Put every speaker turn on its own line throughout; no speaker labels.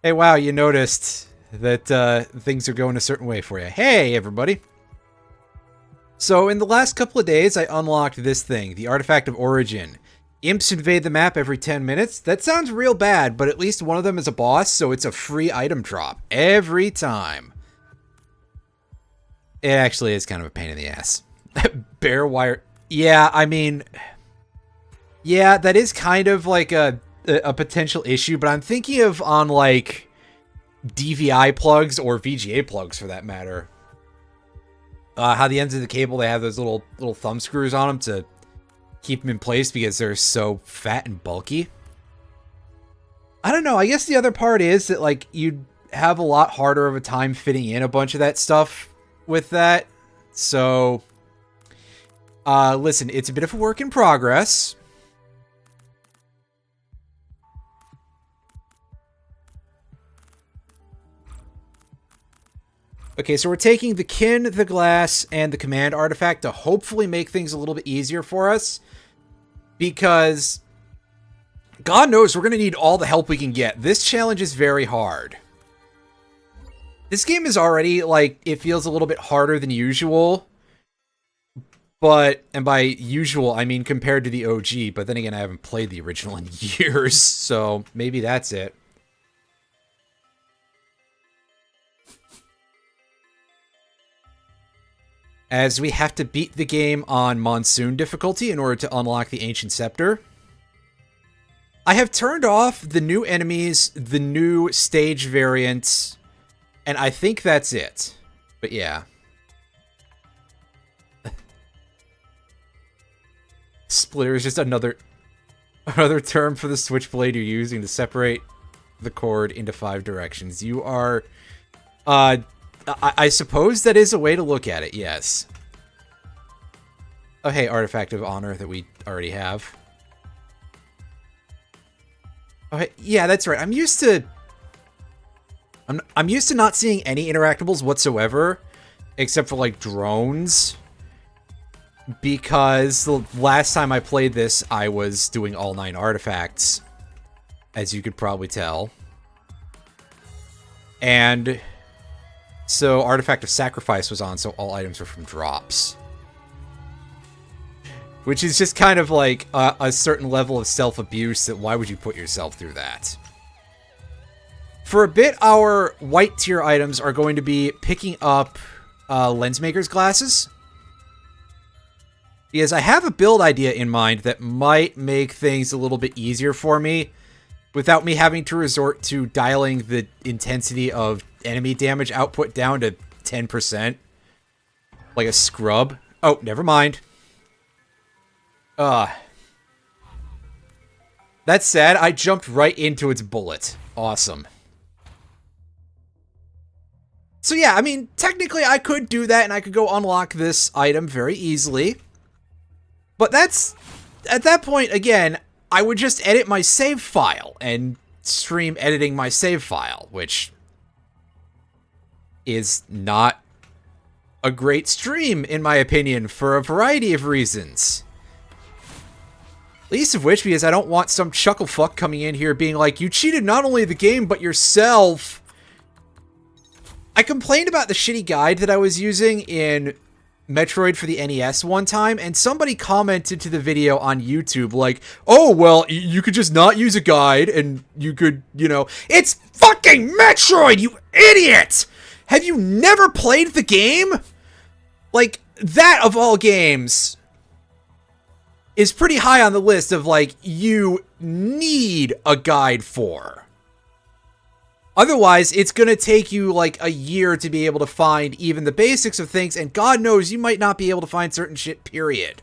Hey, wow, you noticed that things are going a certain way for you. Hey, everybody. So, in the last couple of days, I unlocked this thing, the Artifact of Origin. Imps invade the map every 10 minutes. That sounds real bad, but at least one of them is a boss, so it's a free item drop every time. It actually is kind of a pain in the ass. Bare wire. Yeah, I mean, yeah, that is kind of like a potential issue, but I'm thinking of on like DVI plugs or VGA plugs for that matter. How the ends of the cable, they have those little thumb screws on them to keep them in place because they're so fat and bulky. I don't know. I guess the other part is that like you'd have a lot harder of a time fitting in a bunch of that stuff with that. So, listen, it's a bit of a work in progress. Okay, so we're taking the kin, the glass, and the command artifact to hopefully make things a little bit easier for us. Because God knows we're going to need all the help we can get. This challenge is very hard. This game is already, like, it feels a little bit harder than usual. But, and by usual, I mean compared to the OG. But then again, I haven't played the original in years. So maybe that's it. As we have to beat the game on Monsoon difficulty in order to unlock the Ancient Scepter. I have turned off the new enemies, the new stage variants, and I think that's it. But yeah. Splitter is just another term for the switchblade you're using to separate the cord into 5 directions. You are... I suppose that is a way to look at it, yes. Oh, hey, Artifact of Honor that we already have. Oh, hey, yeah, that's right. I'm used to not seeing any interactables whatsoever, except for, like, drones. Because the last time I played this, I was doing all 9 artifacts, as you could probably tell. And... so, Artifact of Sacrifice was on, so all items were from drops. Which is just kind of like a certain level of self-abuse that why would you put yourself through that? For a bit, our white tier items are going to be picking up Lensmaker's glasses. Because I have a build idea in mind that might make things a little bit easier for me without me having to resort to dialing the intensity of enemy damage output down to 10%. Like a scrub. Oh, never mind. That's sad. I jumped right into its bullet. Awesome. So yeah, I mean, technically I could do that and I could go unlock this item very easily. But that's... at that point, again, I would just edit my save file and stream editing my save file, which is not a great stream, in my opinion, for a variety of reasons. Least of which, because I don't want some chucklefuck coming in here being like, you cheated not only the game, but yourself. I complained about the shitty guide that I was using in Metroid for the NES one time, and somebody commented to the video on YouTube like, oh, well, you could just not use a guide, and you could, you know... It's fucking Metroid, you idiot! Have you never played the game? Like, that of all games is pretty high on the list of, like, you need a guide for. Otherwise, it's gonna take you, like, a year to be able to find even the basics of things, and God knows you might not be able to find certain shit, period.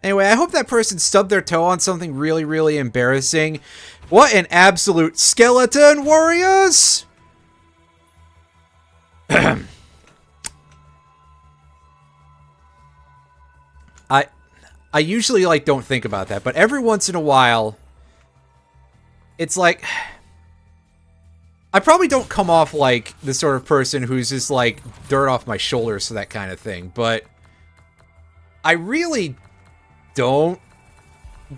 Anyway, I hope that person stubbed their toe on something really, really embarrassing. What an absolute skeleton, warriors! I usually, like, don't think about that, but every once in a while, it's like... I probably don't come off like the sort of person who's just like dirt off my shoulders for that kind of thing, but I really don't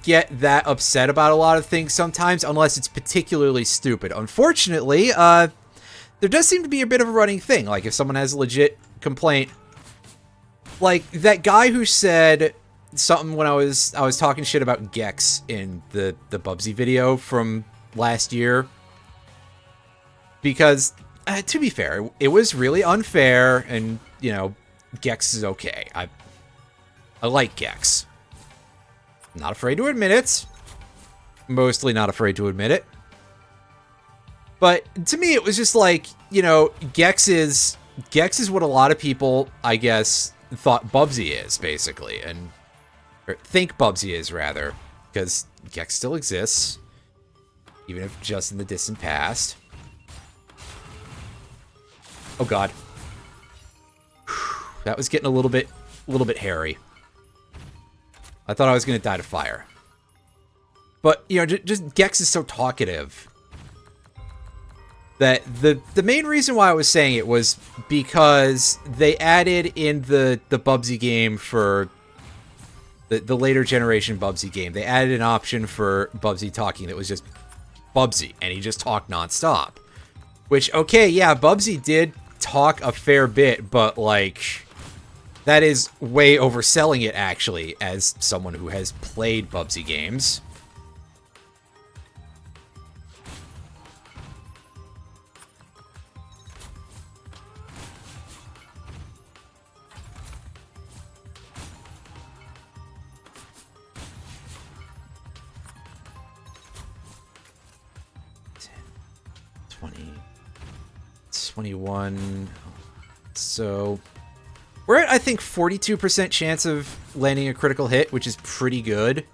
get that upset about a lot of things sometimes unless it's particularly stupid. Unfortunately, there does seem to be a bit of a running thing. Like, if someone has a legit complaint, like that guy who said something when I was talking shit about Gex in the Bubsy video from last year, because to be fair, it was really unfair, and you know, Gex is okay. I like Gex. Not afraid to admit it. Mostly not afraid to admit it. But to me, it was just like, you know, Gex is what a lot of people, I guess, thought Bubsy is, basically. Or think Bubsy is, rather. Because Gex still exists. Even if just in the distant past. Oh god. That was getting a little bit hairy. I thought I was going to die to fire. But, you know, just Gex is so talkative that the main reason why I was saying it was because they added in the Bubsy game for the later generation Bubsy game, they added an option for Bubsy talking that was just Bubsy, and he just talked nonstop. Which, okay, yeah, Bubsy did talk a fair bit, but, like, that is way overselling it, actually, as someone who has played Bubsy games. $10, $20, $21. So we're at, I think, 42% chance of landing a critical hit, which is pretty good.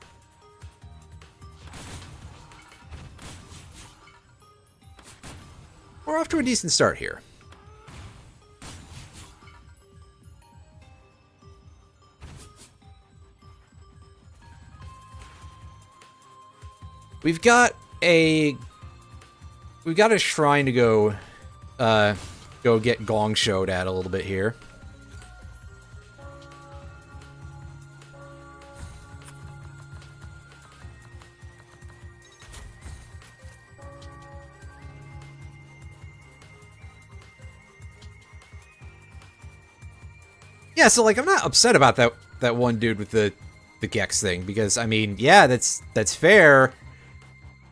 We're off to a decent start here. We've got a shrine to go get gong showed at a little bit here. Yeah, so like I'm not upset about that one dude with the Gex thing, because I mean, yeah, that's fair.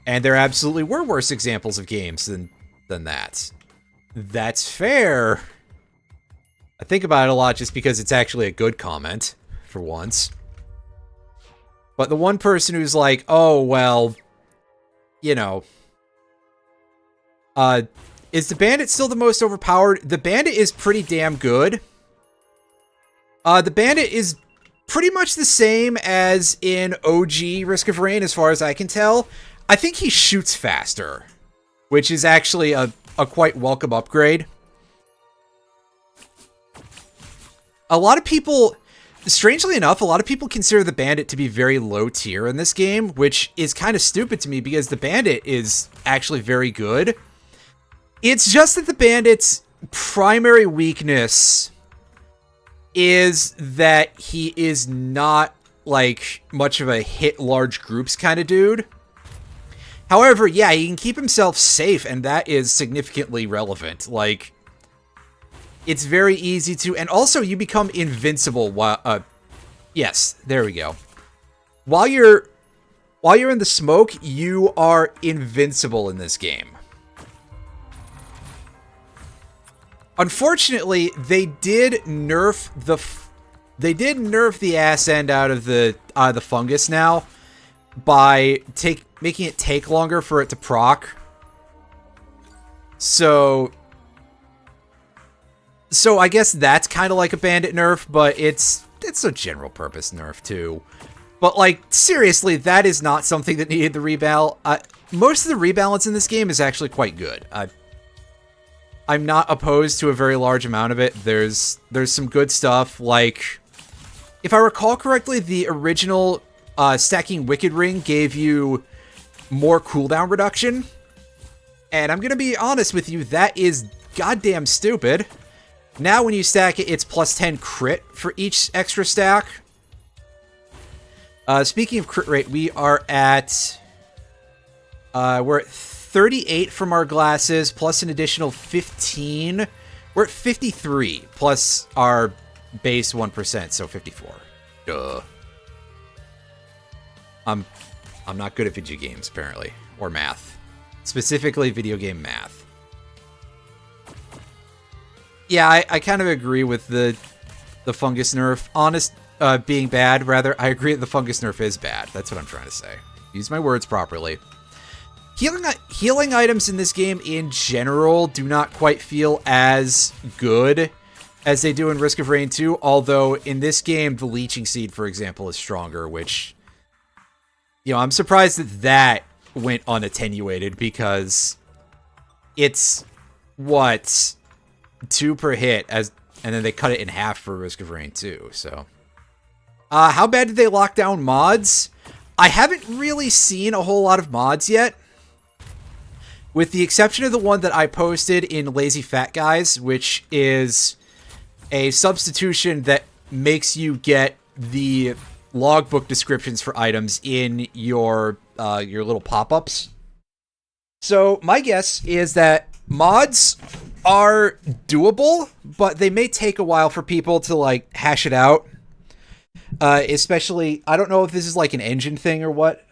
And there absolutely were worse examples of games than that. That's fair. I think about it a lot just because it's actually a good comment, for once. But the one person who's like, oh, well, you know, is the Bandit still the most overpowered? The Bandit is pretty damn good. The Bandit is pretty much the same as in OG Risk of Rain, as far as I can tell. I think he shoots faster, which is actually a quite welcome upgrade. A lot of people, strangely enough, a lot of people consider the Bandit to be very low tier in this game, which is kind of stupid to me because the Bandit is actually very good. It's just that the Bandit's primary weakness is that he is not, like, much of a hit large groups kind of dude. However, yeah, he can keep himself safe, and that is significantly relevant. Like, it's very easy to... And also, you become invincible while... yes, there we go. While you're in the smoke, you are invincible in this game. Unfortunately, they did nerf the ass end out of the fungus now by making it take longer for it to proc. So I guess that's kind of like a bandit nerf, but it's a general purpose nerf too. But like seriously, that is not something that needed the rebalance. Most of the rebalance in this game is actually quite good. I'm not opposed to a very large amount of it. There's some good stuff. Like, if I recall correctly, the original stacking Wicked Ring gave you more cooldown reduction. And I'm going to be honest with you, that is goddamn stupid. Now when you stack it, it's plus 10 crit for each extra stack. Speaking of crit rate, we are at... we're at 38 from our glasses, plus an additional 15. We're at 53, plus our base 1%, so 54. Duh. I'm not good at video games, apparently. Or math. Specifically, video game math. Yeah, I kind of agree with the fungus nerf. Being bad, rather. I agree that the fungus nerf is bad. That's what I'm trying to say. Use my words properly. Healing items in this game in general do not quite feel as good as they do in Risk of Rain 2, although in this game, the Leeching Seed, for example, is stronger, which, you know, I'm surprised that went unattenuated because it's, what, 2 per hit, and then they cut it in half for Risk of Rain 2, so. How bad did they lock down mods? I haven't really seen a whole lot of mods yet. With the exception of the one that I posted in Lazy Fat Guys, which is a substitution that makes you get the logbook descriptions for items in your little pop-ups. So my guess is that mods are doable, but they may take a while for people to like hash it out. Especially, I don't know if this is like an engine thing or what.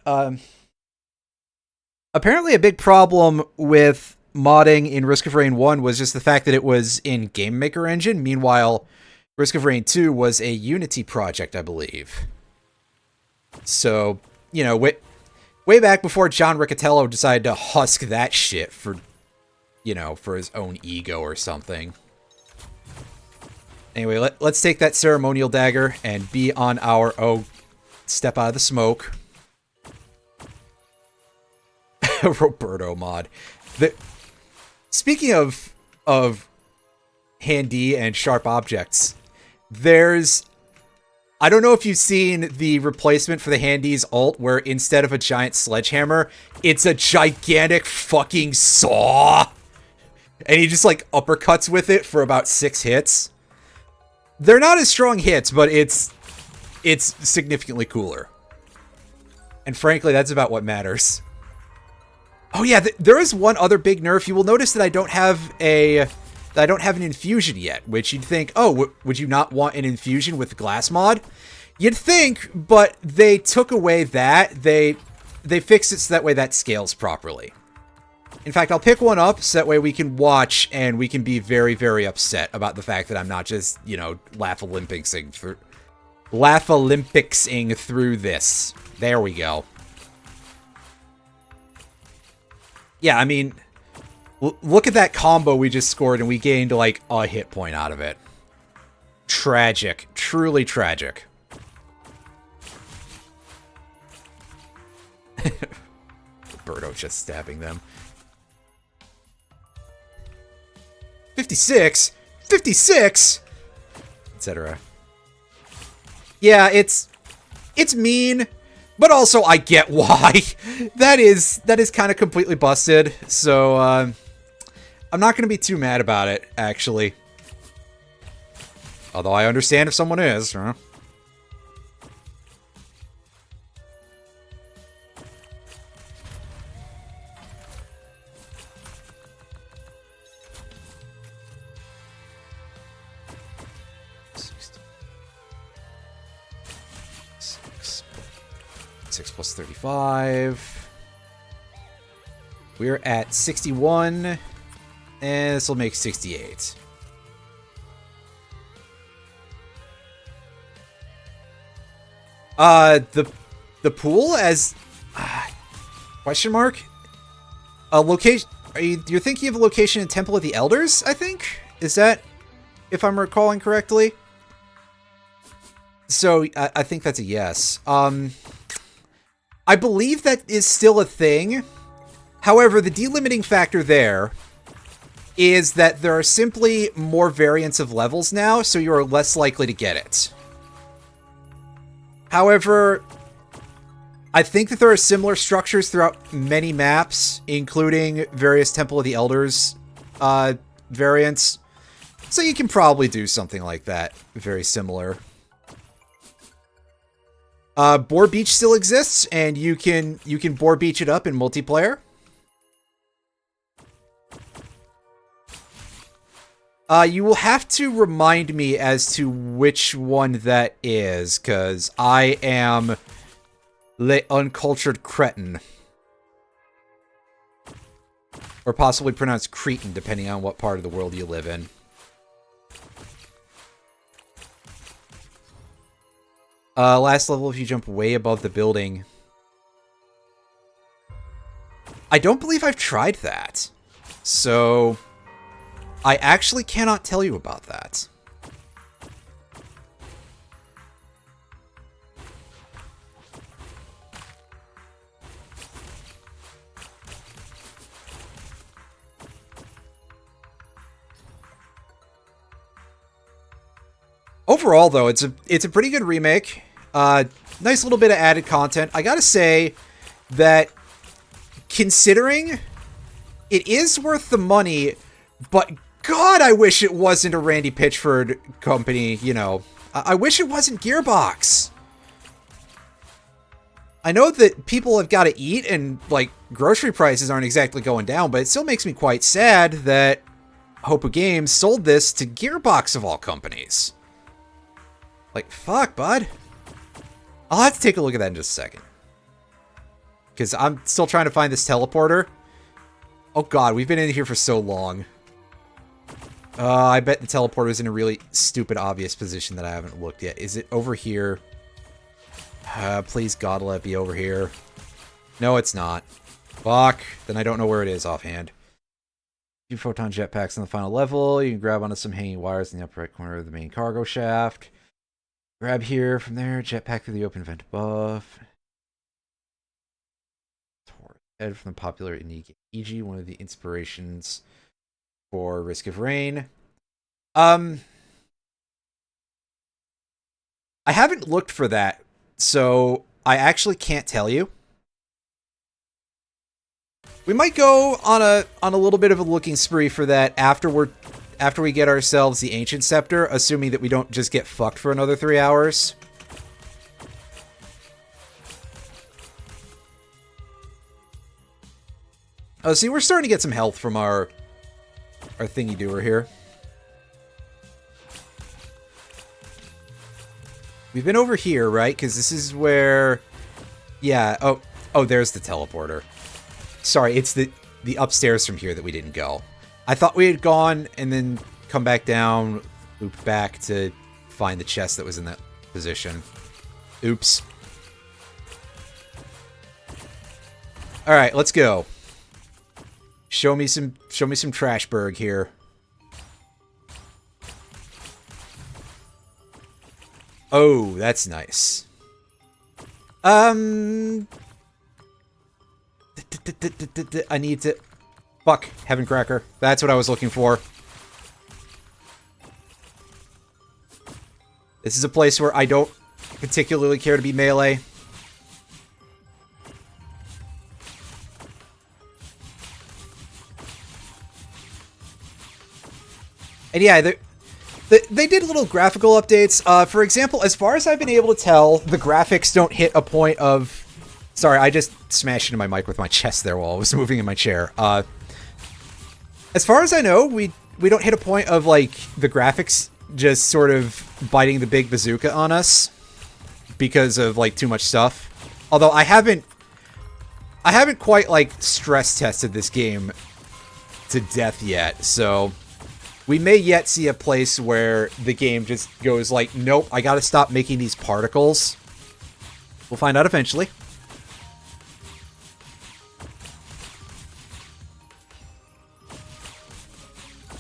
Apparently a big problem with modding in Risk of Rain 1 was just the fact that it was in Game Maker Engine. Meanwhile, Risk of Rain 2 was a Unity project, I believe. So, you know, way back before John Riccatello decided to husk that shit for, you know, for his own ego or something. Anyway, let's take that ceremonial dagger and be on our... Oh, step out of the smoke. Roberto mod. Speaking of handy and sharp objects, there's... I don't know if you've seen the replacement for the Handy's ult, where instead of a giant sledgehammer, it's a gigantic fucking saw. And he just, like, uppercuts with it for about 6 hits. They're not as strong hits, but it's significantly cooler. And frankly, that's about what matters. Oh yeah, there is one other big nerf. You will notice that I don't have an infusion yet, which you'd think, oh, would you not want an infusion with the glass mod? You'd think, but they took away that. They fixed it so that way that scales properly. In fact, I'll pick one up so that way we can watch and we can be very, very upset about the fact that I'm not just, you know, laugh-Olympicsing through this. There we go. Yeah, I mean, look at that combo we just scored and we gained, like, a hit point out of it. Tragic. Truly tragic. Roberto just stabbing them. 56? 56? Etc. Yeah, it's mean. But also, I get why. That is kind of completely busted. So, I'm not going to be too mad about it, actually. Although I understand if someone is, huh? Plus 35. We're at 61. And this will make 68. The pool as question mark? A location, you're thinking of a location in Temple of the Elders, I think? Is that, if I'm recalling correctly? So I think that's a yes. I believe that is still a thing. However, the delimiting factor there is that there are simply more variants of levels now, so you are less likely to get it. However, I think that there are similar structures throughout many maps, including various Temple of the Elders variants. So you can probably do something like that. Very similar. Boar Beach still exists, and you can Boar Beach it up in multiplayer. You will have to remind me as to which one that is, because I am le uncultured cretin. Or possibly pronounced cretin, depending on what part of the world you live in. Last level if you jump way above the building. I don't believe I've tried that. So, I actually cannot tell you about that. Overall, though, it's a pretty good remake. Nice little bit of added content. I gotta say that considering it is worth the money, but God, I wish it wasn't a Randy Pitchford company, you know. I wish it wasn't Gearbox. I know that people have got to eat and, like, grocery prices aren't exactly going down, but it still makes me quite sad that Hopu Games sold this to Gearbox of all companies. Like, fuck, bud. I'll have to take a look at that in just a second. Because I'm still trying to find this teleporter. Oh god, we've been in here for so long. I bet the teleporter is in a really stupid, obvious position that I haven't looked yet. Is it over here? Please, God, let it be over here. No, it's not. Fuck. Then I don't know where it is offhand. Few photon jetpacks on the final level. You can grab onto some hanging wires in the upper right corner of the main cargo shaft. Grab here, from there, jetpack through the open vent above. Head from the popular indie EG, one of the inspirations for Risk of Rain. I haven't looked for that, so I actually can't tell you. We might go on a little bit of a looking spree for that after we get ourselves the Ancient Scepter, assuming that we don't just get fucked for another 3 hours. Oh, see, we're starting to get some health from our thingy doer here. We've been over here, right? Because this is where... Yeah, oh, there's the teleporter. Sorry, it's the upstairs from here that we didn't go. I thought we had gone and then come back down, loop back to find the chest that was in that position. Oops. Alright, let's go. Show me some Trashberg here. Oh, that's nice. I need to... Fuck, Heaven Cracker. That's what I was looking for. This is a place where I don't particularly care to be melee. And yeah, they did little graphical updates. For example, as far as I've been able to tell, the graphics don't hit a point of... Sorry, I just smashed into my mic with my chest there while I was moving in my chair. As far as I know, we don't hit a point of, like, the graphics just sort of biting the big bazooka on us because of, like, too much stuff. Although I haven't quite, like, stress tested this game to death yet, so... We may yet see a place where the game just goes like, nope, I gotta stop making these particles. We'll find out eventually.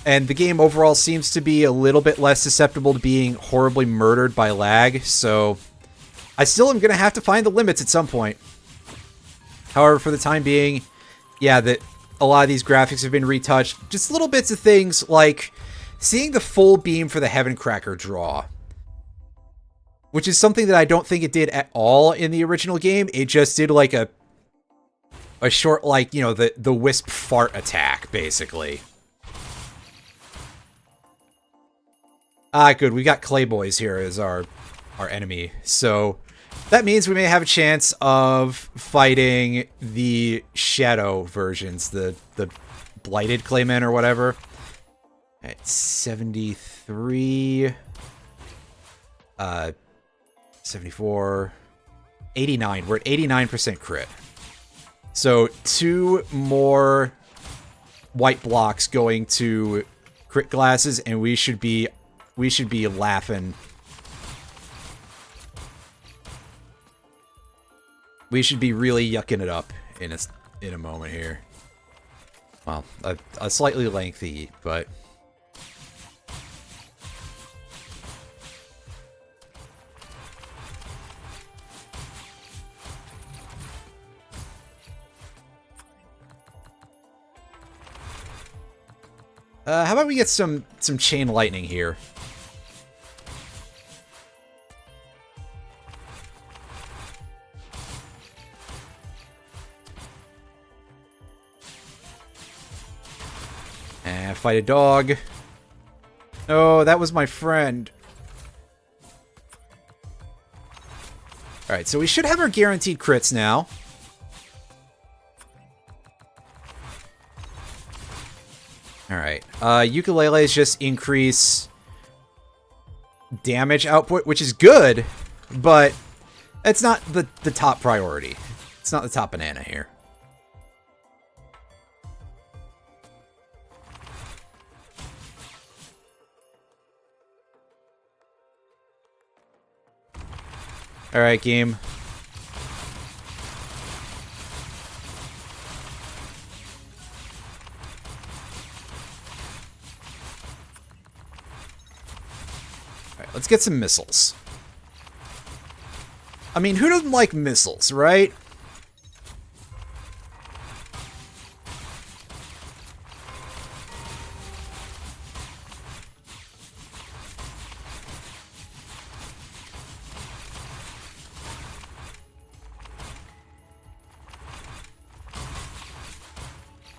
And the game overall seems to be a little bit less susceptible to being horribly murdered by lag, so I still am gonna have to find the limits at some point. However, for the time being, yeah, a lot of these graphics have been retouched. Just little bits of things like seeing the full beam for the Heaven Cracker draw. which is something that I don't think it did at all in the original game. It just did like a short, like, you know, the wisp fart attack, basically. Ah, good. We got Clay Boys here as our enemy. So that means we may have a chance of fighting the Shadow versions, the Blighted Claymen or whatever. At 73... 74... 89. We're at 89% crit. So 2 more white blocks going to crit glasses, and we should be laughing. We should be really yucking it up in a moment here. Well, a slightly lengthy, but how about we get some chain lightning here? And fight a dog. Oh, that was my friend. Alright, so we should have our guaranteed crits now. Alright, ukuleles just increase damage output, which is good, but it's not the top priority. It's not the top banana here. Alright, game. Alright, let's get some missiles. I mean, who doesn't like missiles, right?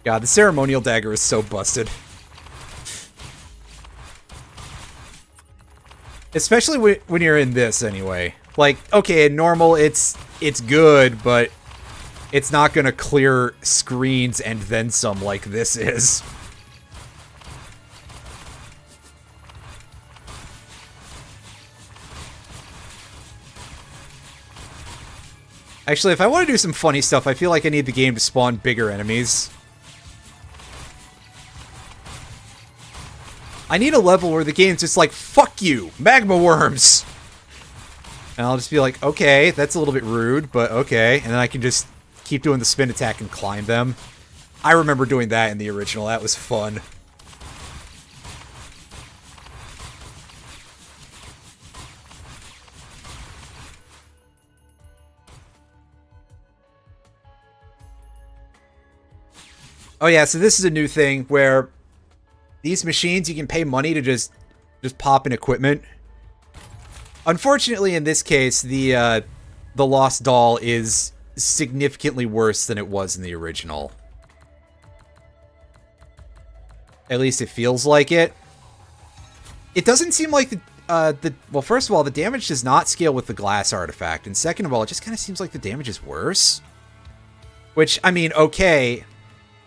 God, the ceremonial dagger is so busted. Especially when you're in this, anyway. Like, okay, in normal, it's good, but it's not gonna clear screens and then some like this is. Actually, if I want to do some funny stuff, I feel like I need the game to spawn bigger enemies. I need a level where the game's just like, fuck you, magma worms! And I'll just be like, okay, that's a little bit rude, but okay. And then I can just keep doing the spin attack and climb them. I remember doing that in the original. That was fun. Oh yeah, so this is a new thing where these machines, you can pay money to just pop in equipment. Unfortunately, in this case, the Lost Doll is significantly worse than it was in the original. At least it feels like it. It doesn't seem like well, first of all, the damage does not scale with the glass artifact, and second of all, it just kind of seems like the damage is worse. Which, I mean, okay,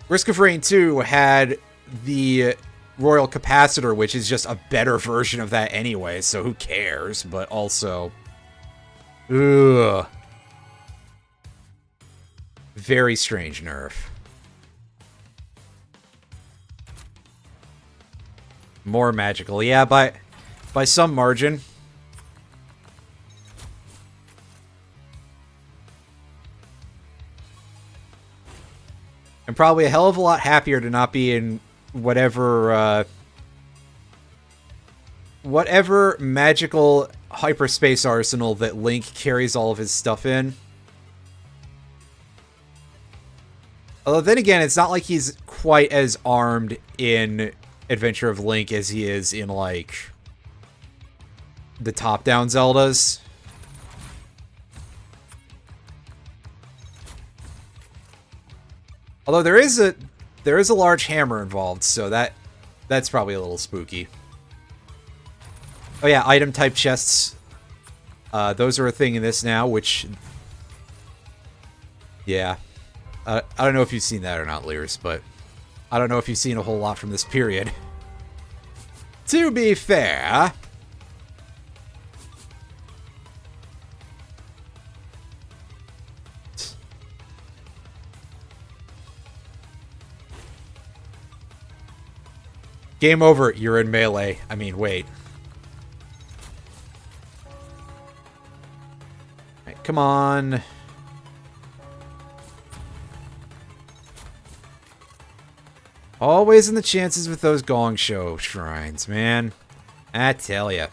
Risk of Rain 2 had the Royal Capacitor, which is just a better version of that anyway, so who cares? But also, ugh. Very strange nerf. More magical, yeah, by some margin. I'm probably a hell of a lot happier to not be in whatever magical hyperspace arsenal that Link carries all of his stuff in. Although then again, it's not like he's quite as armed in Adventure of Link as he is in, like, the top-down Zeldas. Although there is a large hammer involved, so that's probably a little spooky. Oh yeah, item type chests. Those are a thing in this now, which... Yeah. I don't know if you've seen that or not, Lears, but... I don't know if you've seen a whole lot from this period. To be fair... Game over, you're in melee. I mean, wait. Right, come on. Always in the chances with those gong show shrines, man. I tell ya.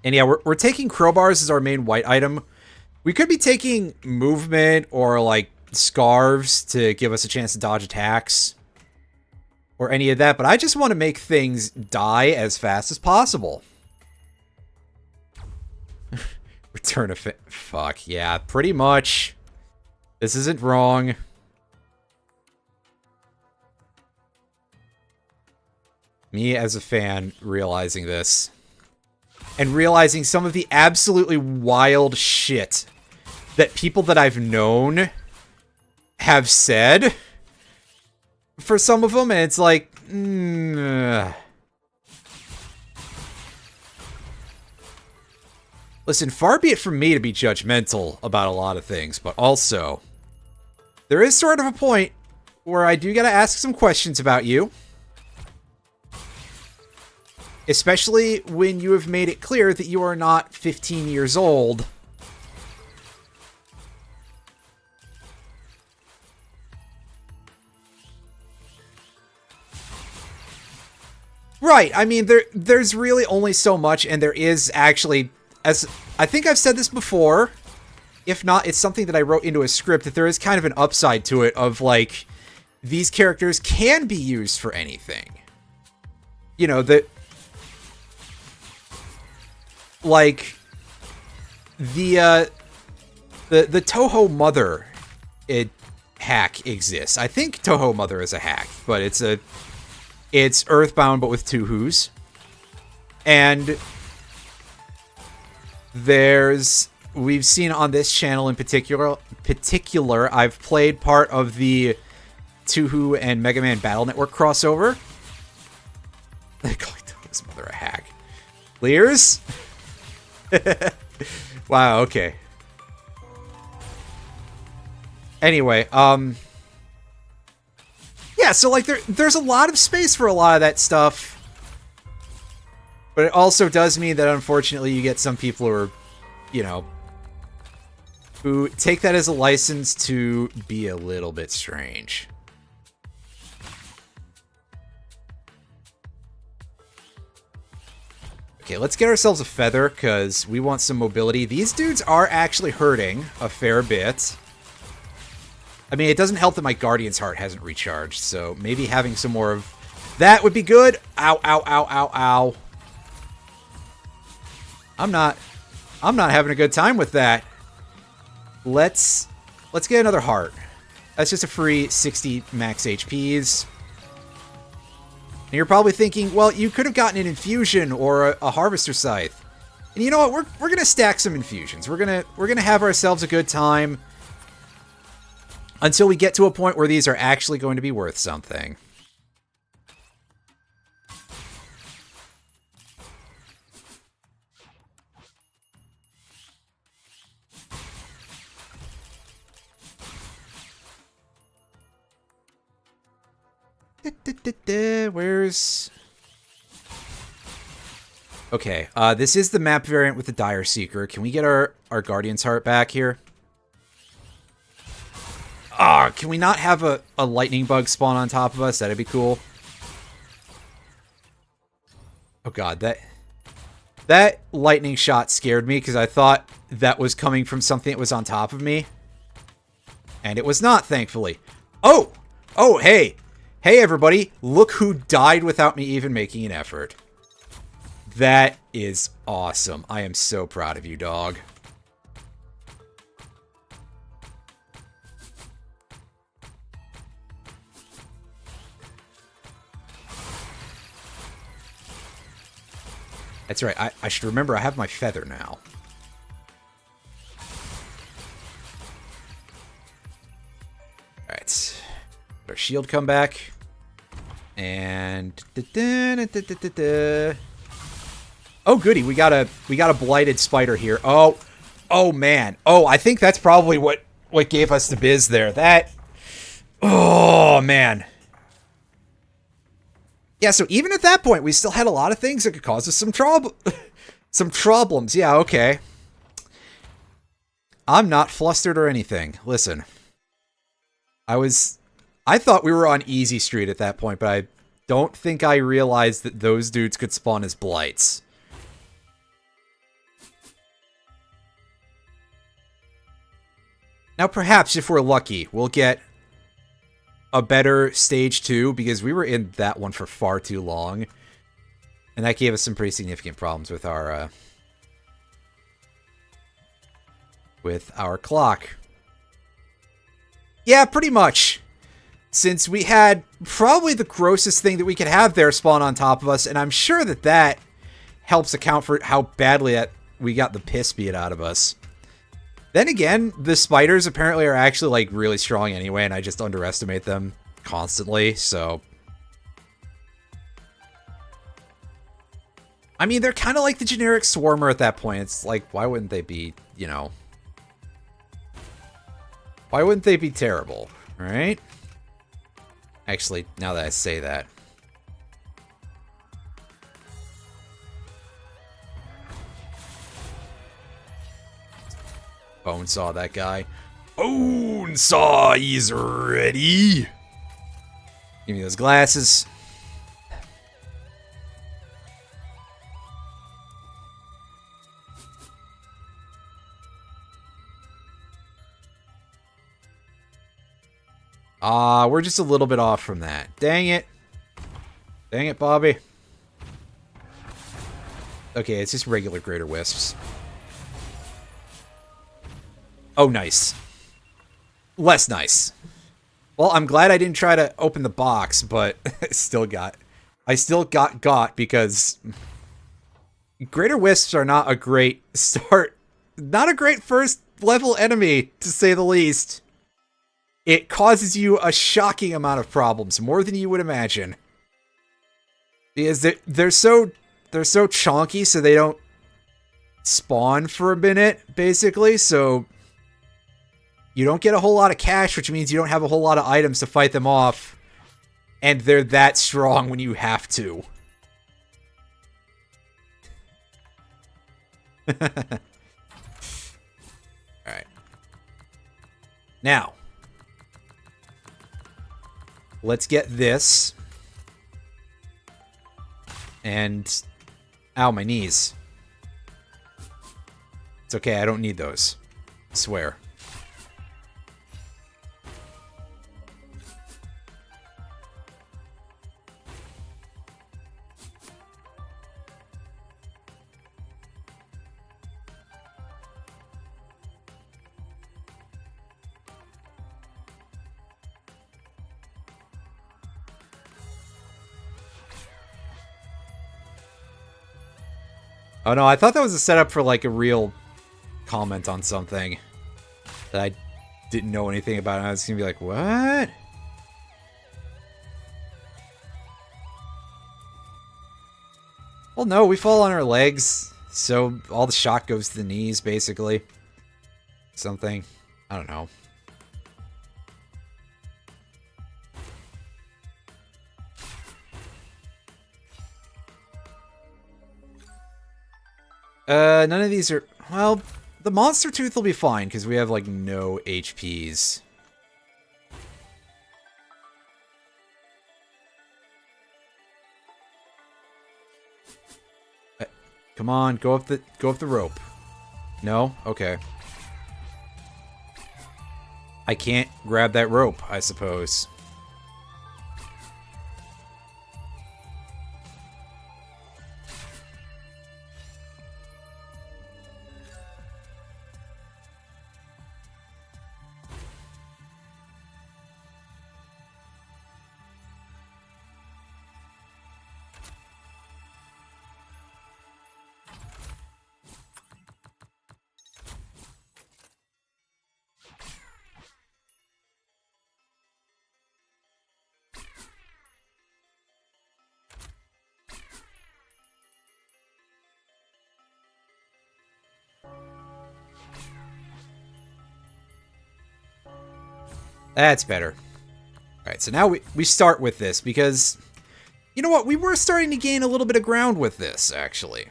And yeah, we're taking crowbars as our main white item. We could be taking movement or, like, scarves to give us a chance to dodge attacks. Or any of that, but I just want to make things die as fast as possible. Return of fuck, yeah, pretty much. This isn't wrong. Me as a fan realizing this. And realizing some of the absolutely wild shit that people that I've known have said for some of them, and it's like, Listen, far be it from me to be judgmental about a lot of things, but also, there is sort of a point where I do gotta ask some questions about you. Especially when you have made it clear that you are not 15 years old. Right, I mean, there's really only so much, and there is actually, as I think I've said this before, if not, it's something that I wrote into a script, that there is kind of an upside to it of, like, these characters can be used for anything. You know, like, the Toho Mother hack exists. I think Toho Mother is a hack, but it's Earthbound but with two Who's. And we've seen on this channel in particular, I've played part of the Toho and Mega Man Battle Network crossover. They call Toho's Mother a hack. Lears? Wow, okay. Anyway, yeah, so, like, there's a lot of space for a lot of that stuff. But it also does mean that, unfortunately, you get some people who are, you know, who take that as a license to be a little bit strange. Okay, let's get ourselves a feather, because we want some mobility. These dudes are actually hurting a fair bit. I mean, it doesn't help that my Guardian's Heart hasn't recharged, so maybe having some more of that would be good. Ow, ow, ow, ow, ow. I'm not having a good time with that. Let's get another heart. That's just a free 60 max HPs. And you're probably thinking, well, you could have gotten an infusion or a harvester scythe. And you know what? We're gonna stack some infusions. We're gonna have ourselves a good time until we get to a point where these are actually going to be worth something. Where's... Okay, this is the map variant with the Dire Seeker. Can we get our Guardian's Heart back here? Ah, can we not have a lightning bug spawn on top of us? That'd be cool. Oh god, that lightning shot scared me because I thought that was coming from something that was on top of me. And it was not, thankfully. Oh! Oh, hey! Hey, everybody, look who died without me even making an effort. That is awesome. I am so proud of you, dog. That's right. I should remember I have my feather now. Alright. Our shield come back. And oh goody, we got a blighted spider here. Oh man. Oh, I think that's probably what gave us the biz there. That, oh man. Yeah, so even at that point, we still had a lot of things that could cause us some trouble. Some problems. Yeah, okay. I'm not flustered or anything. Listen. I thought we were on easy street at that point, but I don't think I realized that those dudes could spawn as blights. Now, perhaps, if we're lucky, we'll get a better stage 2, because we were in that one for far too long. And that gave us some pretty significant problems with our clock. Yeah, pretty much. Since we had probably the grossest thing that we could have there spawn on top of us, and I'm sure that that helps account for how badly we got the piss beat out of us. Then again, the spiders apparently are actually, like, really strong anyway, and I just underestimate them constantly, so... I mean, they're kind of like the generic swarmer at that point. It's like, why wouldn't they be, you know... Why wouldn't they be terrible, right? Actually, now that I say that... Bonesaw that guy. Bonesaw, he's ready. Give me those glasses. We're just a little bit off from that. Dang it. Dang it, Bobby. Okay, it's just regular greater wisps. Oh, nice. Less nice. Well, I'm glad I didn't try to open the box, but I still got because greater wisps are not a great start. Not a great first level enemy, to say the least. It causes you a shocking amount of problems, more than you would imagine. Because they're so chonky, so they don't spawn for a minute, basically, so you don't get a whole lot of cash, which means you don't have a whole lot of items to fight them off, and they're that strong when you have to. Alright. Now, let's get this. And... Ow, my knees. It's okay, I don't need those. I swear. Oh no, I thought that was a setup for like a real comment on something that I didn't know anything about. And I was gonna be like, what? Well, no, we fall on our legs, so all the shot goes to the knees, basically. Something. I don't know. None of these are... Well, the monster tooth will be fine, because we have, like, no HPs. Come on, go up the rope. No? Okay. I can't grab that rope, I suppose. That's better. Alright, so now we start with this, because... You know what? We were starting to gain a little bit of ground with this, actually.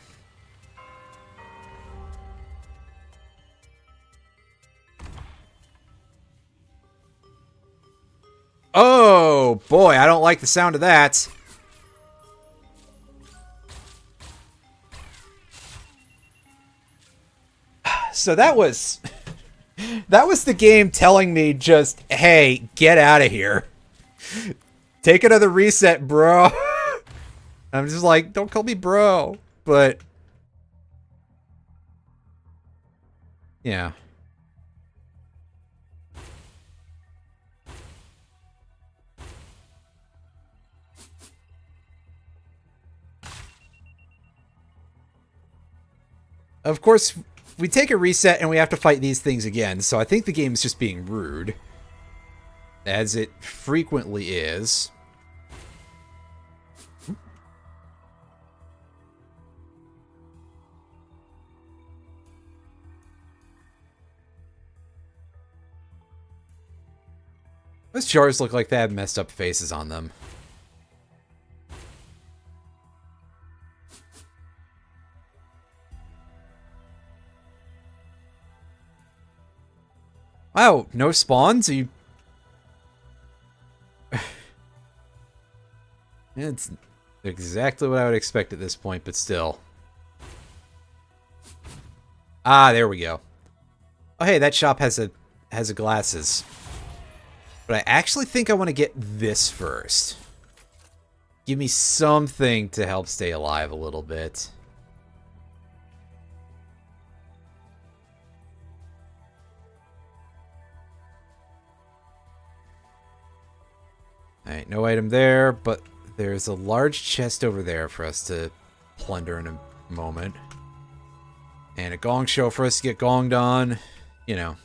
Oh, boy, I don't like the sound of that. So that was the game telling me just, hey, get out of here. Take another reset, bro. I'm just like, don't call me bro. But, yeah. Of course, we take a reset and we have to fight these things again, so I think the game is just being rude. As it frequently is. Those jars look like they have messed up faces on them. Wow, no spawns? Are you... It's exactly what I would expect at this point, but still. Ah, there we go. Oh, hey, that shop has a glasses. But I actually think I want to get this first. Give me something to help stay alive a little bit. Alright, no item there, but there's a large chest over there for us to plunder in a moment. And a gong show for us to get gonged on. You know.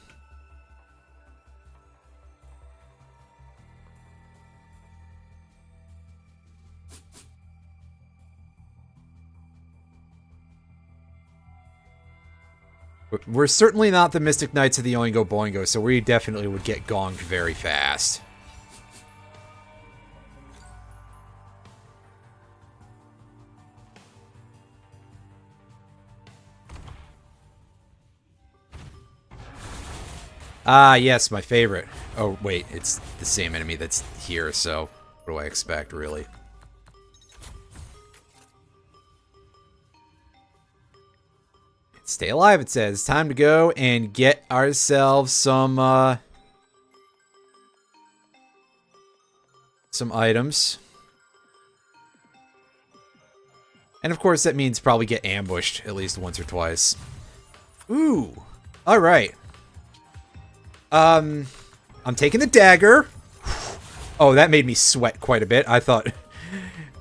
We're certainly not the Mystic Knights of the Oingo Boingo, so we definitely would get gonged very fast. Ah, yes, my favorite. Oh, wait, it's the same enemy that's here, so what do I expect, really? Stay alive, it says. Time to go and get ourselves some items. And of course, that means probably get ambushed at least once or twice. Ooh, alright. I'm taking the dagger. Oh, that made me sweat quite a bit. I thought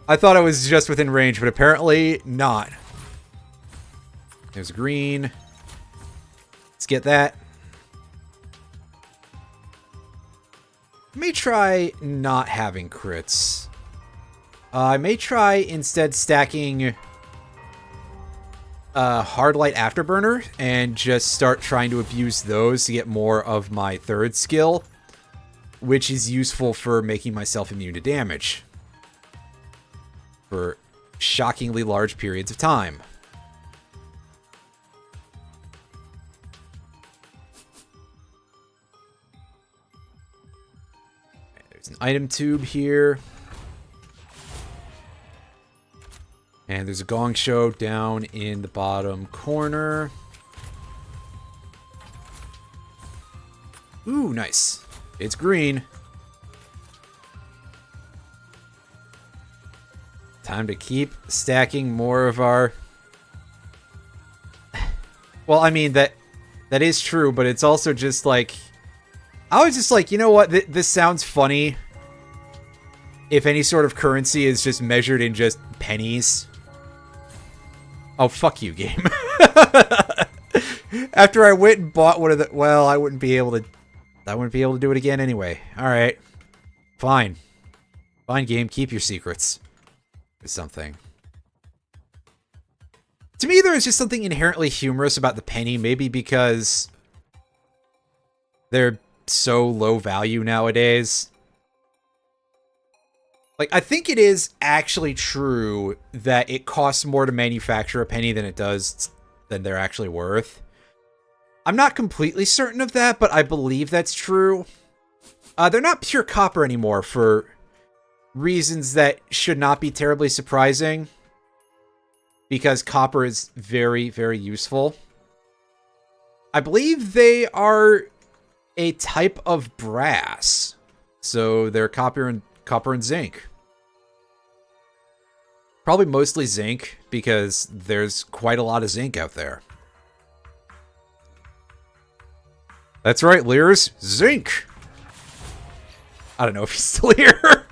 I was just within range, but apparently not. There's green. Let's get that. I may try not having crits. I may try instead stacking Hard Light Afterburner and just start trying to abuse those to get more of my third skill, which is useful for making myself immune to damage for shockingly large periods of time. There's an item tube here. And there's a gong show down in the bottom corner. Ooh, nice. It's green. Time to keep stacking more of our... Well, I mean, that is true, but it's also just like... I was just like, you know what? This sounds funny. If any sort of currency is just measured in just pennies. Oh, fuck you, game. After I went and bought one of the... Well, I wouldn't be able to do it again anyway. Alright. Fine. Fine, game. Keep your secrets. Or something. To me, there is just something inherently humorous about the penny. Maybe because... they're so low value nowadays. Like, I think it is actually true that it costs more to manufacture a penny than they're actually worth. I'm not completely certain of that, but I believe that's true. They're not pure copper anymore for reasons that should not be terribly surprising, because copper is very, very useful. I believe they are a type of brass, so they're copper and zinc. Probably mostly zinc, because there's quite a lot of zinc out there. That's right, Lears. Zinc! I don't know if he's still here.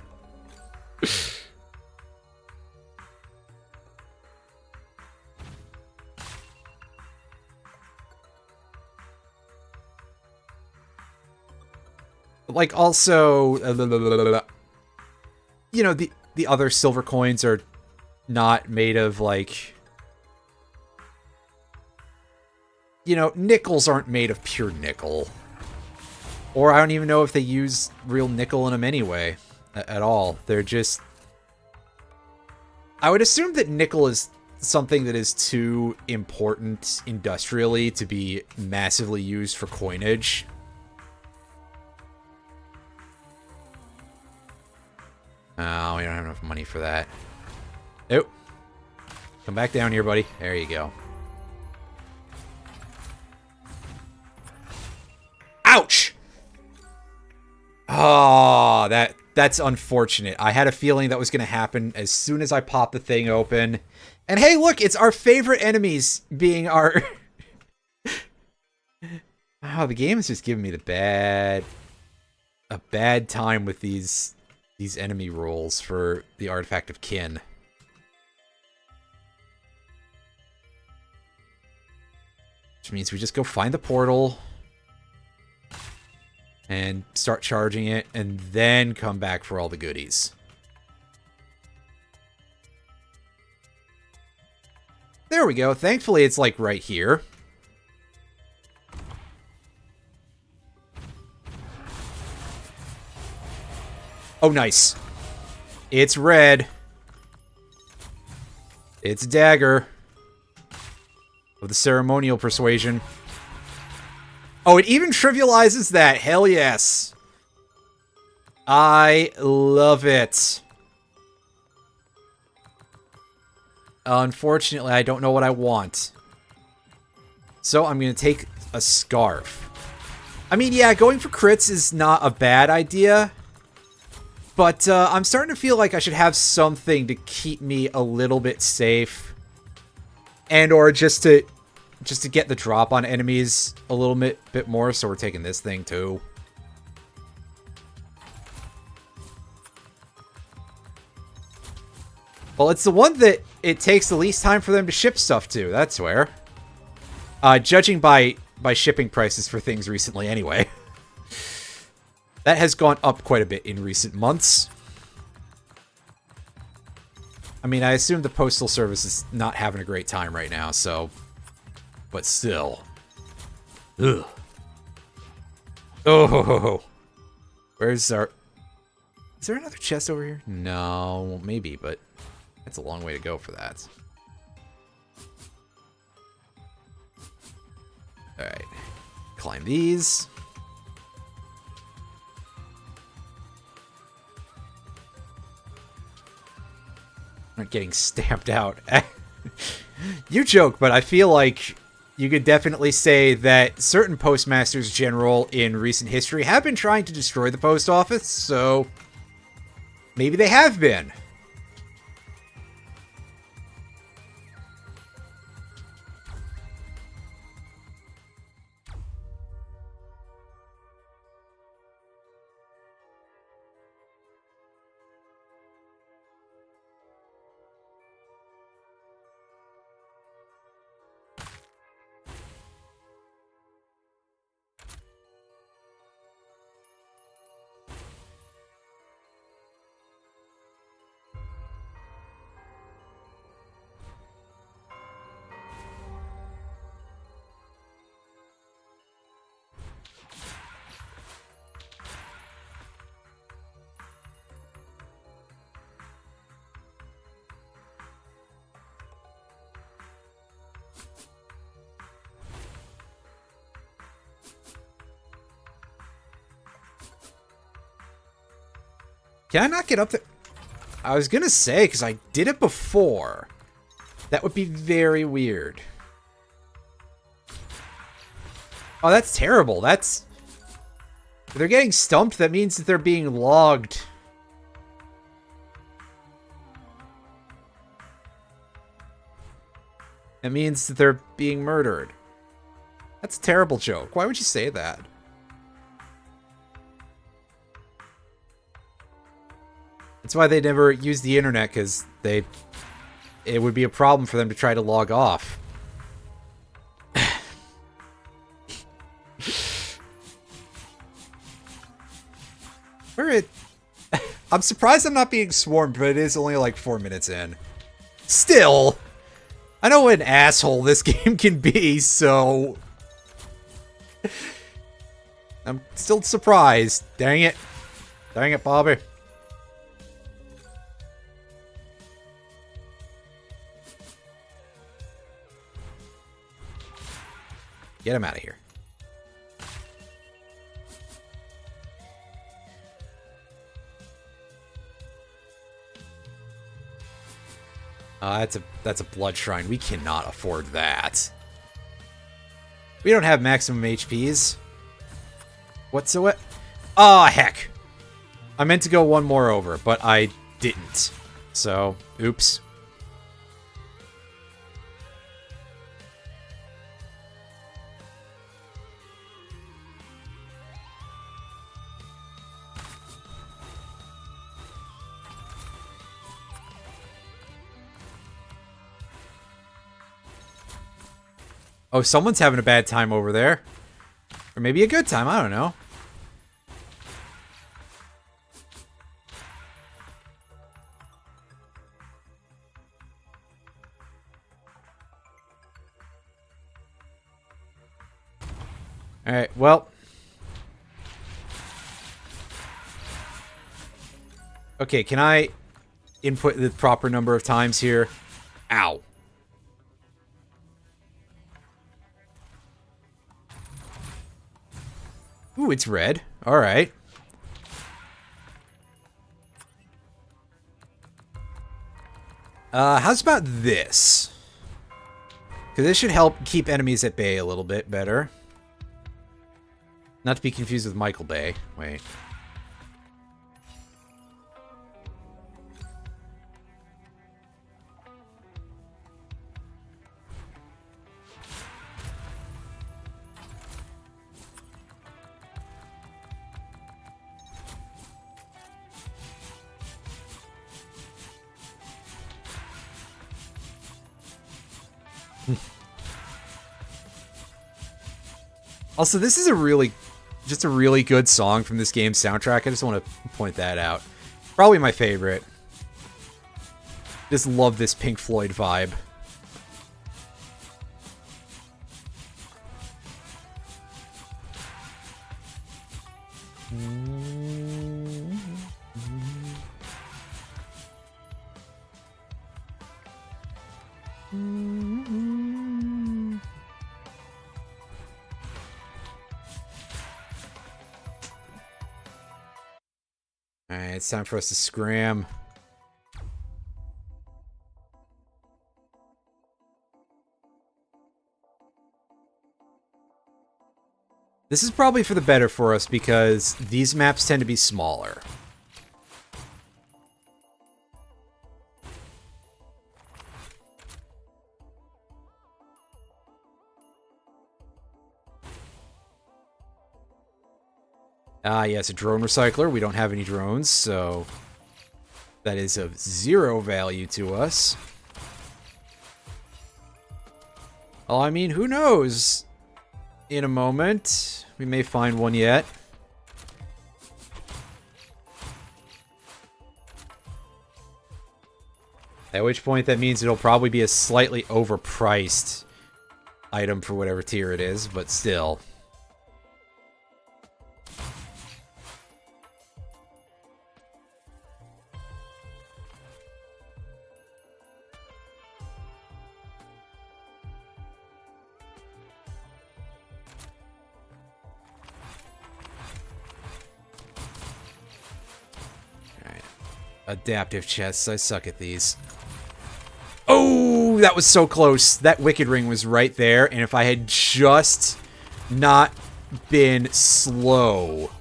Like, also, you know, the other silver coins are not made of, like, you know, nickels aren't made of pure nickel. Or I don't even know if they use real nickel in them anyway, at all. They're just... I would assume that nickel is something that is too important industrially to be massively used for coinage. Oh, we don't have enough money for that. Nope. Come back down here, buddy. There you go. Ouch! Oh, that's unfortunate. I had a feeling that was going to happen as soon as I popped the thing open. And hey, look, it's our favorite enemies being our... Oh, the game is just giving me a bad time with these enemy rolls for the Artifact of Kin. Which means we just go find the portal and start charging it, and then come back for all the goodies. There we go. Thankfully, it's like right here. Oh, nice. It's red. It's a dagger. With the ceremonial persuasion. Oh, it even trivializes that. Hell yes. I love it. Unfortunately, I don't know what I want. So I'm going to take a scarf. I mean, yeah, going for crits is not a bad idea. But I'm starting to feel like I should have something to keep me a little bit safe. And or just to get the drop on enemies a little bit more, so we're taking this thing too. Well, it's the one that it takes the least time for them to ship stuff to, that's where. Judging by shipping prices for things recently anyway. That has gone up quite a bit in recent months. I mean, I assume the Postal Service is not having a great time right now, so... But still. Ugh. Oh. Where's our... Is there another chest over here? No, maybe, but... That's a long way to go for that. Alright. Climb these. Not getting stamped out. You joke, but I feel like you could definitely say that certain postmasters general in recent history have been trying to destroy the post office, so maybe they have been. Can I not get up there? I was gonna say, because I did it before. That would be very weird. Oh, that's terrible. That's... If they're getting stumped, that means that they're being logged. That means that they're being murdered. That's a terrible joke. Why would you say that? That's why they never use the internet, because it would be a problem for them to try to log off. I'm surprised I'm not being swarmed, but it is only like 4 minutes in. Still, I know what an asshole this game can be, so... I'm still surprised. Dang it. Dang it, Bobby. Get him out of here. That's a blood shrine. We cannot afford that. We don't have maximum HPs whatsoever. Ah, heck. I meant to go one more over, but I didn't. So, oops. Oh, someone's having a bad time over there. Or maybe a good time, I don't know. Alright, well. Okay, can I input the proper number of times here? Ow. Ooh, it's red. Alright. How's about this? Because this should help keep enemies at bay a little bit better. Not to be confused with Michael Bay. Wait. Also, this is just a really good song from this game's soundtrack. I just want to point that out. Probably my favorite. Just love this Pink Floyd vibe. Alright, it's time for us to scram. This is probably for the better for us because these maps tend to be smaller. Ah, yes, a drone recycler. We don't have any drones, so that is of 0 value to us. Well, I mean, who knows? In a moment, we may find one yet. At which point, that means it'll probably be a slightly overpriced item for whatever tier it is, but still. Adaptive chests. I suck at these. Oh, that was so close. That Wicked Ring was right there, and if I had just not been slow,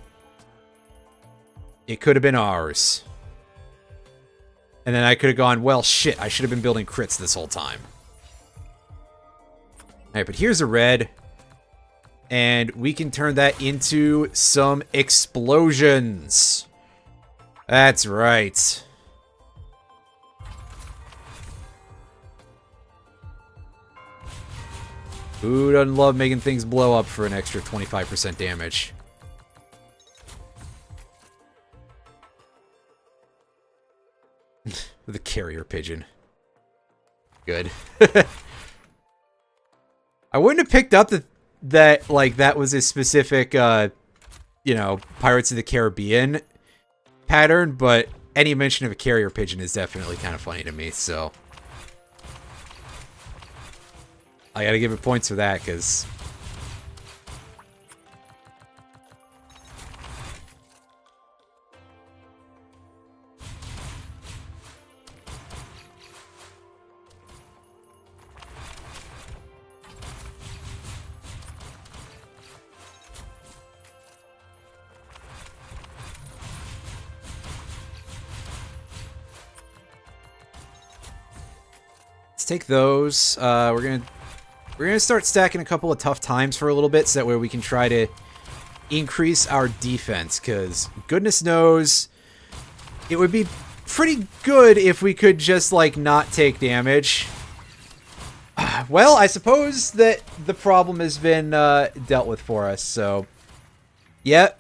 it could have been ours. And then I could have gone, well, shit, I should have been building crits this whole time. Alright, but here's a red. And we can turn that into some explosions. That's right. Who doesn't love making things blow up for an extra 25% damage? The carrier pigeon. Good. I wouldn't have picked up that like that was a specific you know, Pirates of the Caribbean pattern, but any mention of a carrier pigeon is definitely kind of funny to me, so I gotta give it points for that, because let's take those. We're gonna start stacking a couple of tough times for a little bit, so that way we can try to increase our defense, because goodness knows it would be pretty good if we could just like not take damage. Well, I suppose that the problem has been dealt with for us, so yeah,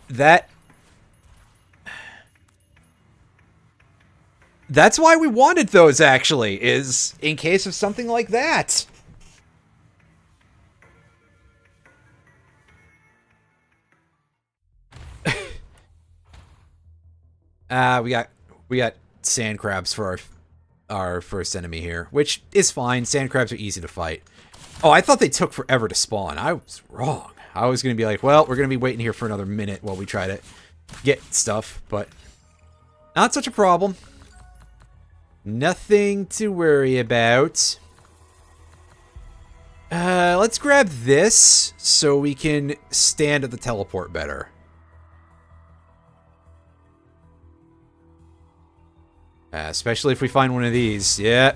that's why we wanted those, actually, is in case of something like that. We got sand crabs for our first enemy here, which is fine. Sand crabs are easy to fight. Oh, I thought they took forever to spawn. I was wrong. I was going to be like, well, we're going to be waiting here for another minute while we try to get stuff, but not such a problem. Nothing to worry about. Let's grab this so we can stand at the teleport better. Especially if we find one of these. Yeah.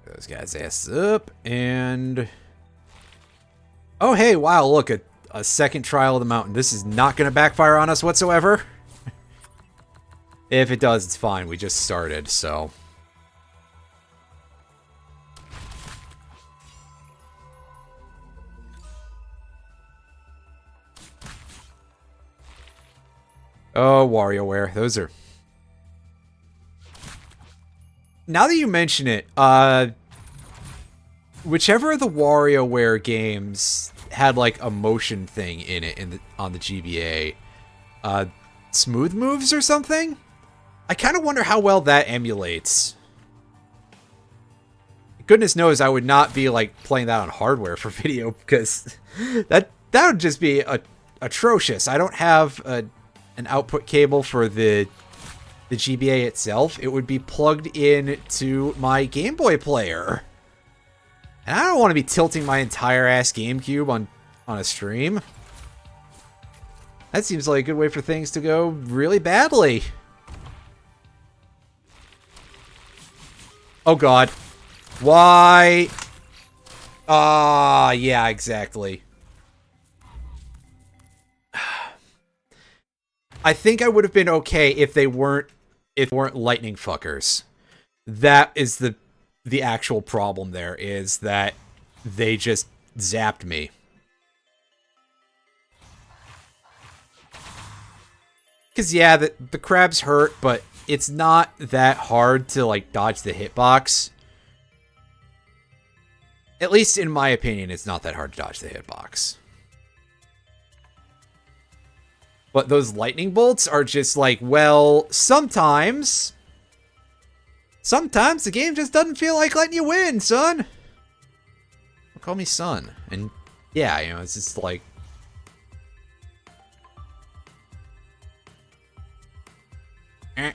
Those guys' asses up, and oh hey, wow, look, a second trial of the mountain. This is not going to backfire on us whatsoever. If it does, it's fine. We just started, so. Oh, WarioWare. Those are... Now that you mention it, whichever of the WarioWare games had like a motion thing in it on the GBA, Smooth Moves or something? I kind of wonder how well that emulates. Goodness knows I would not be like playing that on hardware for video, because that would just be atrocious. I don't have an output cable for the GBA itself. It would be plugged in to my Game Boy player. And I don't want to be tilting my entire ass GameCube on a stream. That seems like a good way for things to go really badly. Oh god. Why? Yeah, exactly. I think I would have been okay if they weren't lightning fuckers. That is the actual problem there, is that they just zapped me. Because, yeah, the crabs hurt, but it's not that hard to, like, dodge the hitbox. At least in my opinion, it's not that hard to dodge the hitbox. But those lightning bolts are just like, well, sometimes the game just doesn't feel like letting you win, son. Call me son. And yeah, you know, it's just like... Eh.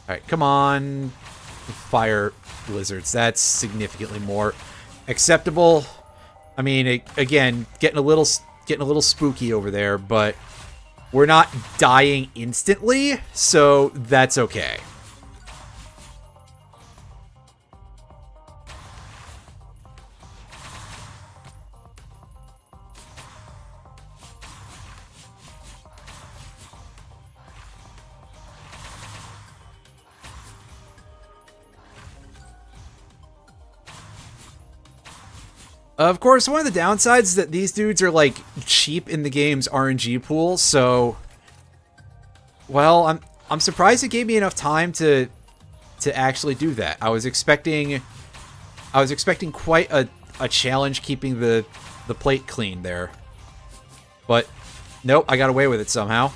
Alright, come on, fire lizards. That's significantly more acceptable. I mean, again, getting a little spooky over there, but we're not dying instantly, so that's okay. Of course, one of the downsides is that these dudes are, like, cheap in the game's RNG pool, so... Well, I'm surprised it gave me enough time to actually do that. I was expecting quite a challenge keeping the plate clean there. But, nope, I got away with it somehow.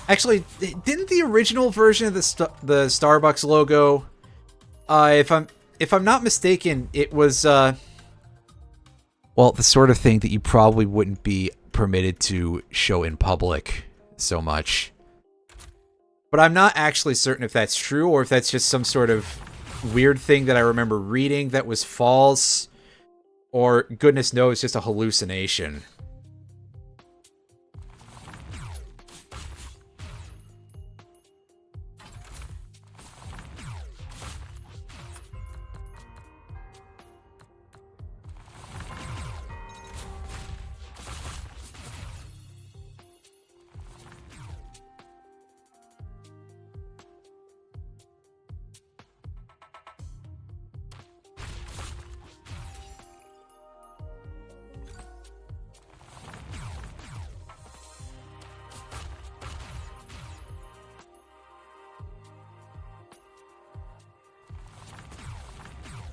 Actually, didn't the original version of the Starbucks logo, if I'm not mistaken, it was well, the sort of thing that you probably wouldn't be permitted to show in public so much. But I'm not actually certain if that's true or if that's just some sort of weird thing that I remember reading that was false, or goodness knows, just a hallucination.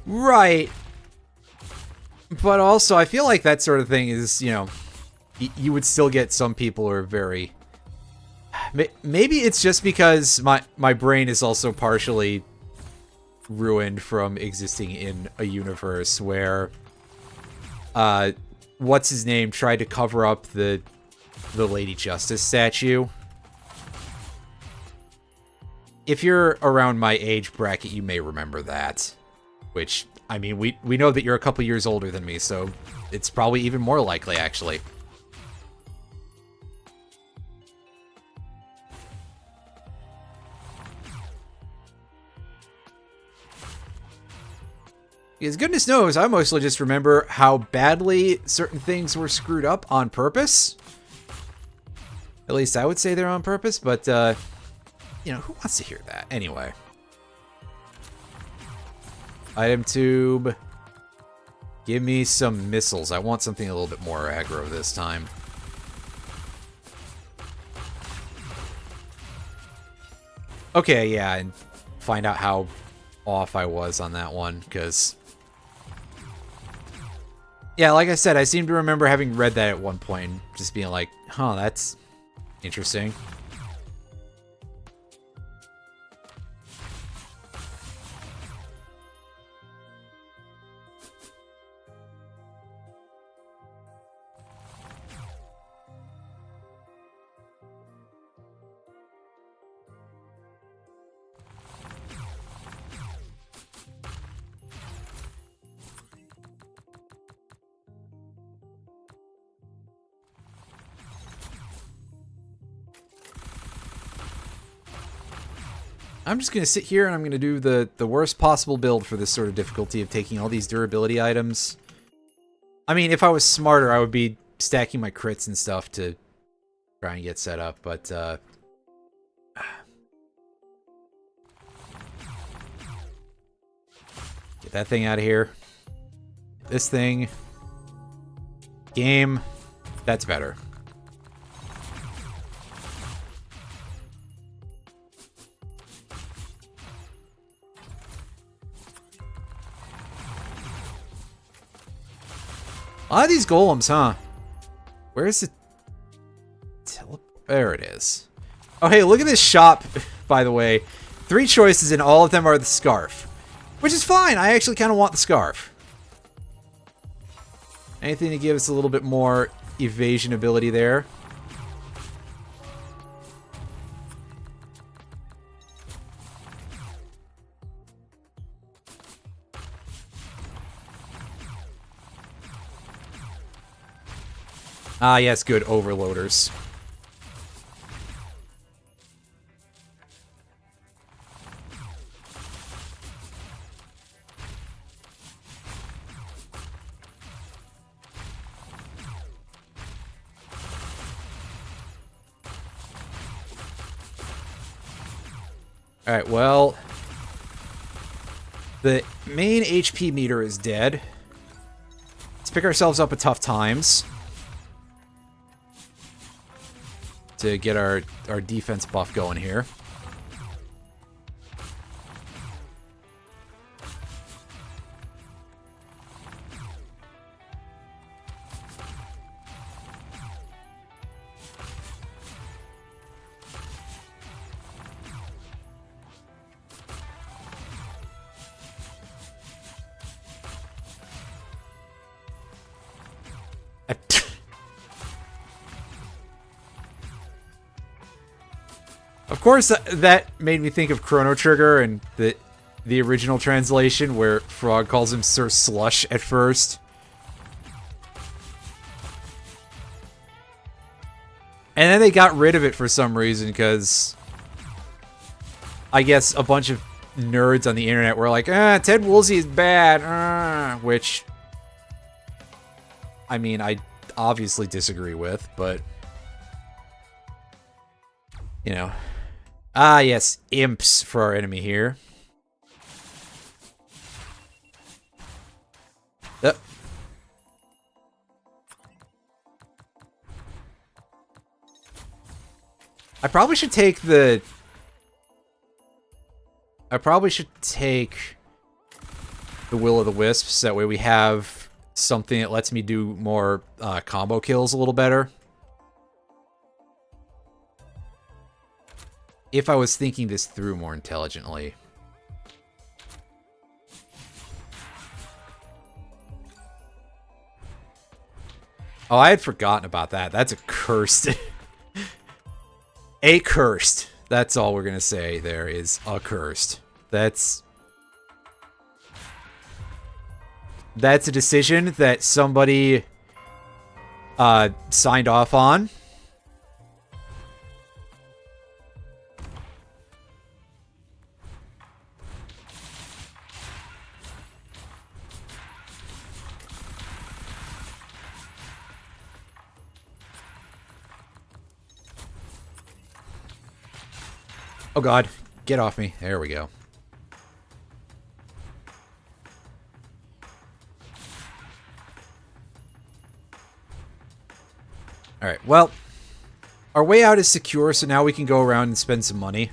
Right. But also, I feel like that sort of thing is, you know, you would still get some people who are very... Maybe it's just because my brain is also partially ruined from existing in a universe where, what's his name tried to cover up the Lady Justice statue. If you're around my age bracket, you may remember that. Which, I mean, we know that you're a couple years older than me, so it's probably even more likely, actually. Because goodness knows, I mostly just remember how badly certain things were screwed up on purpose. At least I would say they're on purpose, but, you know, who wants to hear that? Anyway. Item tube. Give me some missiles. I want something a little bit more aggro this time. Okay, yeah, and find out how off I was on that one, because... Yeah, like I said, I seem to remember having read that at one point, and just being like, huh, that's interesting. I'm just going to sit here and I'm going to do the worst possible build for this sort of difficulty of taking all these durability items. I mean, if I was smarter, I would be stacking my crits and stuff to try and get set up, but get that thing out of here. This thing. Game. That's better. A lot of these golems, huh? Where's the... There it is. Oh, hey, look at this shop, by the way. 3 choices, and all of them are the scarf. Which is fine. I actually kind of want the scarf. Anything to give us a little bit more evasion ability there. Ah, yes, good overloaders. Alright, well, the main HP meter is dead. Let's pick ourselves up at tough times to get our defense buff going here. Of course, that made me think of Chrono Trigger and the original translation where Frog calls him Sir Slush at first. And then they got rid of it for some reason because I guess a bunch of nerds on the internet were like, Ted Woolsey is bad, which, I mean, I obviously disagree with, but, you know. Ah, yes, imps for our enemy here. I probably should take the... I probably should take the Will-o'-the-Wisps. That way we have something that lets me do more combo kills a little better. If I was thinking this through more intelligently. Oh, I had forgotten about that. That's a cursed... Accursed. That's all we're gonna say there is accursed. That's a decision that somebody signed off on. Oh god, get off me. There we go. Alright, well, our way out is secure, so now we can go around and spend some money.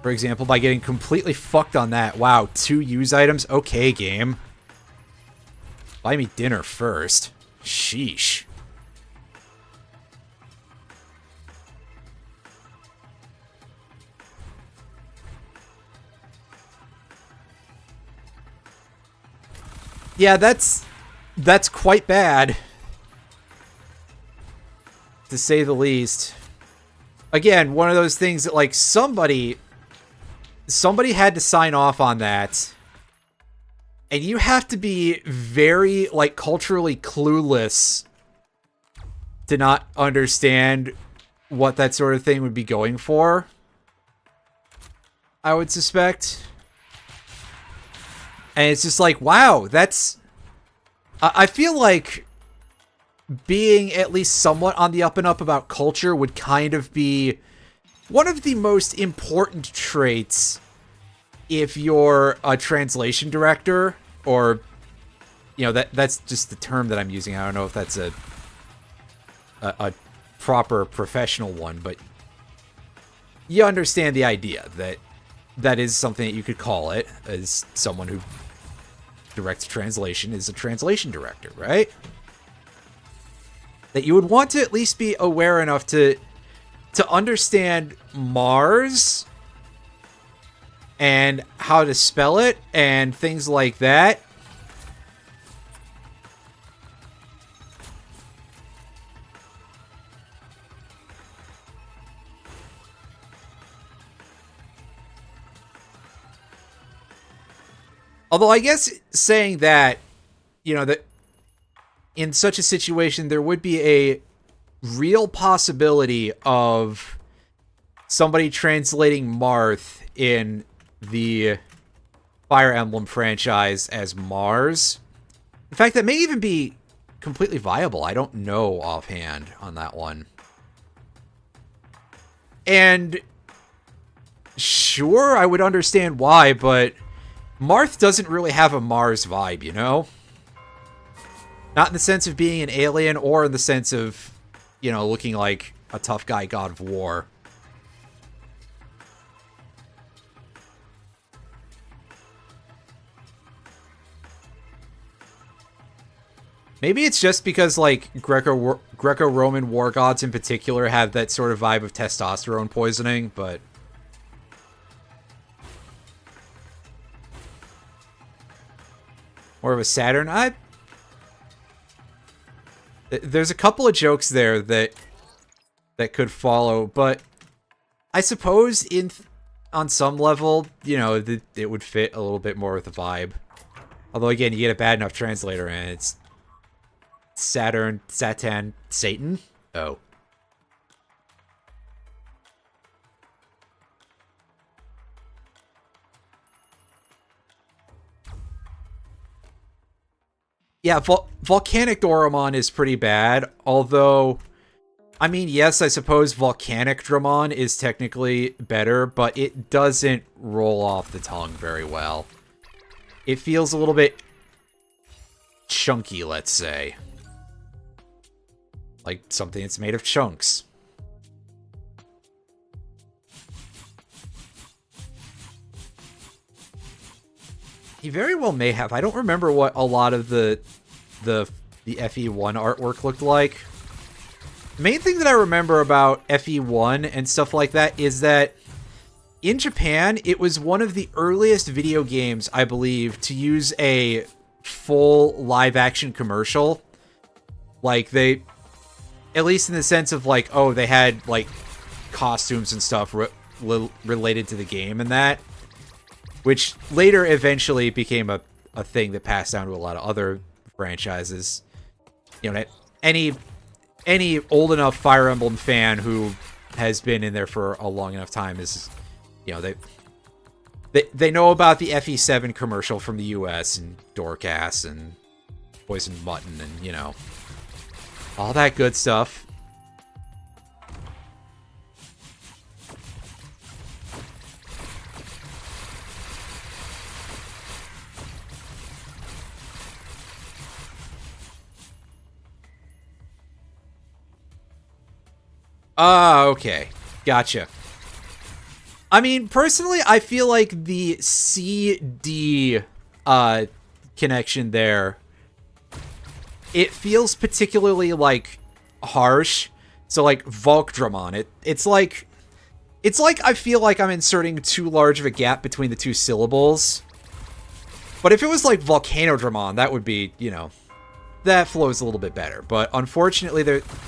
For example, by getting completely fucked on that. Wow, 2 use items? Okay, game. Buy me dinner first. Sheesh. Yeah, that's quite bad, to say the least. Again, one of those things that, like, somebody had to sign off on that, and you have to be very, like, culturally clueless to not understand what that sort of thing would be going for, I would suspect. And it's just like, wow, that's... I feel like being at least somewhat on the up and up about culture would kind of be one of the most important traits if you're a translation director, or, you know, that's just the term that I'm using. I don't know if that's a proper professional one, but you understand the idea that that is something that you could call it, as someone who directs translation is a translation director, right? That you would want to at least be aware enough to understand Mars and how to spell it and things like that. Although I guess saying that, you know, that in such a situation there would be a real possibility of somebody translating Marth in the Fire Emblem franchise as Mars. In fact, that may even be completely viable. I don't know offhand on that one. And sure, I would understand why, but Marth doesn't really have a Mars vibe, you know? Not in the sense of being an alien, or in the sense of, you know, looking like a tough guy god of war. Maybe it's just because, like, Greco-Roman war gods in particular have that sort of vibe of testosterone poisoning, but... more of a Saturn. There's a couple of jokes there that could follow, but I suppose on some level, you know, it would fit a little bit more with the vibe. Although again, you get a bad enough translator and it's Saturn, Satan, Satan. Oh. Yeah, Volcanic Doramon is pretty bad, although, I mean, yes, I suppose Volcanic Dramon is technically better, but it doesn't roll off the tongue very well. It feels a little bit chunky, let's say. Like something that's made of chunks. He very well may have. I don't remember what a lot of the FE1 artwork looked like. The main thing that I remember about FE1 and stuff like that is that in Japan, it was one of the earliest video games, I believe, to use a full live-action commercial. Like, they... at least in the sense of, like, oh, they had, like, costumes and stuff related to the game and that. Which later eventually became a thing that passed down to a lot of other franchises. You know, any old enough Fire Emblem fan who has been in there for a long enough time is, you know, they know about the FE7 commercial from the US and Dorcas and Poisoned Mutton and, you know, all that good stuff. Ah, okay. Gotcha. I mean, personally, I feel like the CD connection there, it feels particularly, like, harsh. So, like, Volkdramon, it's like I feel like I'm inserting too large of a gap between the two syllables. But if it was, like, Volcanodramon, that would be, you know, that flows a little bit better. But unfortunately,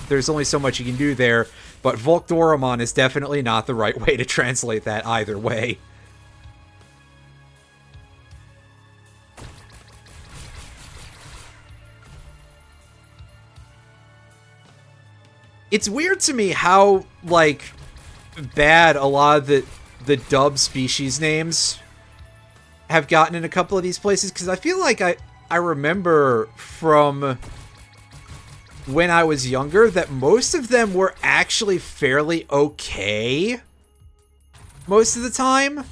there's only so much you can do there. But Volkdoramon is definitely not the right way to translate that either way. It's weird to me how, like, bad a lot of the dub species names have gotten in a couple of these places, because I feel like I remember from when I was younger that most of them were actually fairly okay most of the time.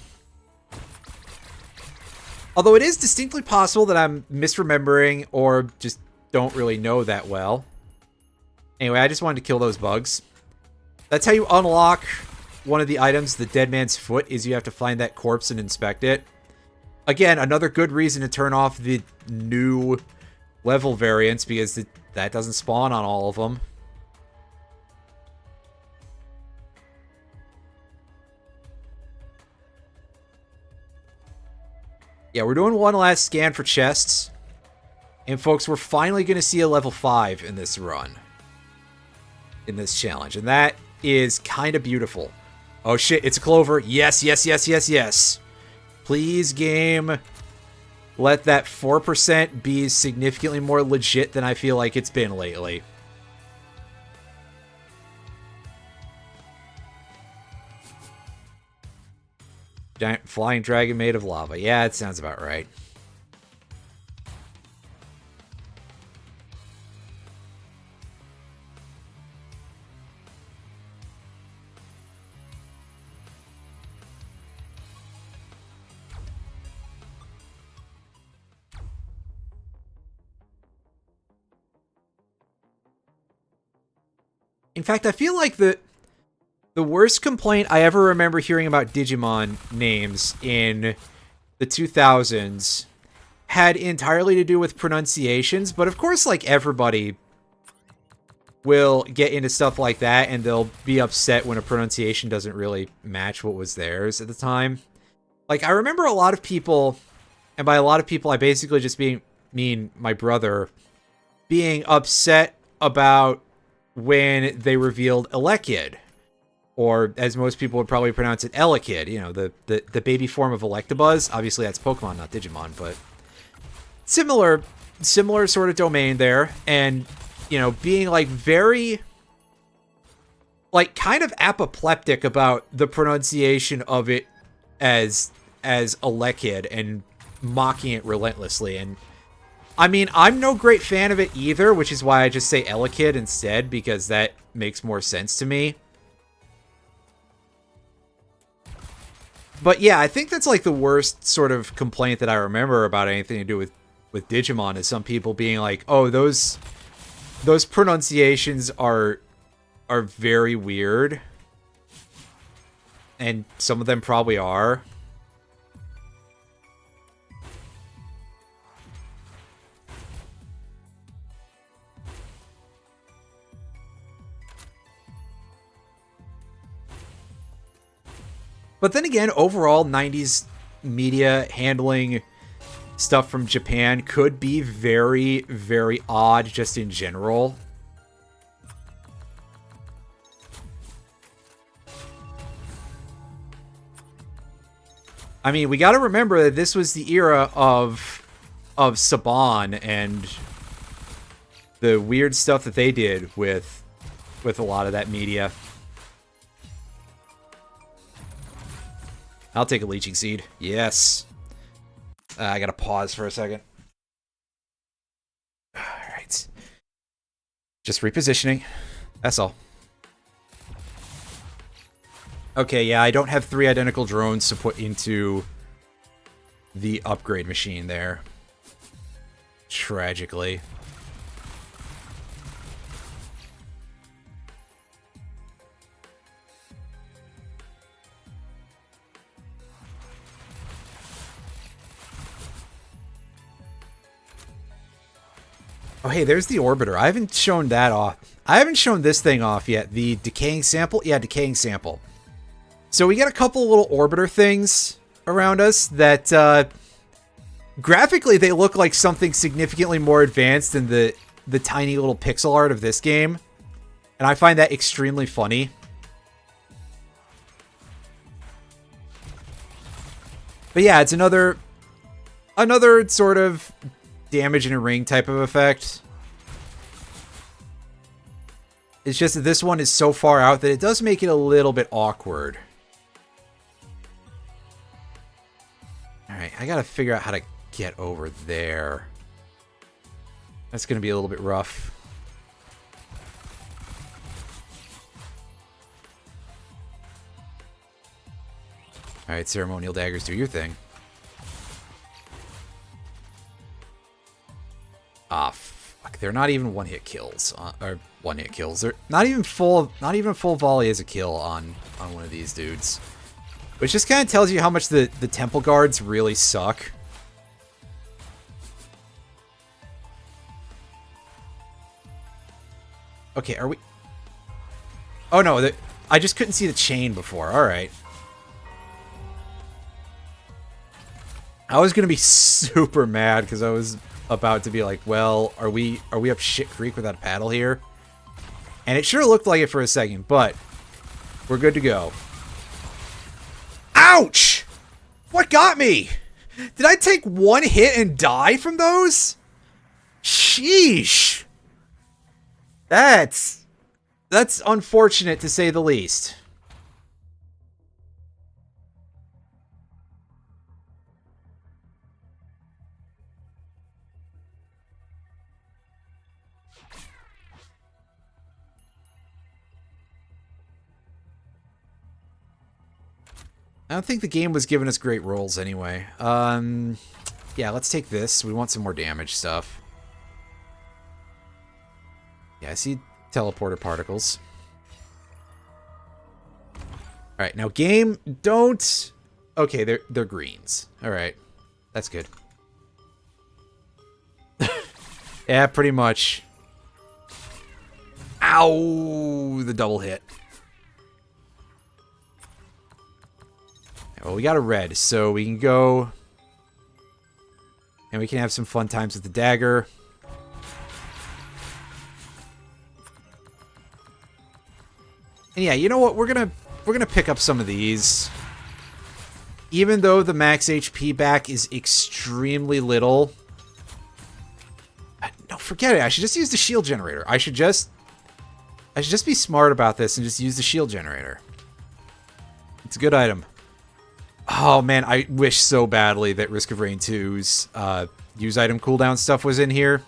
Although it is distinctly possible that I'm misremembering or just don't really know that well. Anyway, I just wanted to kill those bugs. That's how you unlock one of the items, the dead man's foot, is you have to find that corpse and inspect it. Again, another good reason to turn off the new level variants, because that doesn't spawn on all of them. Yeah, we're doing one last scan for chests. And folks, we're finally going to see a level 5 in this run. In this challenge. And that is kind of beautiful. Oh shit, it's a clover. Yes, yes, yes, yes, yes. Please, game, let that 4% be significantly more legit than I feel like it's been lately. Giant flying dragon made of lava. Yeah, it sounds about right. In fact, I feel like the worst complaint I ever remember hearing about Digimon names in the 2000s had entirely to do with pronunciations, but of course, like, everybody will get into stuff like that, and they'll be upset when a pronunciation doesn't really match what was theirs at the time. Like, I remember a lot of people, and by a lot of people, I basically just mean my brother, being upset about when they revealed Elekid. Or, as most people would probably pronounce it, Elekid. You know, the baby form of Electabuzz. Obviously, that's Pokemon, not Digimon, but similar sort of domain there. And, you know, being, like, very, like, kind of apoplectic about the pronunciation of it as Elekid and mocking it relentlessly. And, I mean, I'm no great fan of it either, which is why I just say Elekid instead, because that makes more sense to me. But yeah, I think that's like the worst sort of complaint that I remember about anything to do with Digimon, is some people being like, "Oh, those pronunciations are very weird," and some of them probably are. But then again, overall, 90s media handling stuff from Japan could be very, very odd just in general. I mean, we got to remember that this was the era of Saban and the weird stuff that they did with a lot of that media. I'll take a leeching seed. Yes. I gotta pause for a second. Alright. Just repositioning. That's all. Okay, yeah, I don't have 3 identical drones to put into the upgrade machine there. Tragically. Oh, hey, there's the orbiter. I haven't shown that off. I haven't shown this thing off yet. The decaying sample? Yeah, decaying sample. So we get a couple little orbiter things around us that, graphically, they look like something significantly more advanced than the tiny little pixel art of this game. And I find that extremely funny. But yeah, it's another sort of damage in a ring type of effect. It's just that this one is so far out that it does make it a little bit awkward. Alright, I gotta figure out how to get over there. That's gonna be a little bit rough. Alright, ceremonial daggers, do your thing. Ah, fuck. They're not even one-hit kills. Or one-hit kills. They're not even a full volley as a kill on one of these dudes. Which just kind of tells you how much the temple guards really suck. Okay, are we... Oh no, I just couldn't see the chain before. Alright. I was gonna be super mad because I was about to be like, well, are we up shit creek without a paddle here? And it sure looked like it for a second, but we're good to go. Ouch! What got me? Did I take one hit and die from those? Sheesh. That's unfortunate to say the least. I don't think the game was giving us great rolls anyway. Yeah, let's take this. We want some more damage stuff. Yeah, I see teleporter particles. Alright, now game, don't... Okay, they're greens. Alright, that's good. Yeah, pretty much. Ow! The double hit. Well, we got a red, so we can go... And we can have some fun times with the dagger. And yeah, you know what? We're gonna pick up some of these. Even though the max HP back is extremely little. No, forget it. I should just use the shield generator. I should just be smart about this and just use the shield generator. It's a good item. Oh man, I wish so badly that Risk of Rain 2's use item cooldown stuff was in here.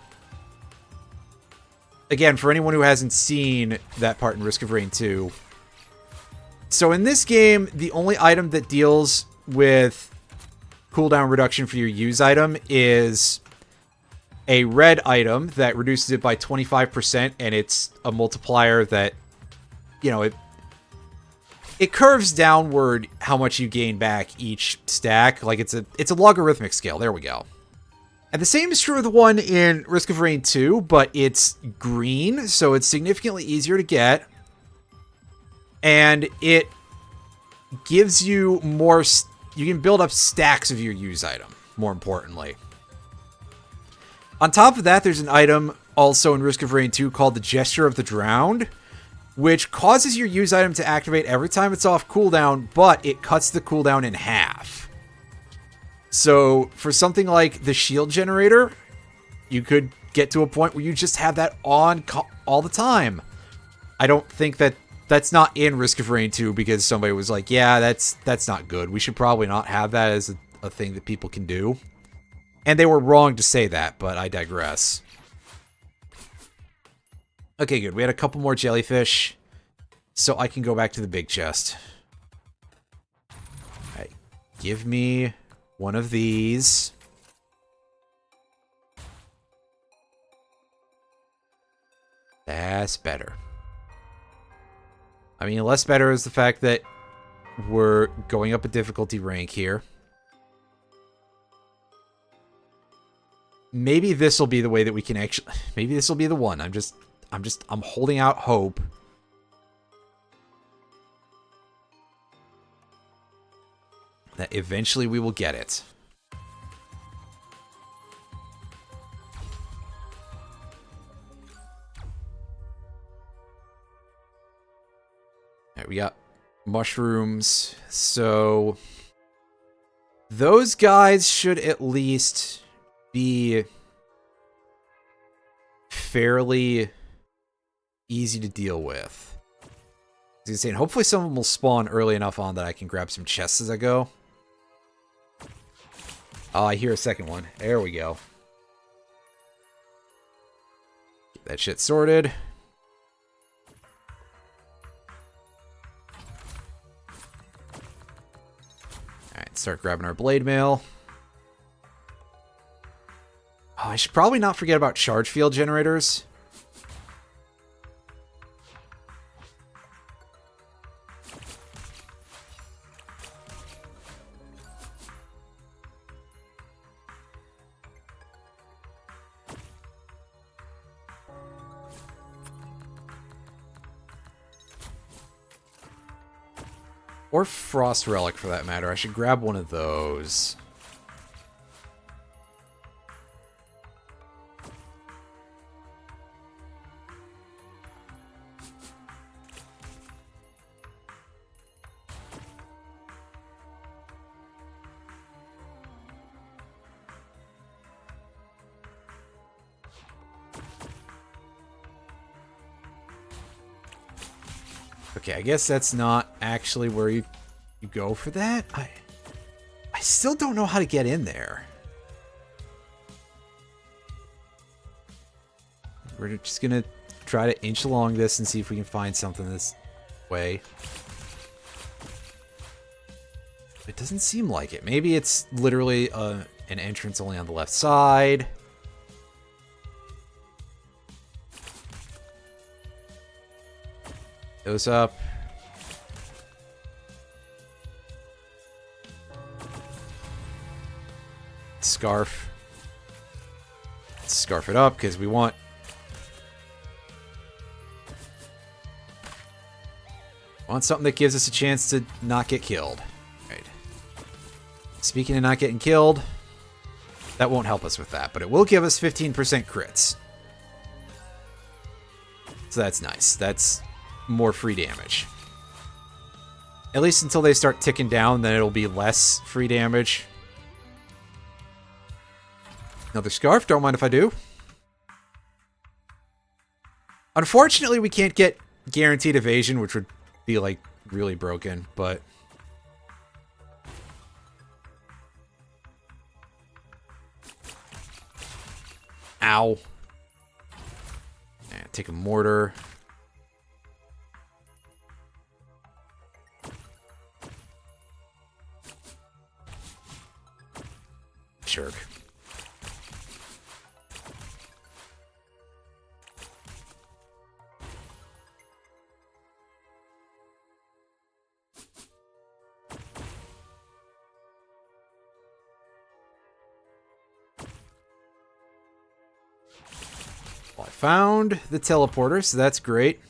Again, for anyone who hasn't seen that part in Risk of Rain 2. So in this game, the only item that deals with cooldown reduction for your use item is a red item that reduces it by 25%, and it's a multiplier that, you know, it curves downward how much you gain back each stack. Like it's a logarithmic scale. There we go. And the same is true of the one in Risk of Rain 2, but it's green, so it's significantly easier to get. And it gives you more... You can build up stacks of your use item, more importantly. On top of that, there's an item also in Risk of Rain 2 called the Gesture of the Drowned, which causes your use item to activate every time it's off cooldown, but it cuts the cooldown in half. So, for something like the shield generator, you could get to a point where you just have that on all the time. I don't think that's not in Risk of Rain 2 because somebody was like, yeah, that's not good. We should probably not have that as a thing that people can do. And they were wrong to say that, but I digress. Okay, good. We had a couple more jellyfish, so I can go back to the big chest. Alright, give me one of these. That's better. I mean, less better is the fact that we're going up a difficulty rank here. Maybe this will be the way that we can actually... Maybe this will be the one. I'm holding out hope. That eventually we will get it. Alright, we got mushrooms. So those guys should at least be fairly easy to deal with. I was saying, hopefully some of them will spawn early enough on that I can grab some chests as I go. Oh, I hear a second one. There we go. Get that shit sorted. Alright, start grabbing our blade mail. Oh, I should probably not forget about charge field generators. Or Frost Relic, for that matter. I should grab one of those. Okay, I guess that's not actually where you go for that. I still don't know how to get in there. We're just gonna try to inch along this and see if we can find something this way. It doesn't seem like it. Maybe it's literally an entrance only on the left side. Goes up. Scarf. Let's scarf it up because we want... something that gives us a chance to not get killed. Right. Speaking of not getting killed, that won't help us with that, but it will give us 15% crits. So that's nice. That's more free damage. At least until they start ticking down, then it'll be less free damage. Another scarf, don't mind if I do. Unfortunately, we can't get guaranteed evasion, which would be, like, really broken, but... Ow. And take a mortar. Jerk. Well, I found the teleporter, so that's great.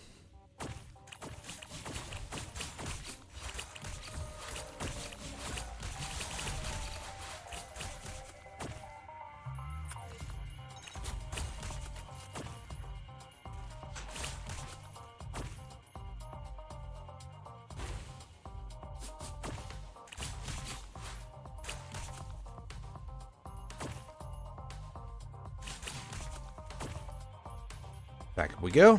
Back up we go.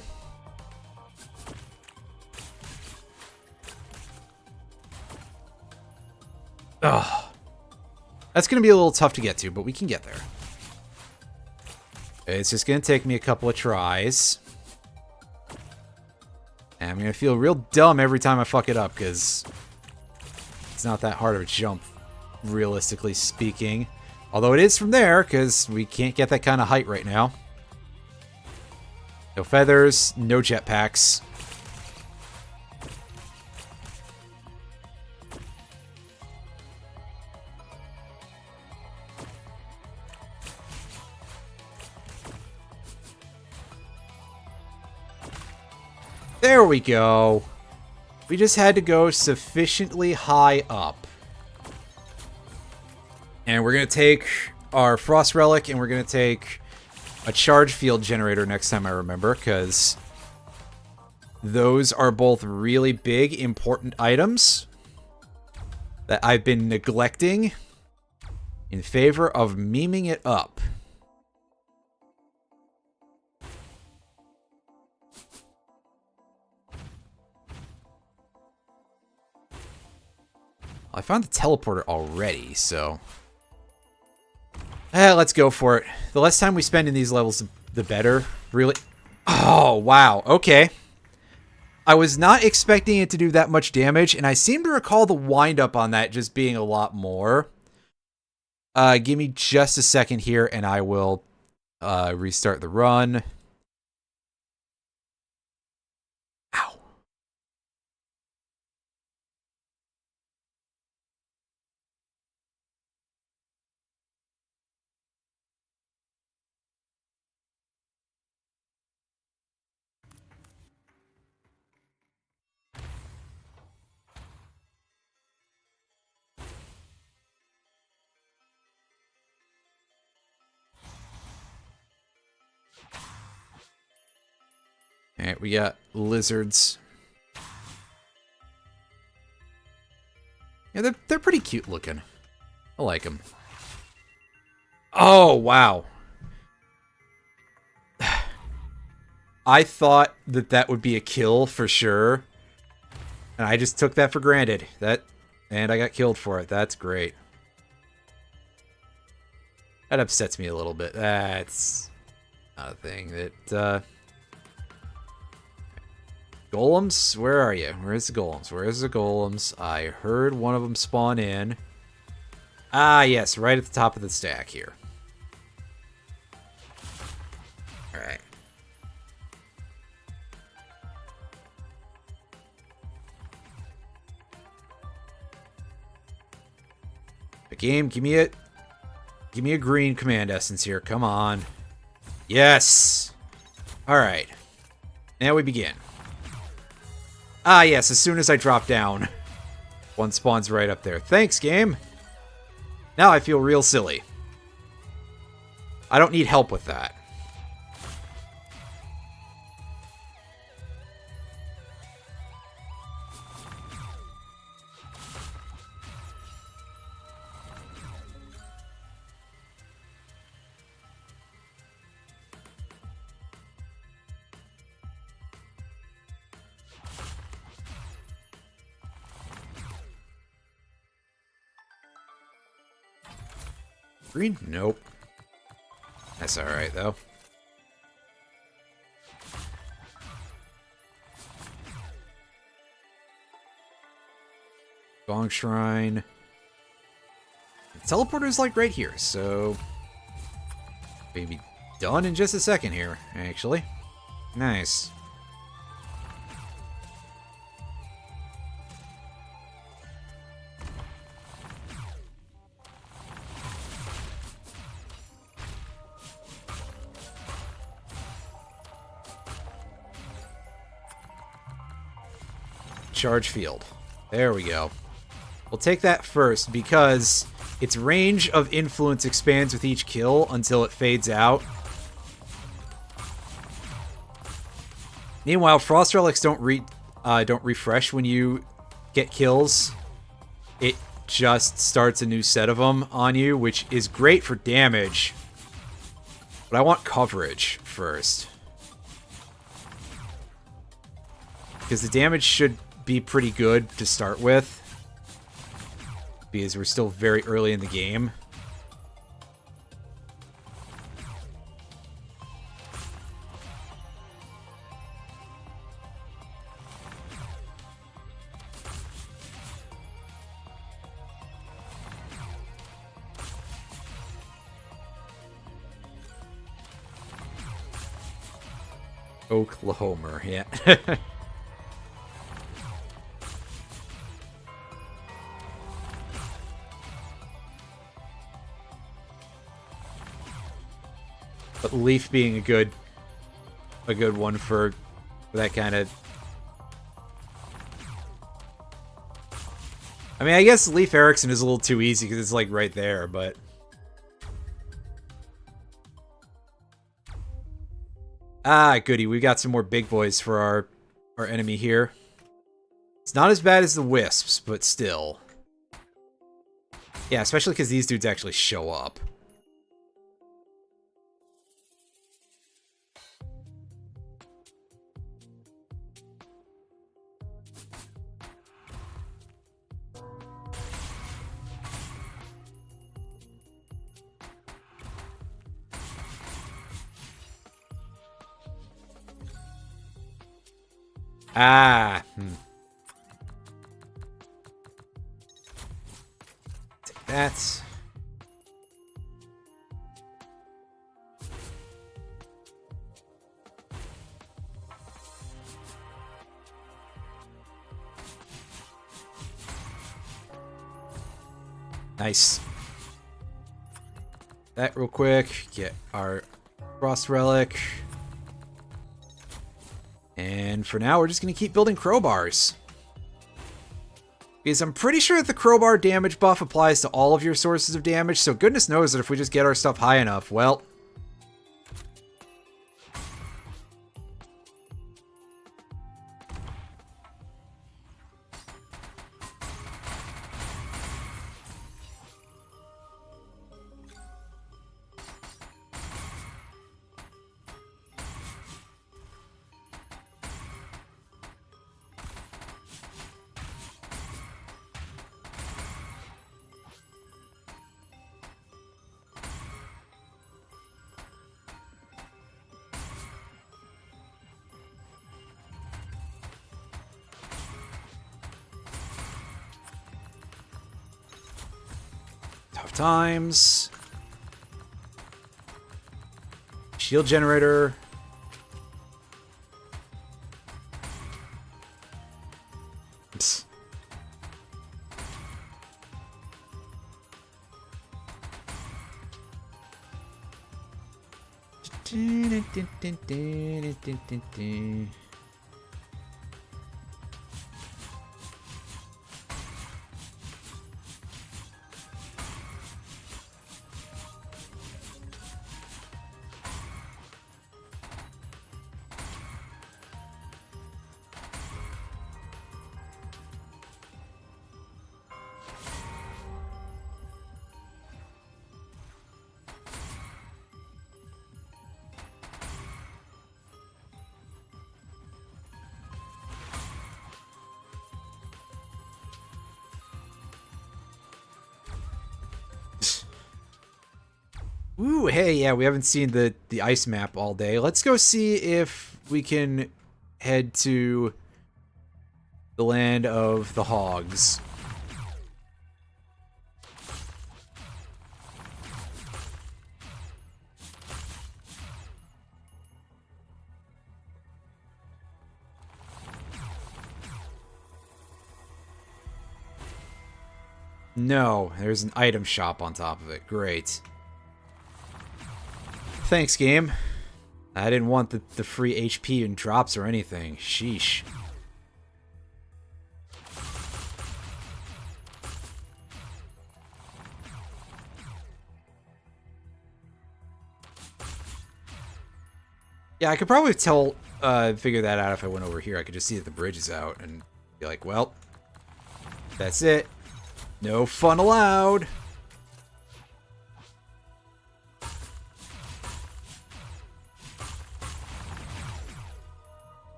Ugh. That's going to be a little tough to get to, but we can get there. It's just going to take me a couple of tries. And I'm going to feel real dumb every time I fuck it up, because it's not that hard of a jump, realistically speaking. Although it is from there, because we can't get that kind of height right now. No feathers, no jetpacks. There we go. We just had to go sufficiently high up. And we're going to take our Frost Relic and we're going to take a charge field generator next time I remember, because those are both really big, important items that I've been neglecting in favor of memeing it up. I found the teleporter already, so... let's go for it. The less time we spend in these levels, the better. Really? Oh, wow. Okay. I was not expecting it to do that much damage, and I seem to recall the wind-up on that just being a lot more. Give me just a second here, and I will restart the run. Ow. Alright, we got lizards. Yeah, they're pretty cute looking. I like them. Oh, wow. I thought that would be a kill for sure. And I just took that for granted. And I got killed for it. That's great. That upsets me a little bit. That's not a thing that... Golems? Where are you? Where's the golems? Where's the golems? I heard one of them spawn in. Ah, yes, right at the top of the stack here. Alright. The game, give me a green command essence here. Come on. Yes! Alright. Now we begin. Ah, yes, as soon as I drop down, one spawns right up there. Thanks, game. Now I feel real silly. I don't need help with that. Green? Nope. That's alright, though. Gong Shrine. The teleporter's like right here, so... Maybe done in just a second here, actually. Nice. Charge field. There we go. We'll take that first because its range of influence expands with each kill until it fades out. Meanwhile, frost relics don't refresh when you get kills. It just starts a new set of them on you, which is great for damage. But I want coverage first. Because the damage should be pretty good to start with. Because we're still very early in the game. Oklahoma, yeah. But Leaf being a good one for that kind of... I mean, I guess Leaf Erikson is a little too easy because it's like right there, but... Ah, goody. We got some more big boys for our enemy here. It's not as bad as the Wisps, but still. Yeah, especially because these dudes actually show up. Ah. Take that. Nice. That real quick. Get our Frost Relic. And for now, we're just going to keep building crowbars. Because I'm pretty sure that the crowbar damage buff applies to all of your sources of damage, so goodness knows that if we just get our stuff high enough, well... Tough times. Shield generator. Psst. Ooh, hey, yeah, we haven't seen the ice map all day. Let's go see if we can head to the land of the hogs. No, there's an item shop on top of it. Great. Thanks, game. I didn't want the free HP and drops or anything. Sheesh. Yeah, I could probably figure that out if I went over here. I could just see that the bridge is out and be like, well, that's it. No fun allowed.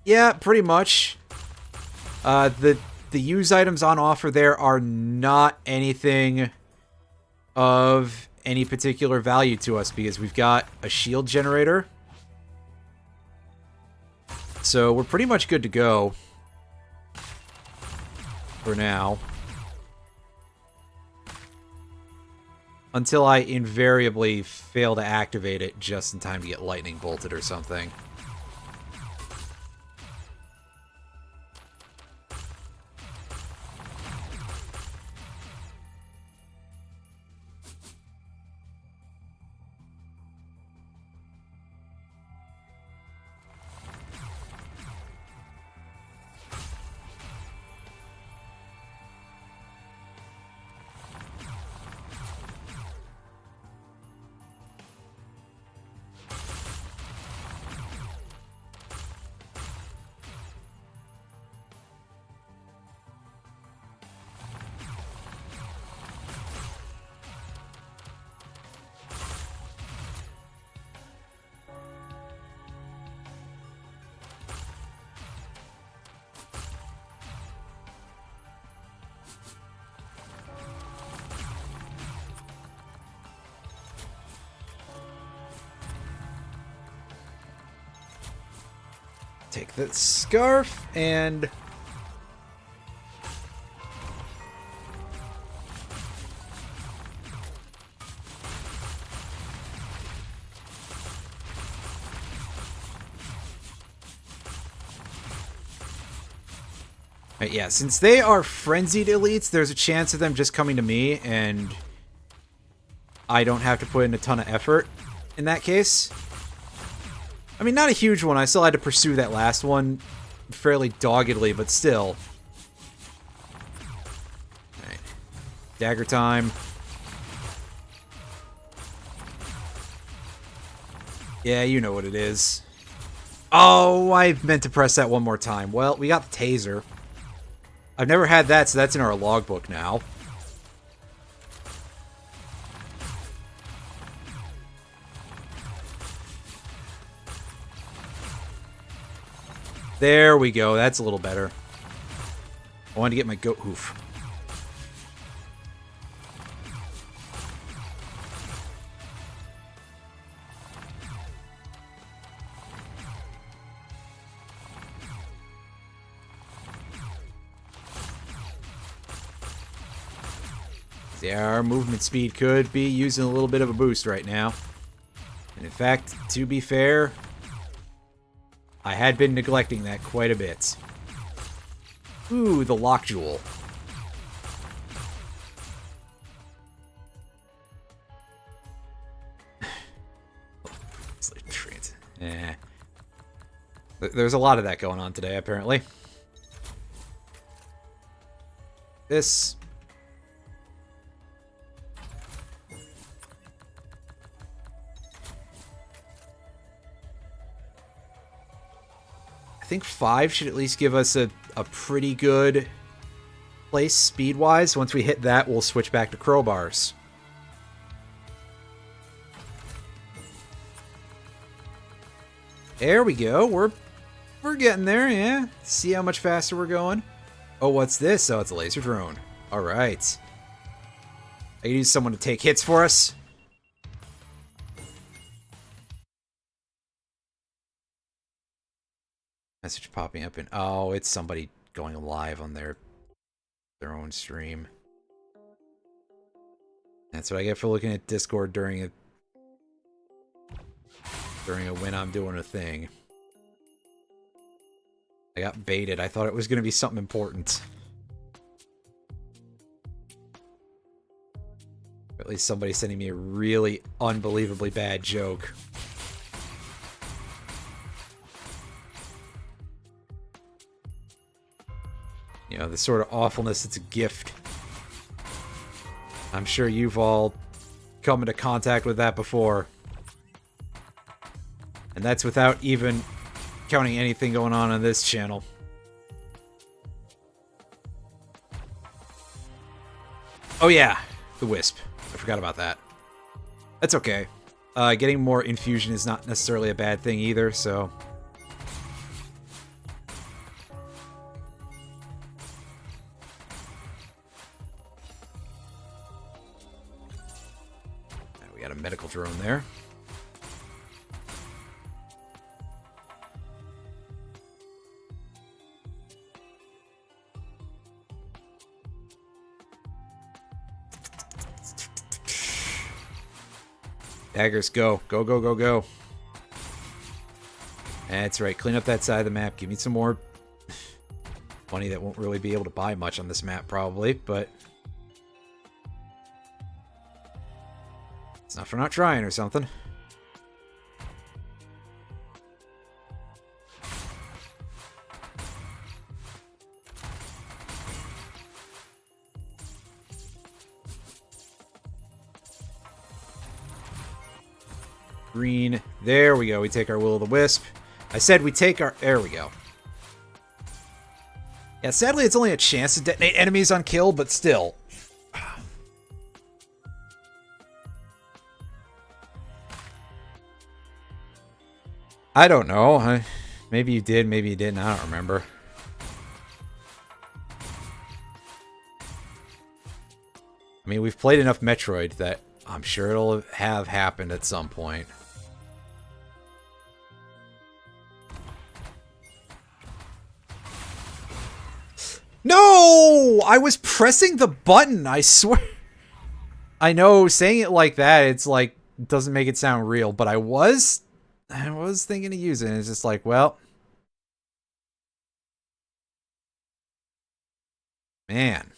Yeah, pretty much. The use items on offer there are not anything of any particular value to us because we've got a shield generator. So we're pretty much good to go for now. Until I invariably fail to activate it just in time to get lightning bolted or something. take the scarf and... yeah, since they are frenzied elites, there's a chance of them just coming to me, and I don't have to put in a ton of effort in that case. I mean, not a huge one. I still had to pursue that last one fairly doggedly, but still. Alright. Dagger time. Yeah, you know what it is. Oh, I meant to press that one more time. Well, we got the taser. I've never had that, so that's in our logbook now. There we go. That's a little better. I wanted to get my goat hoof. Yeah, our movement speed could be using a little bit of a boost right now. And in fact, to be fair, I had been neglecting that quite a bit. Ooh, the lock jewel. Eh. There's a lot of that going on today, apparently. This... I think 5 should at least give us a pretty good place speed-wise. Once we hit that, we'll switch back to crowbars. There we go. We're getting there, yeah. See how much faster we're going. Oh, what's this? Oh, it's a laser drone. All right. I need someone to take hits for us. Message popping up in... Oh, it's somebody going live on their own stream. That's what I get for looking at Discord during a when I'm doing a thing. I got baited. I thought it was going to be something important. Or at least somebody sending me a really unbelievably bad joke. You know, the sort of awfulness, it's a gift. I'm sure you've all come into contact with that before. And that's without even counting anything going on this channel. Oh yeah, the Wisp. I forgot about that. That's okay. Getting more infusion is not necessarily a bad thing either, so... We got a medical drone there. Daggers, go. Go, go, go, go. That's right. Clean up that side of the map. Give me some more money that won't really be able to buy much on this map, probably, but... It's not for not trying or something. Green. There we go. We take our Will-o'-the-Wisp. I said we take our... There we go. Yeah, sadly it's only a chance to detonate enemies on kill, but still. I don't know. Maybe you did, maybe you didn't. I don't remember. I mean, we've played enough Metroid that I'm sure it'll have happened at some point. No! I was pressing the button, I swear. I know, saying it like that, it's like, doesn't make it sound real, but I was thinking of using it. It's just like, well. Man.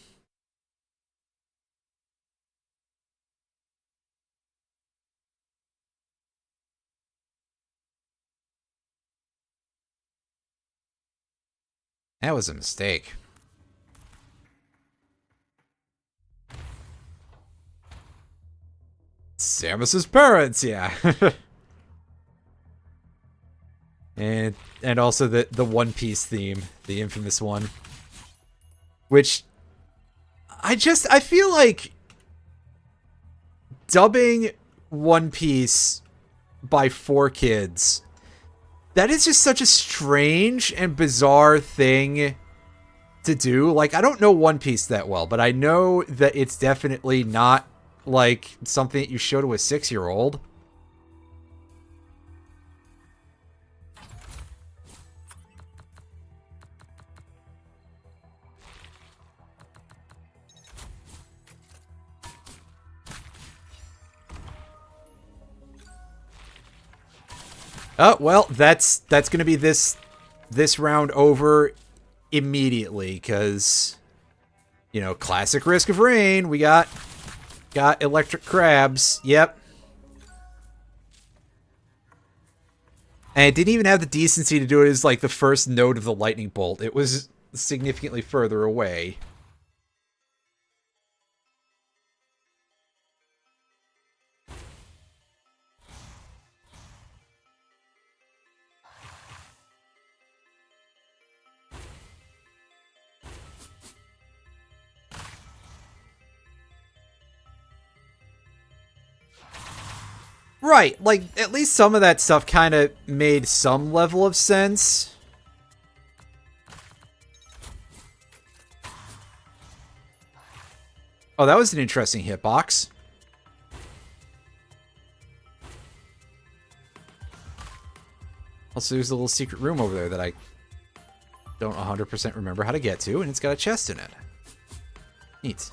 That was a mistake. Samus's parents, yeah. and also the One Piece theme, the infamous one. Which I feel like dubbing One Piece by 4Kids, that is just such a strange and bizarre thing to do. Like, I don't know One Piece that well, but I know that it's definitely not like something that you show to a 6-year-old. Oh, well, that's going to be this round over immediately, because, you know, classic Risk of Rain. We got electric crabs. Yep. And it didn't even have the decency to do it as, like, the first node of the lightning bolt. It was significantly further away. Right, like, at least some of that stuff kind of made some level of sense. Oh, that was an interesting hitbox. Also, there's a little secret room over there that I don't 100% remember how to get to, and it's got a chest in it. Neat.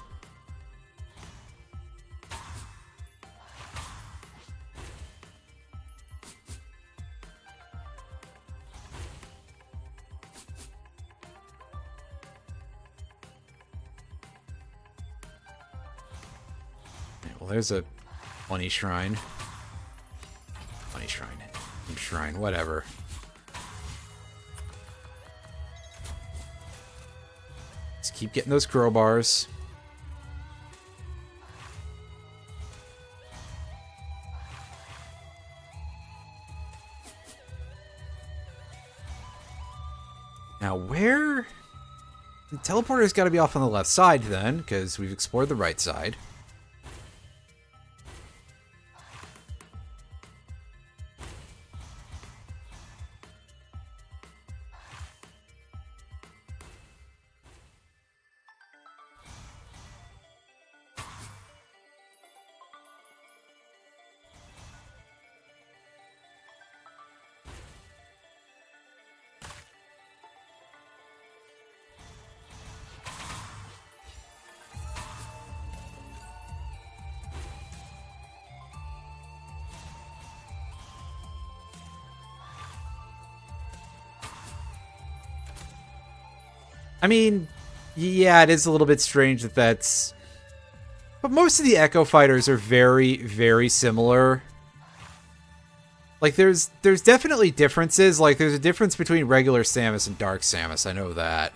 Well, there's a bunny shrine. Bunny shrine. Shrine, whatever. Just keep getting those crowbars. Now, where? The teleporter's got to be off on the left side then, because we've explored the right side. I mean, yeah, it is a little bit strange that that's... But most of the Echo Fighters are very, very similar. Like, there's definitely differences. Like, there's a difference between regular Samus and Dark Samus. I know that.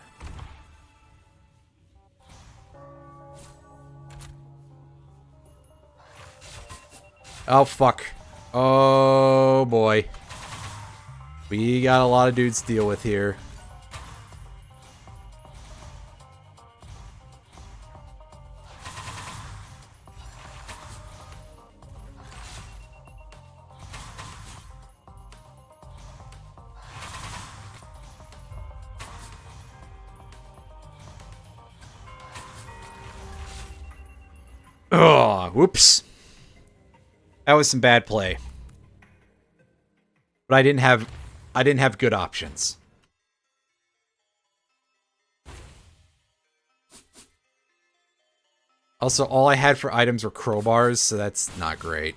Oh, fuck. Oh, boy. We got a lot of dudes to deal with here. Oh, whoops. That was some bad play. But I didn't have good options. Also, all I had for items were crowbars, so that's not great.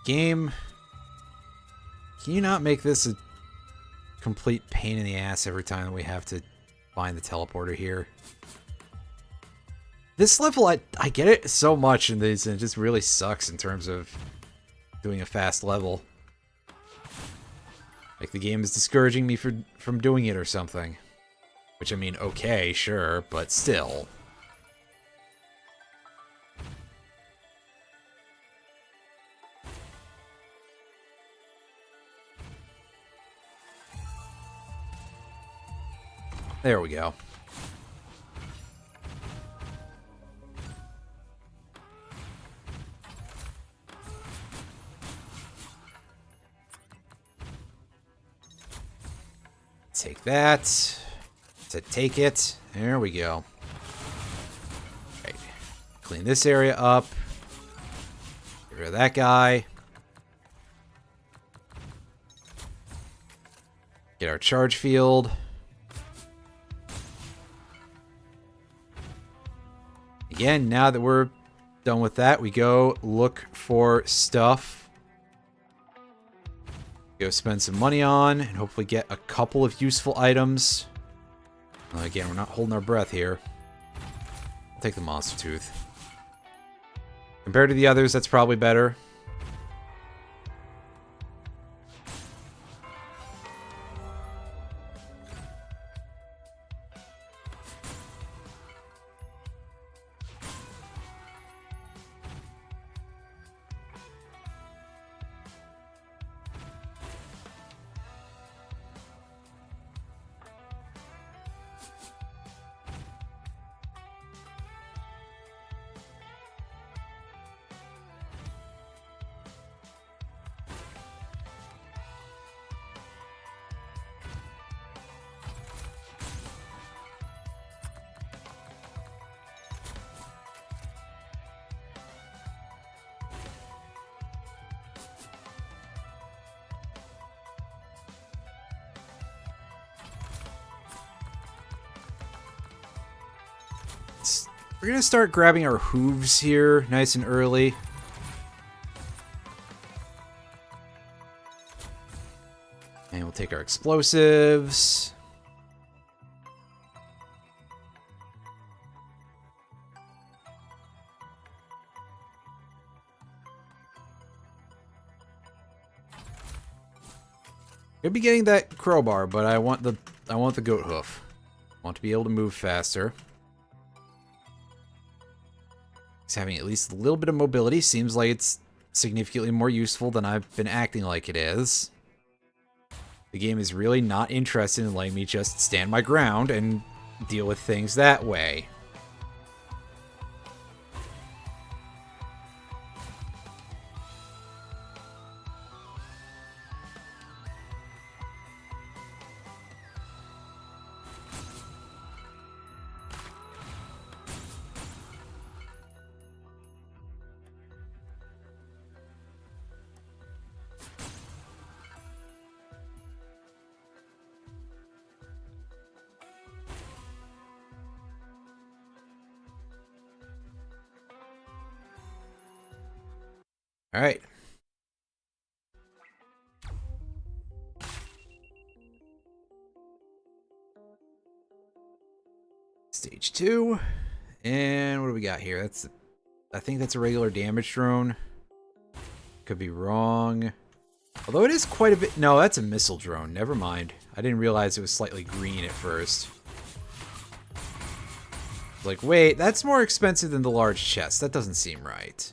Game, can you not make this a complete pain in the ass every time that we have to find the teleporter here? This level, I get it so much in these, and it just really sucks in terms of doing a fast level. Like, the game is discouraging me from doing it or something. Which, I mean, okay, sure, but still. There we go. Take that. To take it. There we go. Right. Clean this area up. Get rid of that guy. Get our charge field. Again, now that we're done with that, we go look for stuff. Go spend some money on, and hopefully get a couple of useful items. Again, we're not holding our breath here. I'll take the monster tooth. Compared to the others, that's probably better. We're going to start grabbing our hooves here nice and early. And we'll take our explosives. Could be getting that crowbar, but I want the goat hoof. I want to be able to move faster. Having at least a little bit of mobility seems like it's significantly more useful than I've been acting like it is. The game is really not interested in letting me just stand my ground and deal with things that way. Alright. Stage 2. And what do we got here? I think that's a regular damage drone. Could be wrong. Although it is quite a bit... No, that's a missile drone. Never mind. I didn't realize it was slightly green at first. Like, wait, that's more expensive than the large chest. That doesn't seem right.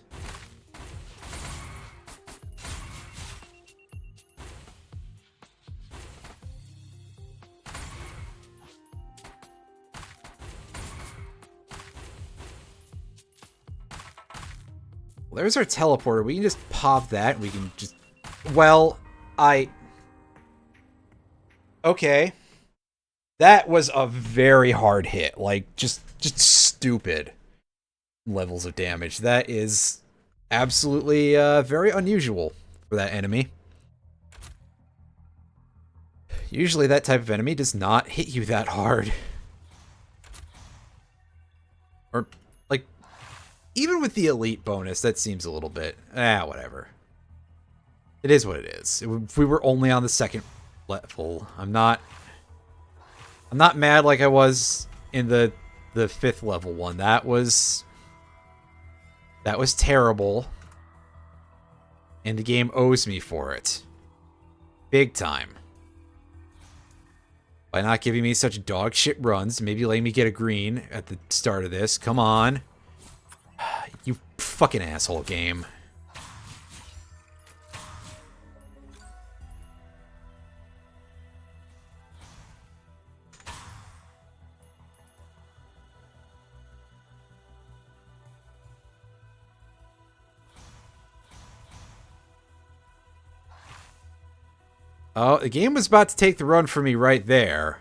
Well, there's our teleporter. We can just pop that. We can just... Well, Okay. That was a very hard hit. Like, just stupid levels of damage. That is absolutely very unusual for that enemy. Usually that type of enemy does not hit you that hard. Or, like, even with the elite bonus, that seems a little bit... whatever. It is what it is. If we were only on the second level, I'm not mad like I was in the 5th level one. That was terrible. And the game owes me for it. Big time. By not giving me such dog shit runs, maybe letting me get a green at the start of this. Come on. You fucking asshole game. Oh, the game was about to take the run for me right there.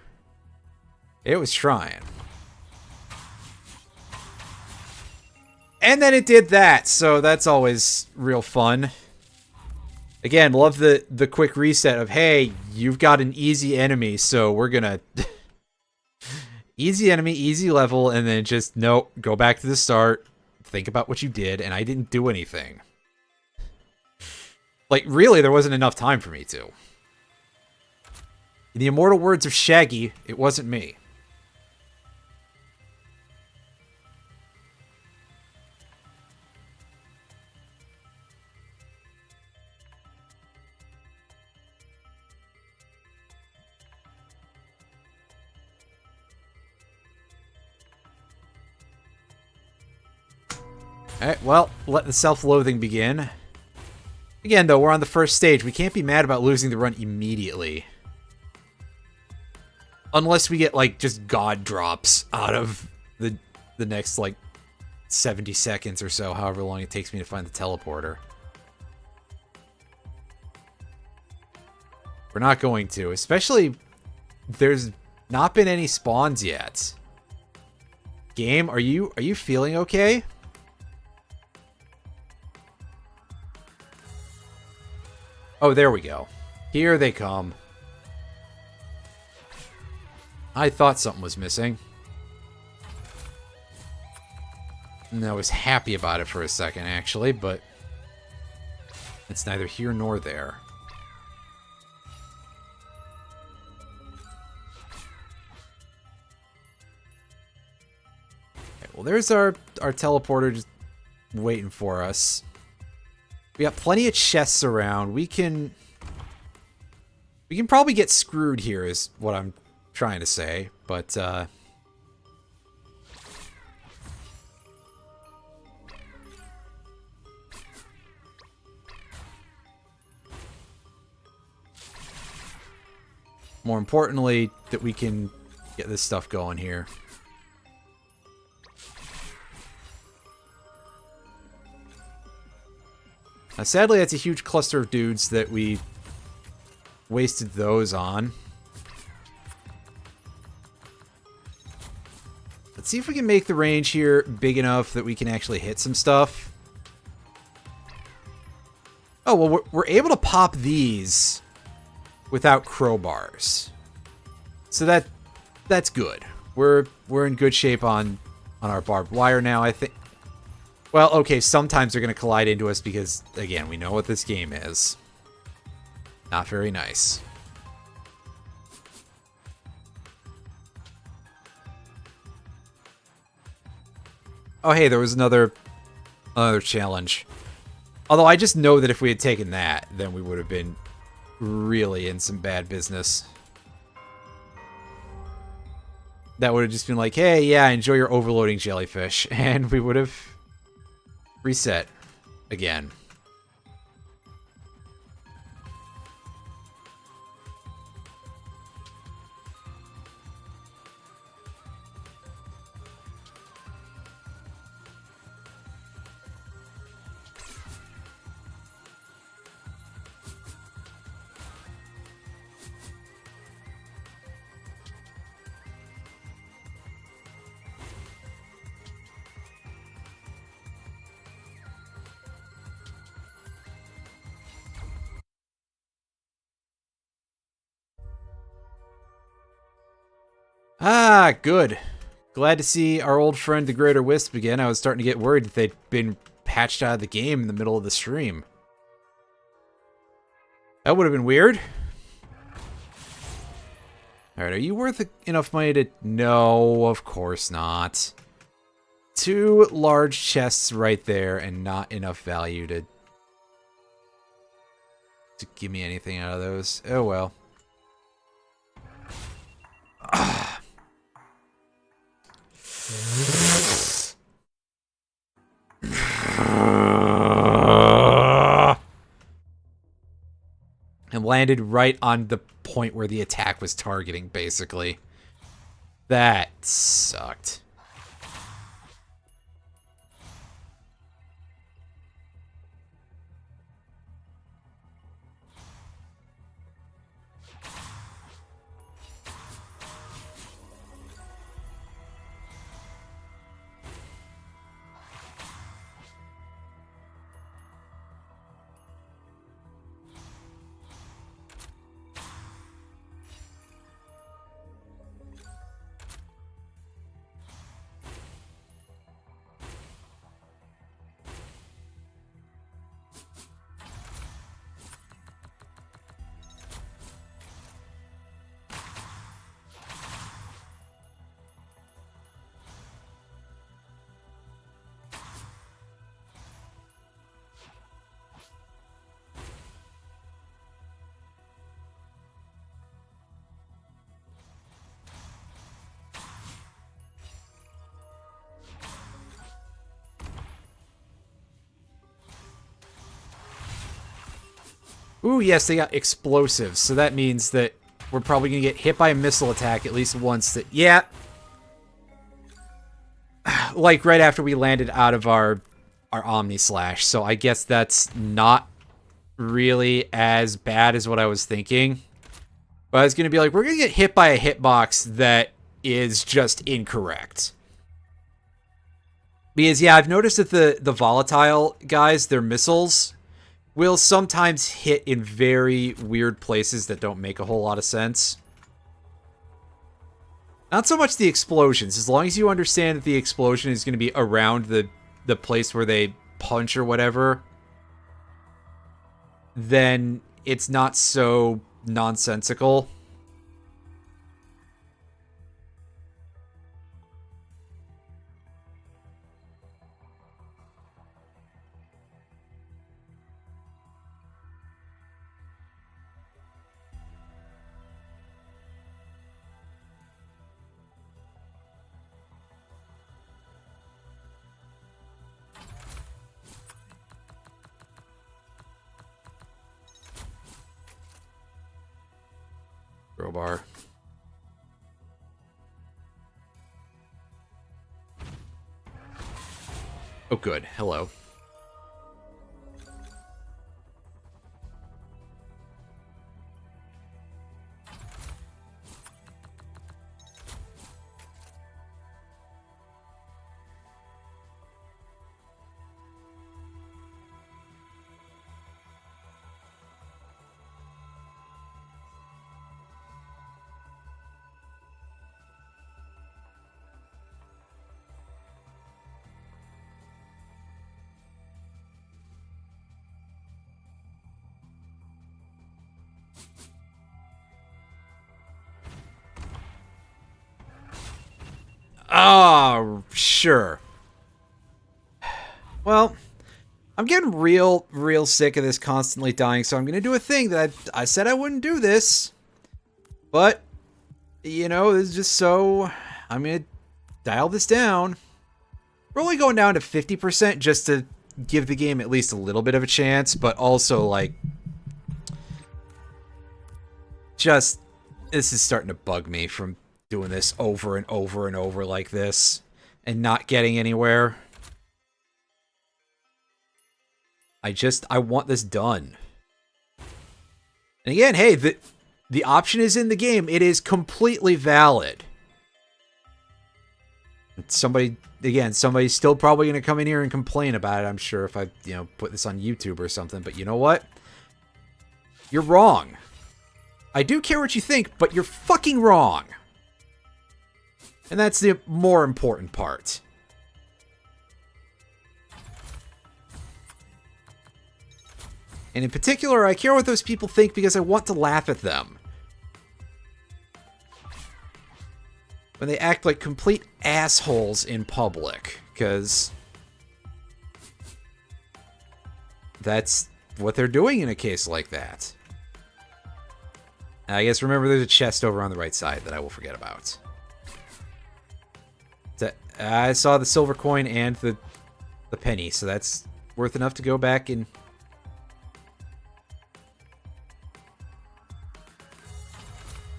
It was trying. And then it did that, so that's always real fun. Again, love the quick reset of, hey, you've got an easy enemy, so we're gonna... easy enemy, easy level, and then just, nope, go back to the start, think about what you did, and I didn't do anything. Like, really, there wasn't enough time for me to. In the immortal words of Shaggy, it wasn't me. Alright, well, let the self-loathing begin. Again, though, we're on the first stage. We can't be mad about losing the run immediately. Unless we get, like, just god drops out of the next, like, 70 seconds or so, however long it takes me to find the teleporter. We're not going to. Especially, there's not been any spawns yet. Game, are you feeling okay? Oh, there we go. Here they come. I thought something was missing. And I was happy about it for a second, actually, but it's neither here nor there. Okay, well, there's our teleporter just waiting for us. We got plenty of chests around. We can probably get screwed here is what I'm trying to say, but more importantly, that we can get this stuff going here. Now, sadly, that's a huge cluster of dudes that we wasted those on. Let's see if we can make the range here big enough that we can actually hit some stuff. Oh, well, we're able to pop these without crowbars. So that's good. We're in good shape on our barbed wire now, I think. Well, okay, sometimes they're going to collide into us because, again, we know what this game is. Not very nice. Oh, hey, there was another challenge. Although I just know that if we had taken that, then we would have been really in some bad business. That would have just been like, hey, yeah, enjoy your overloading jellyfish. And we would have reset again. Ah, good. Glad to see our old friend the Greater Wisp again. I was starting to get worried that they'd been patched out of the game in the middle of the stream. That would have been weird. Alright, are you worth enough money to... No, of course not. 2 large chests right there and not enough value to give me anything out of those. Oh well. And landed right on the point where the attack was targeting, basically. That sucked. Ooh, yes, they got explosives, so that means that we're probably going to get hit by a missile attack at least once. That, yeah. Like, right after we landed out of our Omni Slash, so I guess that's not really as bad as what I was thinking. But I was going to be like, we're going to get hit by a hitbox that is just incorrect. Because, yeah, I've noticed that the volatile guys, their missiles will sometimes hit in very weird places that don't make a whole lot of sense. Not so much the explosions. As long as you understand that the explosion is going to be around the place where they punch or whatever, then it's not so nonsensical. Crowbar. Oh, good. Hello. Oh, sure. Well, I'm getting real sick of this constantly dying, so I'm going to do a thing that I said I wouldn't do this. But, you know, it's just so... I'm going to dial this down. We're only going down to 50% just to give the game at least a little bit of a chance, but also, like... Just... This is starting to bug me from doing this over and over and over like this and not getting anywhere. I want this done. And again, hey, the option is in the game. It is completely valid. Somebody's still probably going to come in here and complain about it, I'm sure, if I, put this on YouTube or something. But you know what? You're wrong. I do care what you think, but you're fucking wrong. And that's the more important part. And in particular, I care what those people think because I want to laugh at them. When they act like complete assholes in public. Because that's what they're doing in a case like that. I guess remember there's a chest over on the right side that I will forget about. I saw the silver coin and the penny, so that's worth enough to go back and...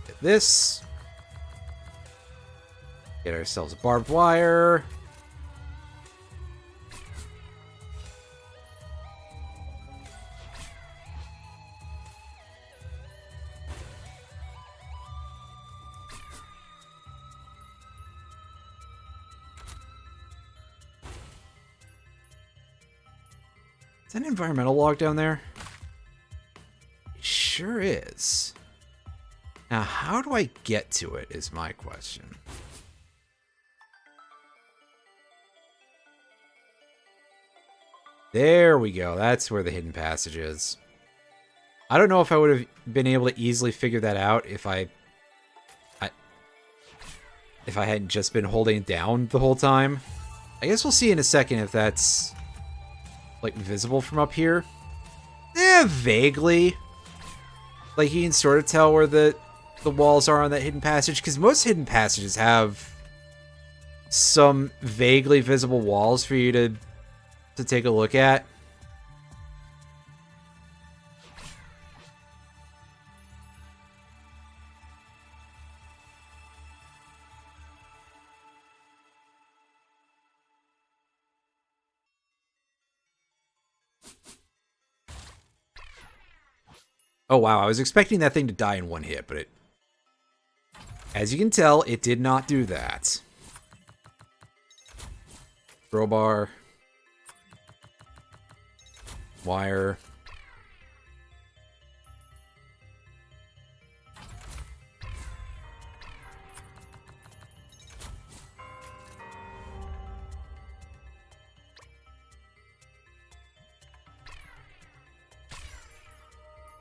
get this. Get ourselves a barbed wire. Is that an environmental log down there? It sure is. Now, how do I get to it is my question. There we go. That's where the hidden passage is. I don't know if I would have been able to easily figure that out if I hadn't just been holding it down the whole time. I guess we'll see in a second if that's... like, visible from up here? Vaguely. Like, you can sort of tell where the walls are on that hidden passage, because most hidden passages have some vaguely visible walls for you to take a look at. Oh, wow. I was expecting that thing to die in one hit, but it... as you can tell, it did not do that. Crowbar. Wire.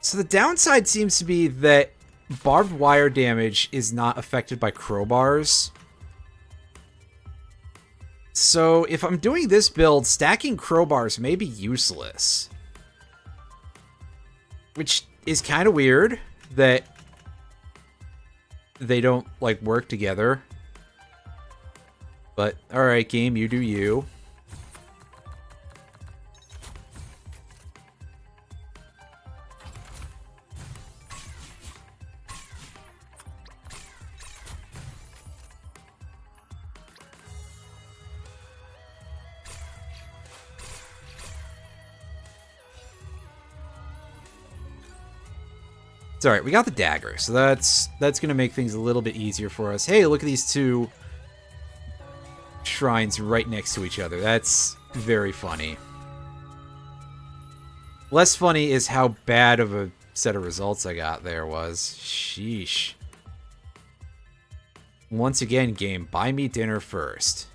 So the downside seems to be that barbed wire damage is not affected by crowbars. So if I'm doing this build, stacking crowbars may be useless. Which is kind of weird that they don't, like, work together. But, alright, game, you do you. It's alright, we got the dagger, so that's gonna make things a little bit easier for us. Hey, look at these two shrines right next to each other. That's very funny. Less funny is how bad of a set of results I got there was. Sheesh. Once again, game, buy me dinner first.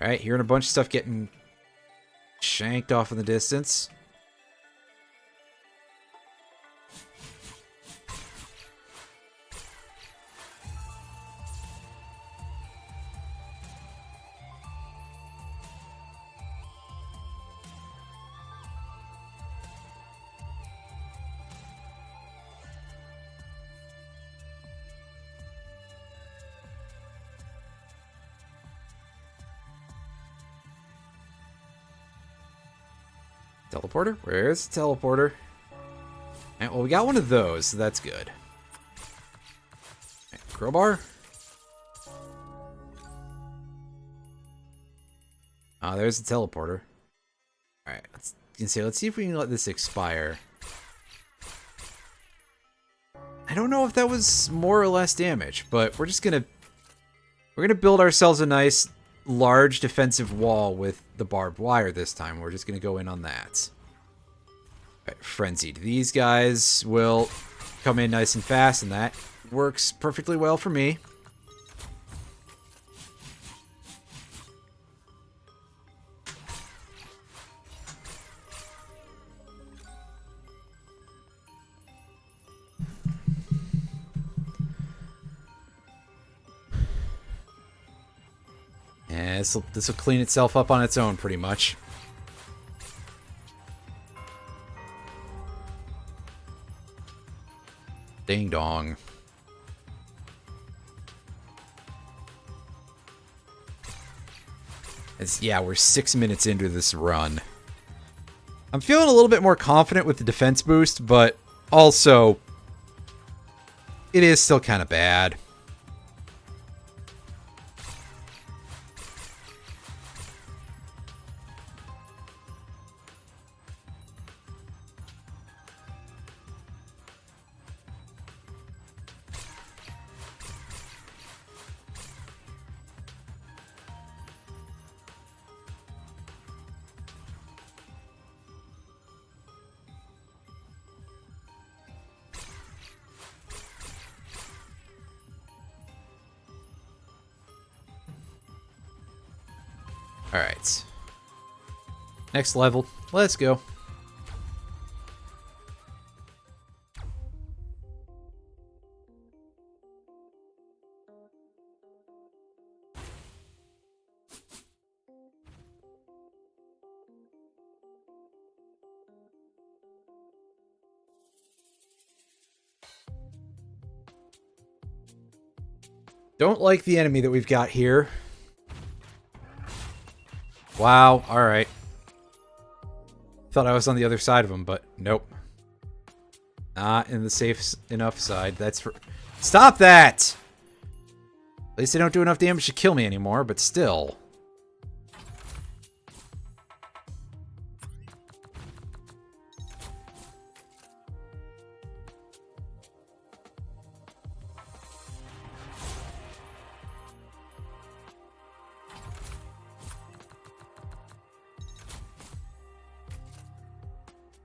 Alright, hearing a bunch of stuff getting shanked off in the distance. Teleporter? Where's the teleporter? Right, well, we got one of those, so that's good. Right, crowbar? Oh, there's the teleporter. Alright, let's see if we can let this expire. I don't know if that was more or less damage, but we're gonna build ourselves a nice large defensive wall with the barbed wire this time. We're just gonna go in on that. Right, frenzied. These guys will come in nice and fast, and that works perfectly well for me. Yeah, this will clean itself up on its own, pretty much. Ding dong. Yeah, we're 6 minutes into this run. I'm feeling a little bit more confident with the defense boost, but also it is still kind of bad. Alright. Next level. Let's go. Don't like the enemy that we've got here. Wow, alright. Thought I was on the other side of him, but nope. Not in the safe enough side. That's for... Stop that! At least they don't do enough damage to kill me anymore, but still.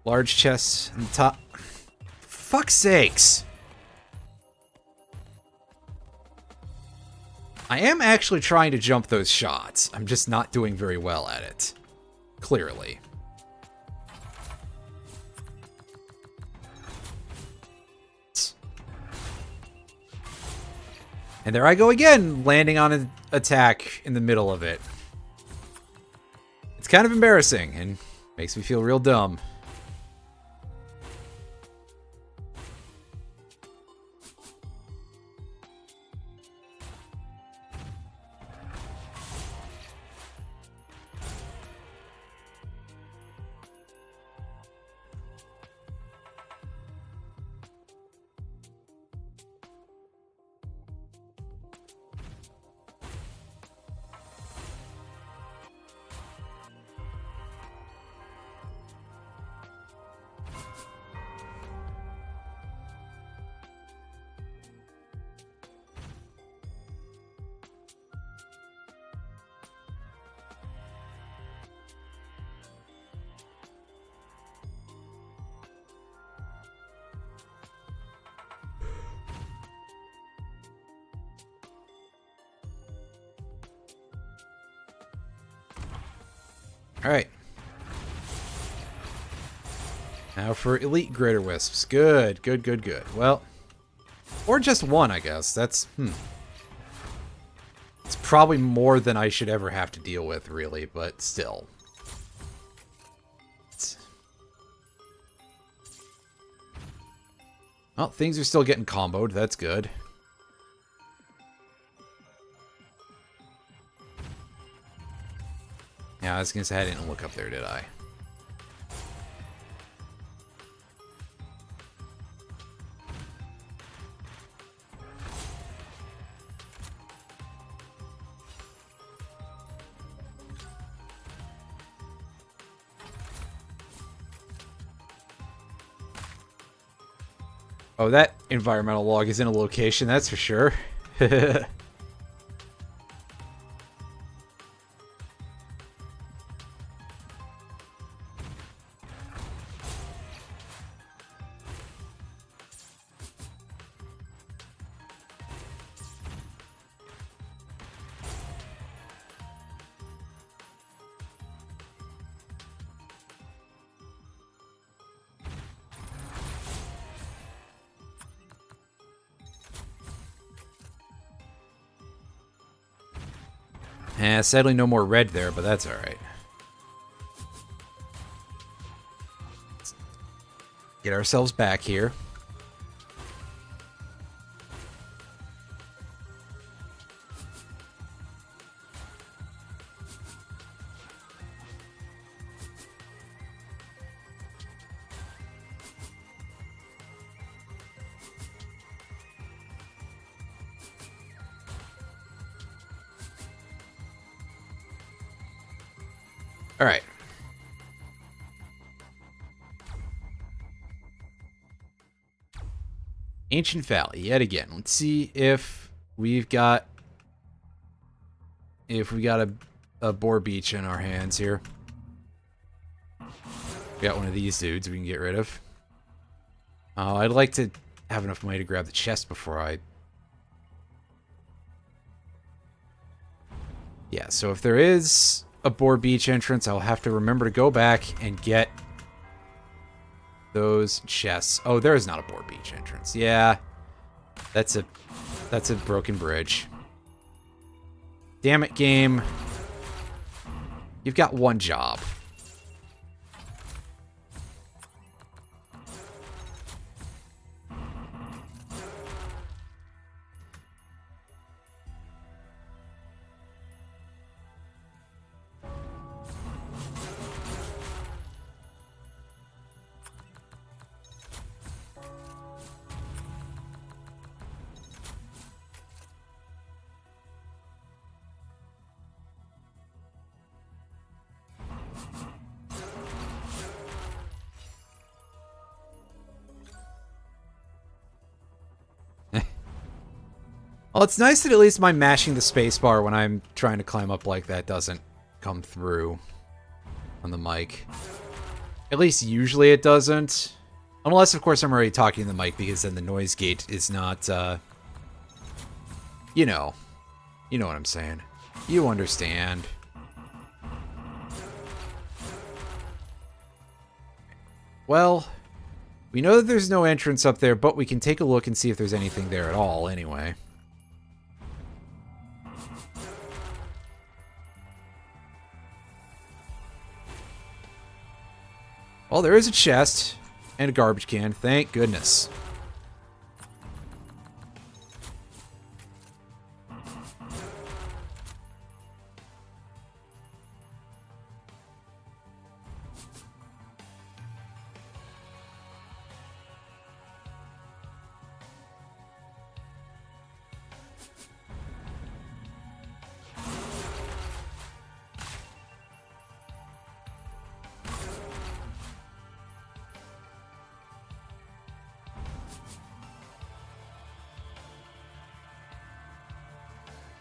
Large chests on the top. Fuck's sakes. I am actually trying to jump those shots. I'm just not doing very well at it. Clearly. And there I go again, landing on an attack in the middle of it. It's kind of embarrassing and makes me feel real dumb. Alright. Now for elite greater wisps. Good, good, good, good. Well, or just one, I guess. That's, It's probably more than I should ever have to deal with, really, but still. Well, things are still getting comboed. That's good. Yeah, I was gonna say I didn't look up there, did I? Oh, that environmental log is in a location, that's for sure. Sadly no more red there, but that's alright. Get ourselves back here. All right. Ancient Valley, yet again. Let's see if we've got a Boar Beach in our hands here. We got one of these dudes we can get rid of. I'd like to have enough money to grab the chest before I... Yeah, so if there is a Boar Beach entrance, I'll have to remember to go back and get those chests. Oh, there is not a Boar Beach entrance. Yeah, that's a broken bridge. Damn it, game. You've got one job. Well, it's nice that at least my mashing the spacebar when I'm trying to climb up like that doesn't come through on the mic. At least usually it doesn't. Unless, of course, I'm already talking to the mic, because then the noise gate is not, you know. You know what I'm saying. You understand. Well, we know that there's no entrance up there, but we can take a look and see if there's anything there at all, anyway. Well, there is a chest and a garbage can. Thank goodness.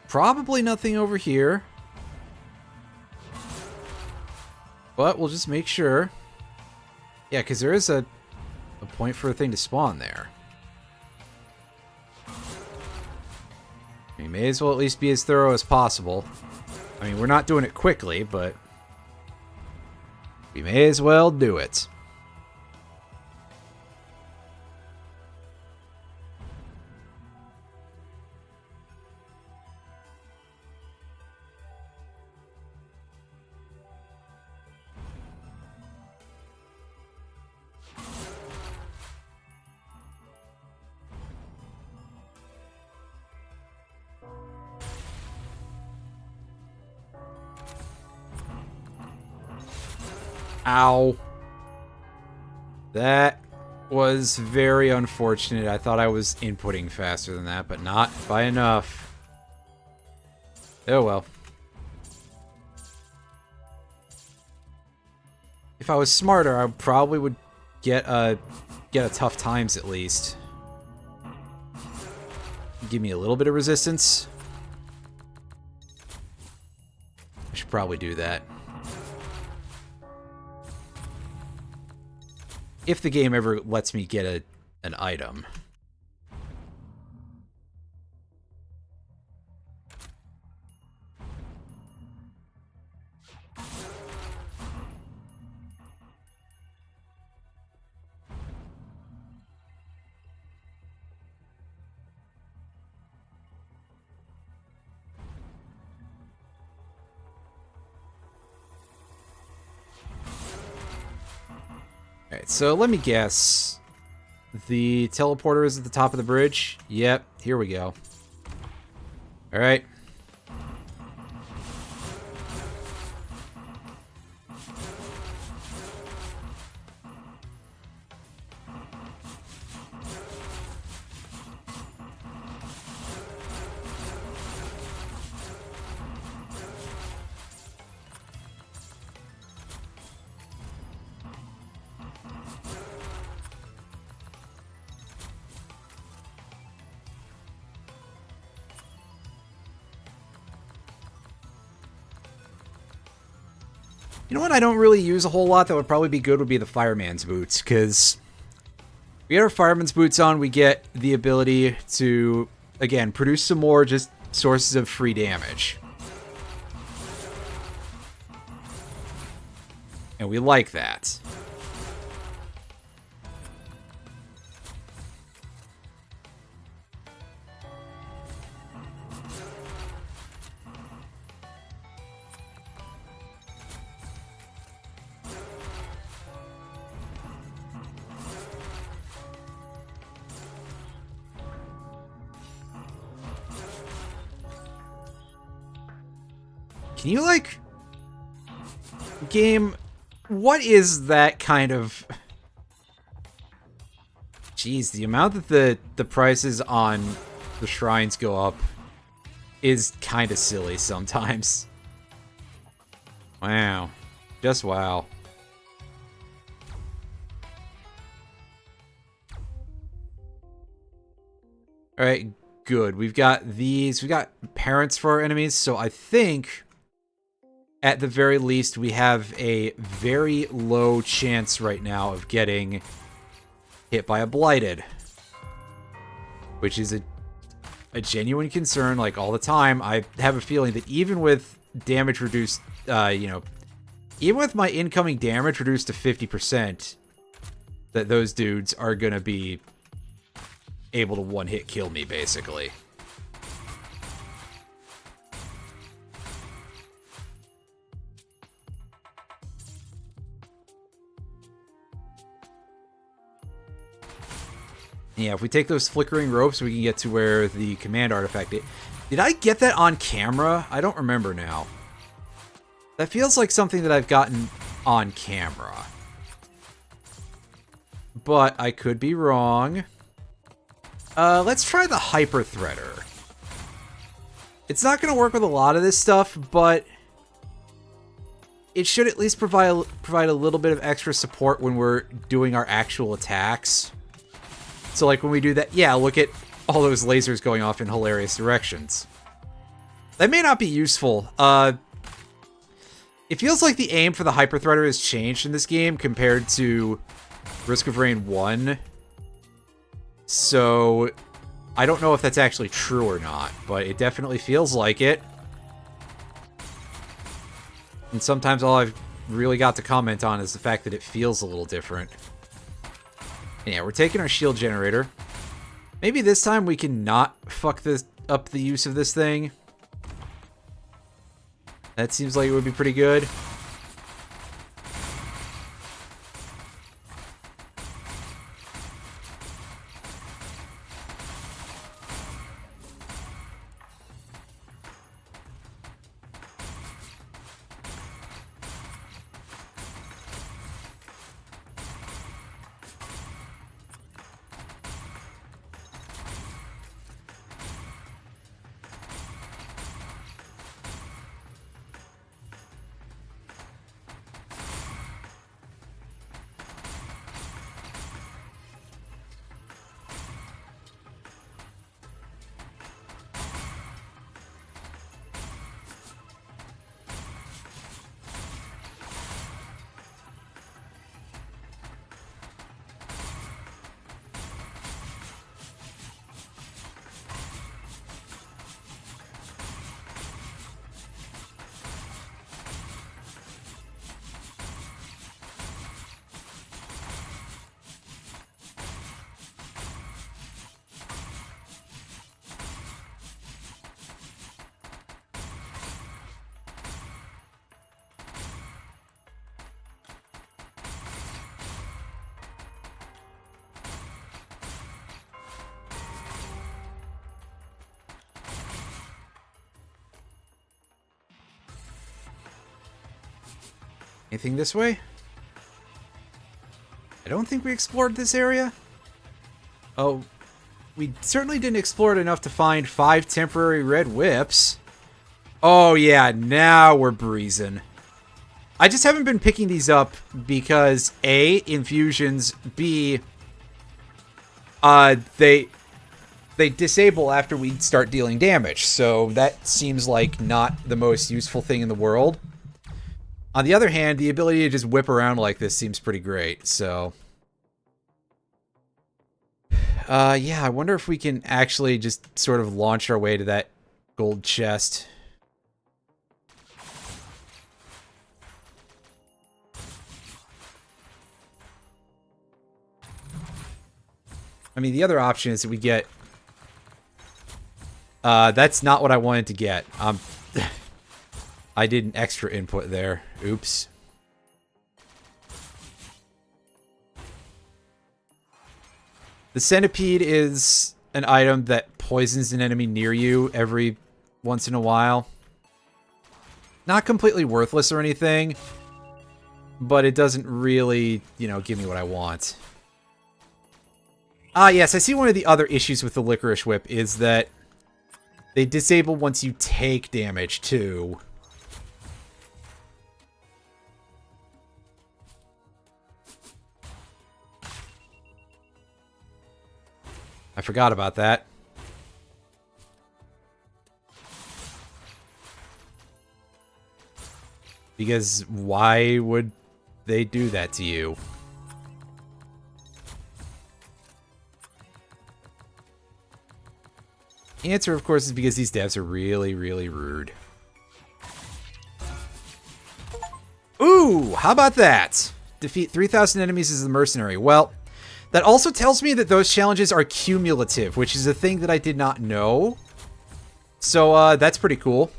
Probably nothing over here. But we'll just make sure. Yeah, because there is a point for a thing to spawn there. We may as well at least be as thorough as possible. I mean, we're not doing it quickly, but we may as well do it. Ow. That was very unfortunate. I thought I was inputting faster than that, but not by enough. Oh well. If I was smarter, I probably would get a tough times at least. give me a little bit of resistance. I should probably do that. If the game ever lets me get an item. Alright, so let me guess. The teleporter is at the top of the bridge? Yep, here we go. Alright. You know what I don't really use a whole lot that would probably be good would be the fireman's boots, because we get our fireman's boots on, we get the ability to, again, produce some more just sources of free damage. And we like that. Can you, like... Game... What is that kind of... Jeez, the amount that the prices on the shrines go up is kind of silly sometimes. Wow. Just wow. Alright, good. We've got these... We've got parents for our enemies, so I think... At the very least, we have a very low chance right now of getting hit by a blighted. Which is a genuine concern, like, all the time. I have a feeling that even with damage reduced, you know, even with my incoming damage reduced to 50%, that those dudes are gonna be able to one-hit kill me, basically. Yeah, if we take those flickering ropes, we can get to where the command artifact is. Did I get that on camera? I don't remember now. That feels like something that I've gotten on camera. But I could be wrong. Let's try the Hyper Threader. It's not going to work with a lot of this stuff, but it should at least provide a little bit of extra support when we're doing our actual attacks. So, like, when we do that, yeah, look at all those lasers going off in hilarious directions. That may not be useful. It feels like the aim for the Hyper Threader has changed in this game compared to Risk of Rain 1. So, I don't know if that's actually true or not, but it definitely feels like it. And sometimes all I've really got to comment on is the fact that it feels a little different. Yeah, we're taking our shield generator. Maybe this time we can not fuck up the use of this thing. That seems like it would be pretty good. Anything this way? I don't think we explored this area. Oh, we certainly didn't explore it enough to find 5 temporary red whips. Oh yeah, now we're breezing. I just haven't been picking these up because A, infusions, B, they disable after we start dealing damage, so that seems like not the most useful thing in the world. On the other hand, the ability to just whip around like this seems pretty great, so... yeah, I wonder if we can actually just sort of launch our way to that gold chest. I mean, the other option is that we get... that's not what I wanted to get. I did an extra input there. Oops. The centipede is an item that poisons an enemy near you every once in a while. Not completely worthless or anything, but it doesn't really, you know, give me what I want. Ah, yes, I see one of the other issues with the Licorice Whip is that they disable once you take damage, too. I forgot about that. Because why would they do that to you? The answer, of course, is because these devs are really, really rude. Ooh, how about that? Defeat 3,000 enemies as a mercenary. Well, that also tells me that those challenges are cumulative, which is a thing that I did not know. So, that's pretty cool.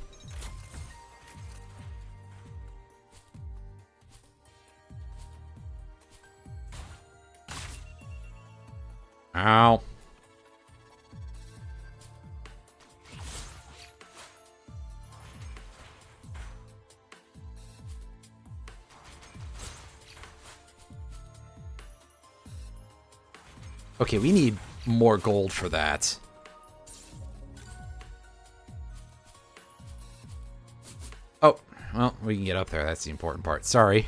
Ow. Okay, we need more gold for that. Oh, well, we can get up there. That's the important part. Sorry.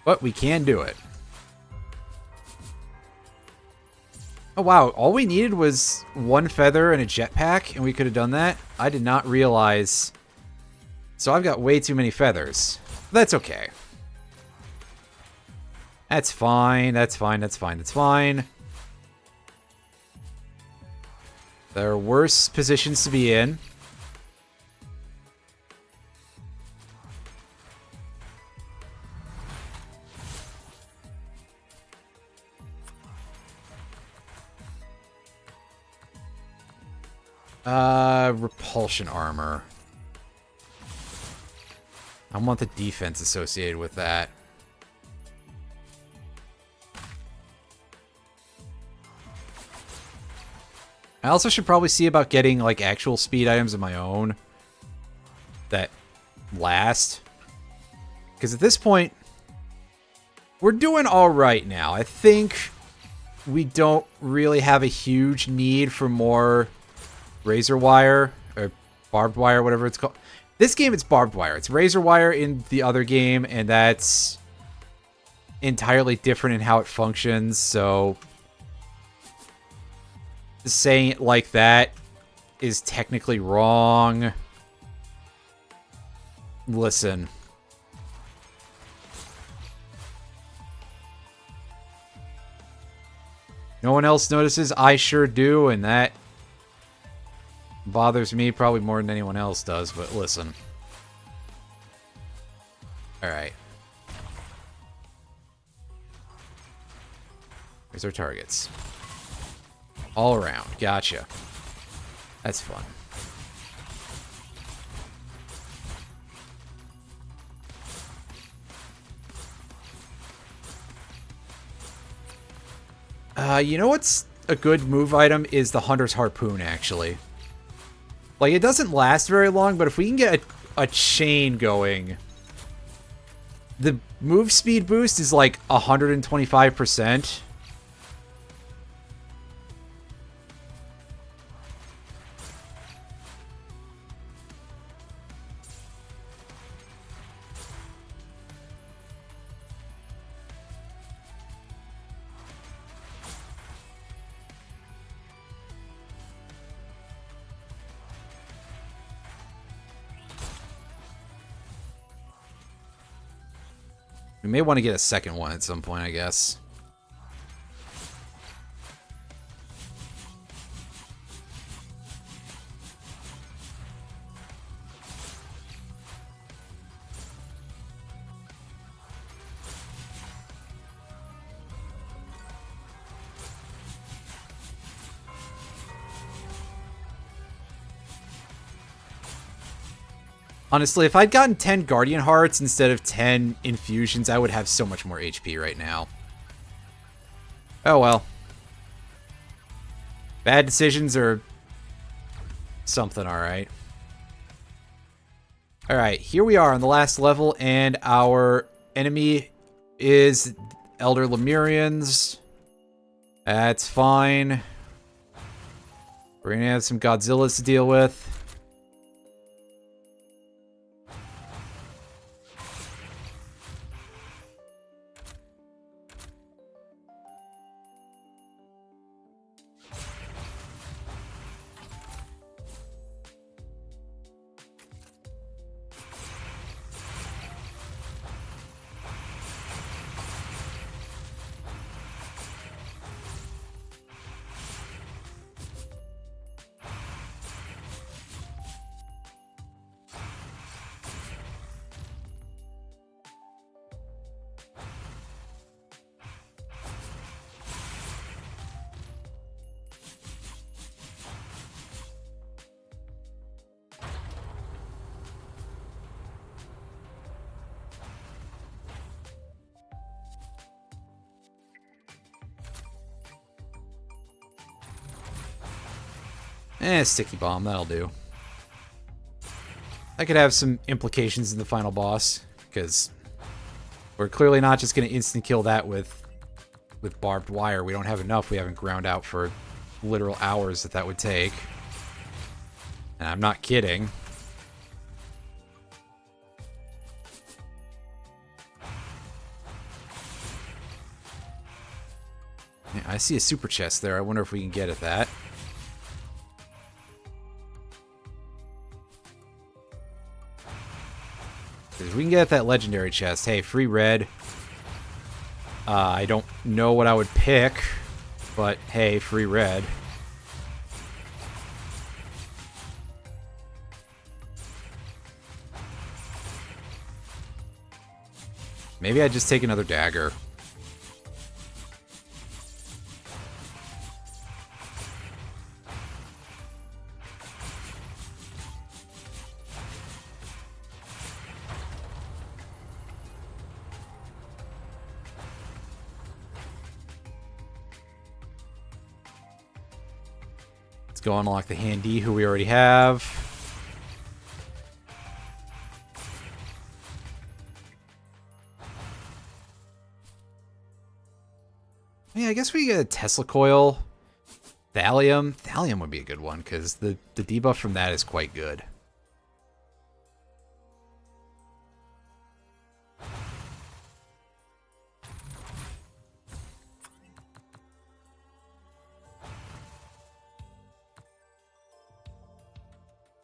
But we can do it. Oh, wow. All we needed was 1 feather and a jetpack, and we could have done that? I did not realize. So I've got way too many feathers. That's okay. That's fine. That's fine. That's fine. That's fine. There are worse positions to be in. Repulsion armor. I want the defense associated with that. I also should probably see about getting, like, actual speed items of my own that last. Because at this point, we're doing alright now. I think we don't really have a huge need for more razor wire, or barbed wire, whatever it's called. This game, it's barbed wire. It's razor wire in the other game, and that's entirely different in how it functions, so saying it like that is technically wrong. Listen. No one else notices, I sure do, and that bothers me probably more than anyone else does, but listen. Alright. Here's our targets. All around. Gotcha. That's fun. You know what's a good move item is the Hunter's Harpoon, actually. Like, it doesn't last very long, but if we can get a chain going, the move speed boost is like 125%. We may want to get a second one at some point, I guess. Honestly, if I'd gotten 10 Guardian Hearts instead of 10 Infusions, I would have so much more HP right now. Oh well. Bad decisions are something, alright. Alright, here we are on the last level, and our enemy is Elder Lemurians. That's fine. We're gonna have some Godzillas to deal with. Sticky Bomb, that'll do. That could have some implications in the final boss, because we're clearly not just going to instant kill that with barbed wire. We don't have enough. We haven't ground out for literal hours that would take. And I'm not kidding. Yeah, I see a super chest there. I wonder if we can get at that. If we can get that legendary chest, hey, free red. I don't know what I would pick, but hey, free red. Maybe I'd just take another dagger. Let's go unlock the Handy, who we already have. Yeah, I guess we get a Tesla coil. Thallium. Thallium would be a good one, because the debuff from that is quite good.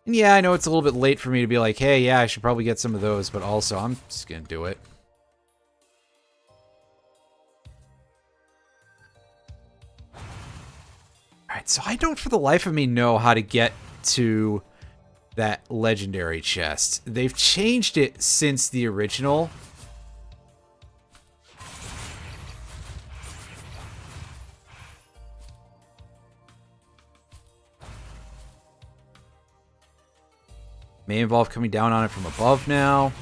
And yeah, I know it's a little bit late for me to be like, hey, yeah, I should probably get some of those, but also I'm just going to do it. Alright, so I don't for the life of me know how to get to that legendary chest. They've changed it since the original. May involve coming down on it from above now.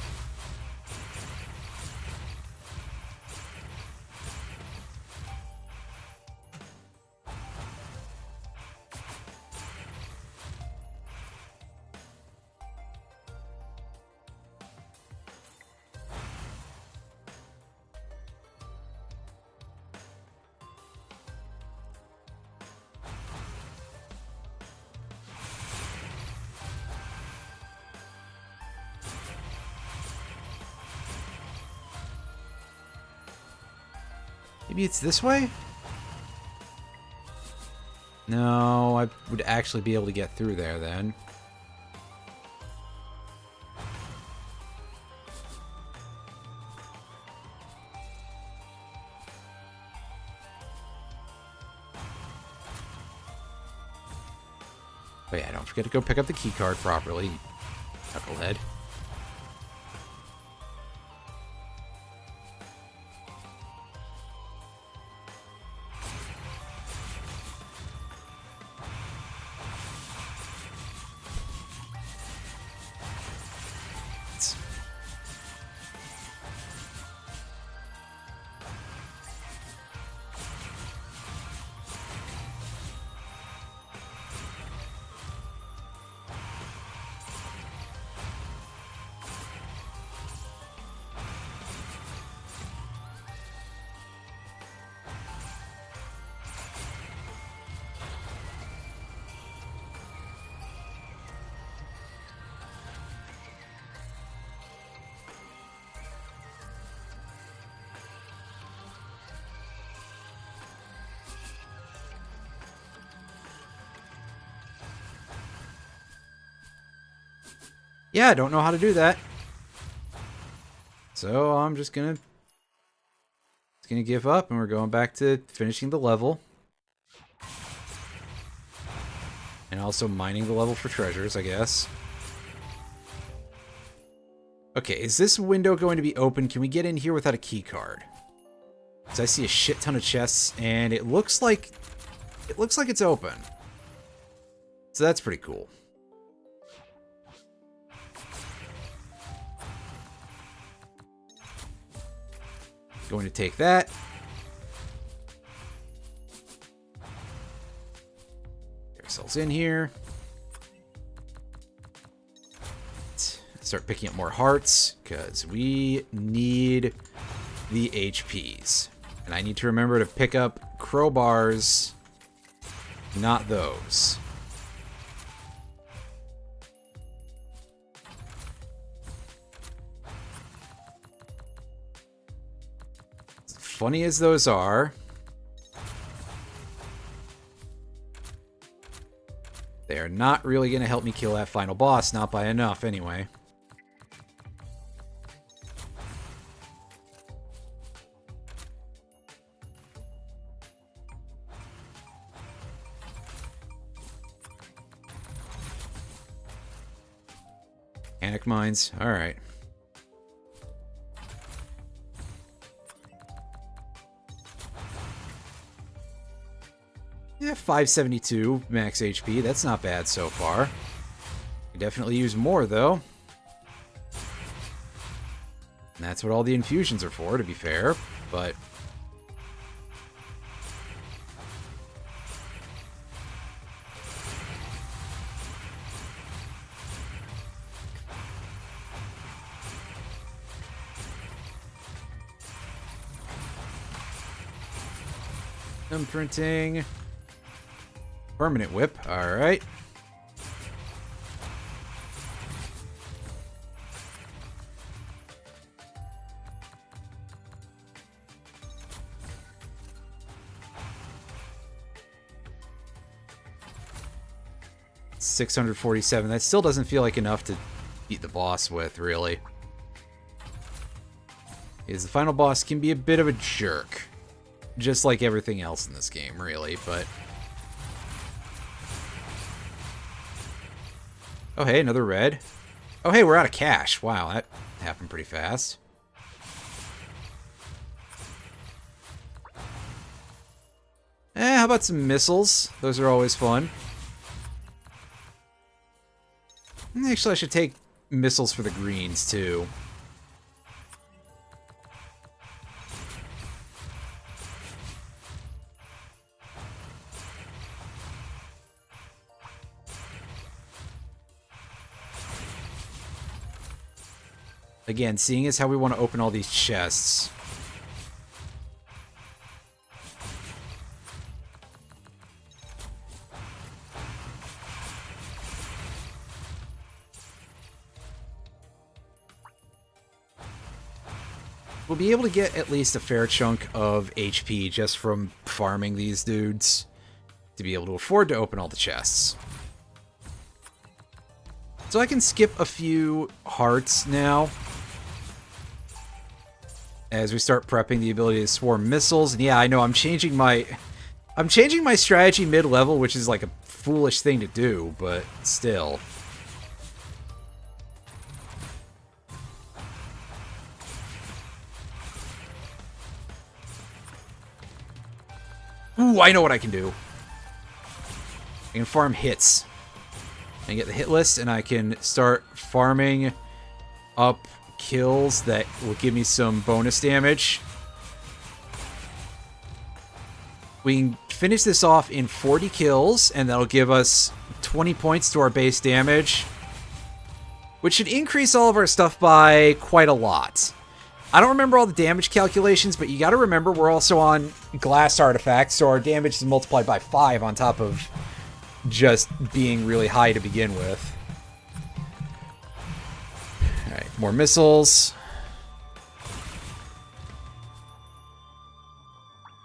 Maybe it's this way? No, I would actually be able to get through there then. But yeah, don't forget to go pick up the key card properly, knucklehead. Yeah, I don't know how to do that. So I'm just gonna give up, and we're going back to finishing the level. And also mining the level for treasures, I guess. Okay, is this window going to be open? Can we get in here without a key card? Because I see a shit ton of chests, and it looks like it's open. So that's pretty cool. Going to take that. Get ourselves in here. Start picking up more hearts, because we need the HPs. And I need to remember to pick up crowbars, not those. Funny as those are, they are not really going to help me kill that final boss, not by enough anyway. Panic mines, alright. Yeah, 572 max HP. That's not bad so far. Could definitely use more, though. And that's what all the infusions are for, to be fair. But imprinting. Permanent whip, alright. $647. That still doesn't feel like enough to beat the boss with, really. Because the final boss can be a bit of a jerk. Just like everything else in this game, really, but... Oh, hey, another red. Oh, hey, we're out of cash. Wow, that happened pretty fast. How about some missiles? Those are always fun. Actually, I should take missiles for the greens, too. Again, seeing as how we want to open all these chests. we'll be able to get at least a fair chunk of HP just from farming these dudes to be able to afford to open all the chests. So I can skip a few hearts now as we start prepping the ability to swarm missiles. And yeah, I know I'm changing my strategy mid-level, which is like a foolish thing to do, but still. Ooh, I know what I can do. I can farm hits. I get the hit list, and I can start farming up kills that will give me some bonus damage. We can finish this off in 40 kills, and that'll give us 20 points to our base damage, which should increase all of our stuff by quite a lot. I don't remember all the damage calculations, but you gotta remember we're also on glass artifacts, so our damage is multiplied by 5 on top of just being really high to begin with. Alright, more missiles.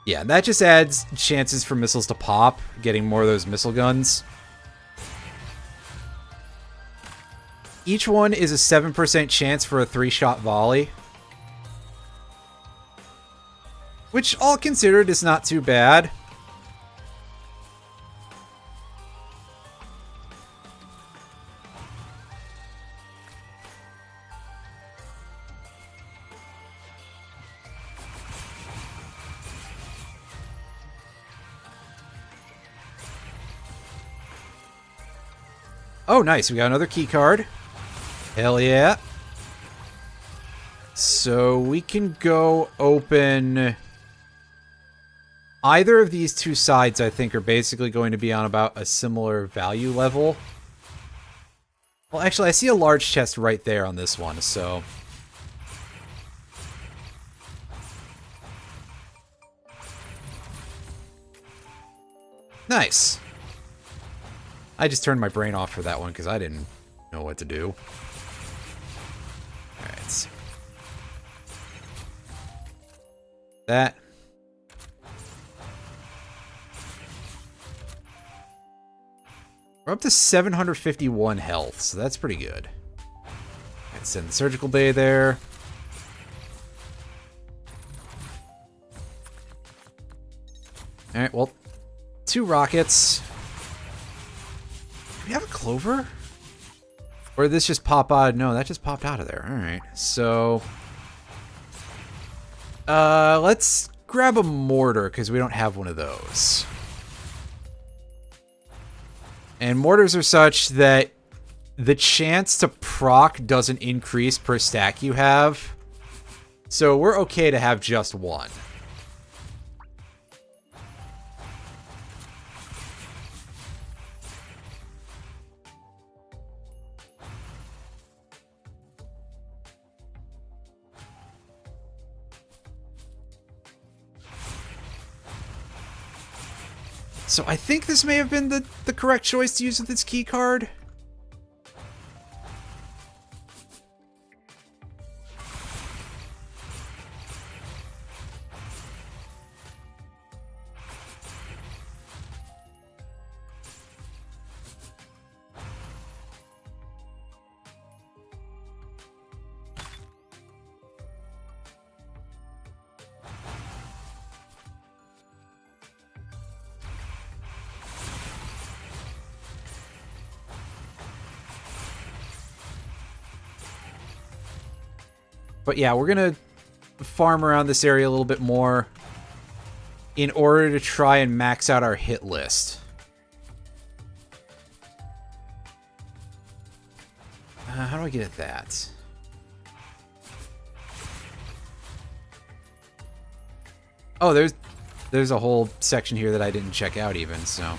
Yeah, that just adds chances for missiles to pop, getting more of those missile guns. Each one is a 7% chance for a 3-shot volley, which all considered is not too bad. Oh, nice. We got another key card. Hell yeah. So we can go open... Either of these two sides, I think, are basically going to be on about a similar value level. Well, actually, I see a large chest right there on this one, so... Nice. I just turned my brain off for that one because I didn't know what to do. Alright. That. We're up to 751 health, so that's pretty good. Alright, send the surgical bay there. Alright, well, 2 rockets. Do we have a clover? Or did this just pop out? No, that just popped out of there. Alright, so... let's grab a mortar, because we don't have one of those. And mortars are such that the chance to proc doesn't increase per stack you have. So we're okay to have just one. So I think this may have been the correct choice to use with its key card. But yeah, we're going to farm around this area a little bit more in order to try and max out our hit list. How do I get at that? Oh, there's a whole section here that I didn't check out even, so...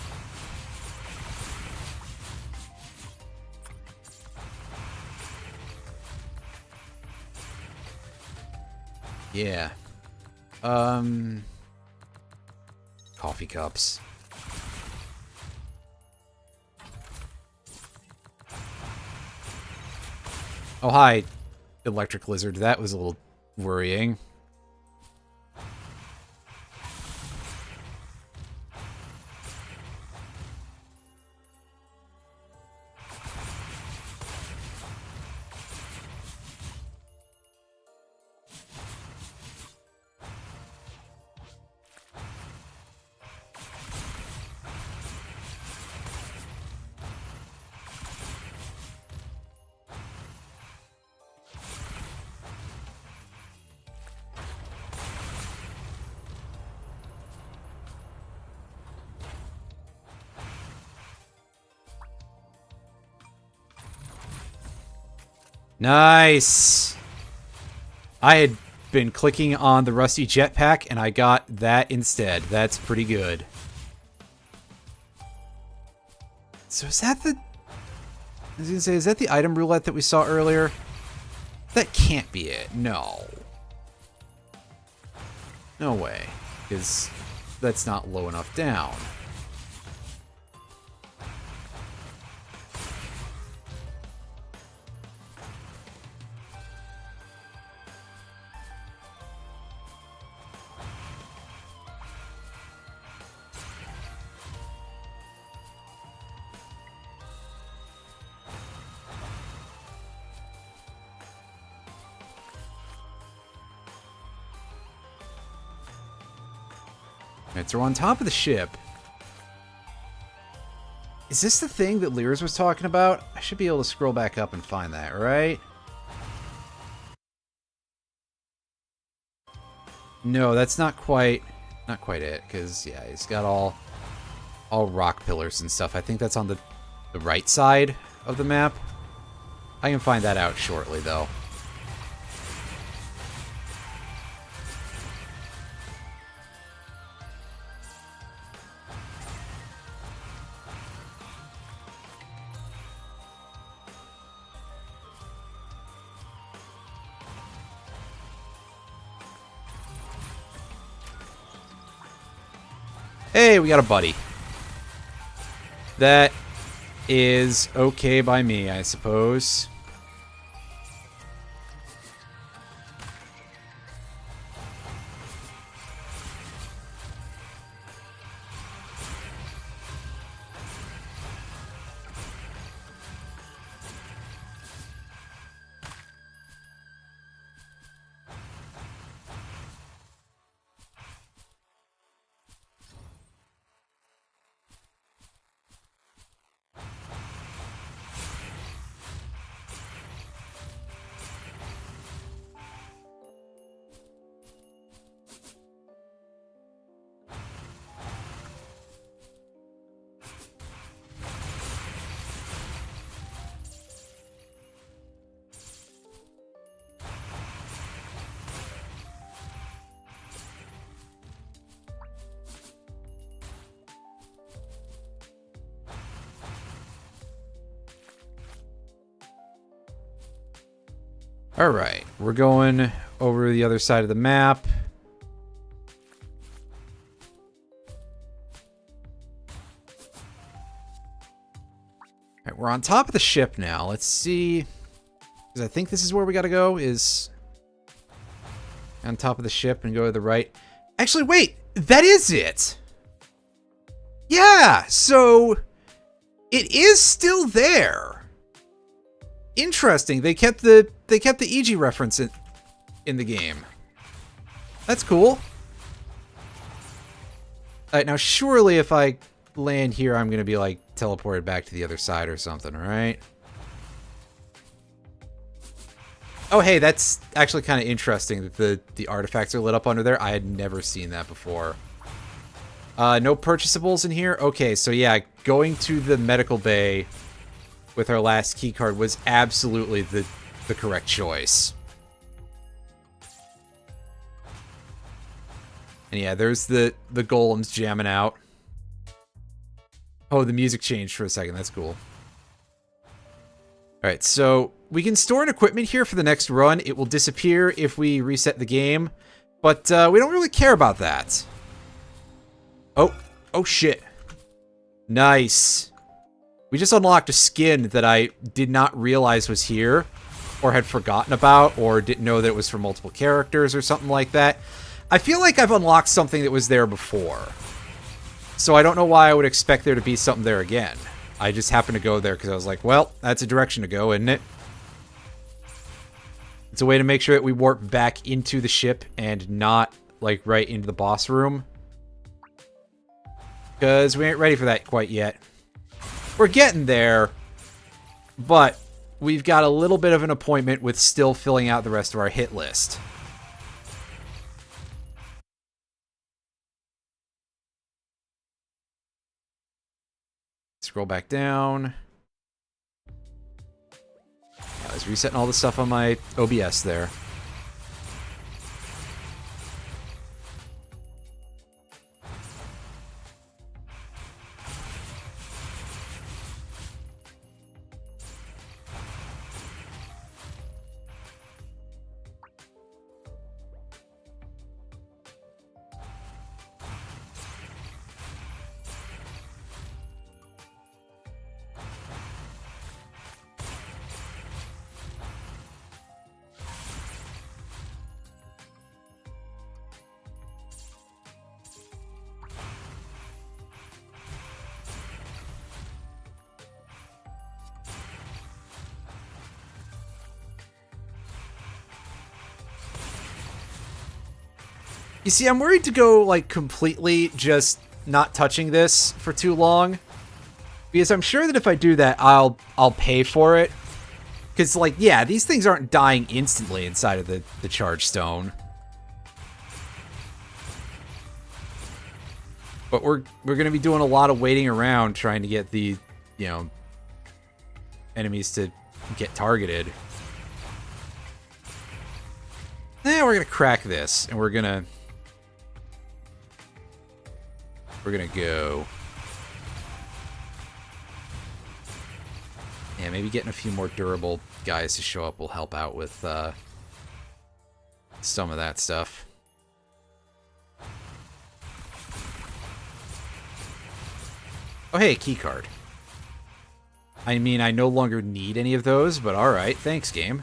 Yeah. Coffee cups. Oh, hi, Electric Lizard. That was a little worrying. Nice! I had been clicking on the rusty jetpack, and I got that instead. That's pretty good. So is that the... I was gonna say, is that the item roulette that we saw earlier? That can't be it. No. No way. Because that's not low enough down. Alright, so we're on top of the ship. Is this the thing that Lears was talking about? I should be able to scroll back up and find that, right? No, that's not quite it, because yeah, he's got all rock pillars and stuff. I think that's on the right side of the map. I can find that out shortly, though. Hey, we got a buddy. That is okay by me, I suppose. Alright, we're going over the other side of the map. Alright, we're on top of the ship now. Let's see. Because I think this is where we gotta go, is on top of the ship and go to the right. Actually, wait! That is it! Yeah! So, it is still there. Interesting. They kept the EG reference in the game. That's cool. Alright, now surely if I land here, I'm gonna be like teleported back to the other side or something, right? Oh, hey, that's actually kind of interesting that the artifacts are lit up under there. I had never seen that before. No purchasables in here? Okay, so yeah, going to the medical bay with our last keycard was absolutely the correct choice. And yeah, there's the golems jamming out. Oh, the music changed for a second. That's cool. Alright, so we can store an equipment here for the next run. It will disappear if we reset the game, but we don't really care about that. Oh shit. Nice. We just unlocked a skin that I did not realize was here, or had forgotten about, or didn't know that it was for multiple characters or something like that. I feel like I've unlocked something that was there before, so I don't know why I would expect there to be something there again. I just happened to go there because I was like, well, that's a direction to go, isn't it? It's a way to make sure that we warp back into the ship and not, like, right into the boss room. Because we ain't ready for that quite yet. We're getting there, but we've got a little bit of an appointment with still filling out the rest of our hit list. Scroll back down. I was resetting all the stuff on my OBS there. You see, I'm worried to go, like, completely just not touching this for too long. Because I'm sure that if I do that, I'll pay for it. Because, like, yeah, these things aren't dying instantly inside of the charge stone. But we're going to be doing a lot of waiting around trying to get the, you know, enemies to get targeted. We're going to crack this, and we're going to go. Yeah, maybe getting a few more durable guys to show up will help out with some of that stuff. Oh, hey, keycard. I mean, I no longer need any of those, but alright. Thanks, game.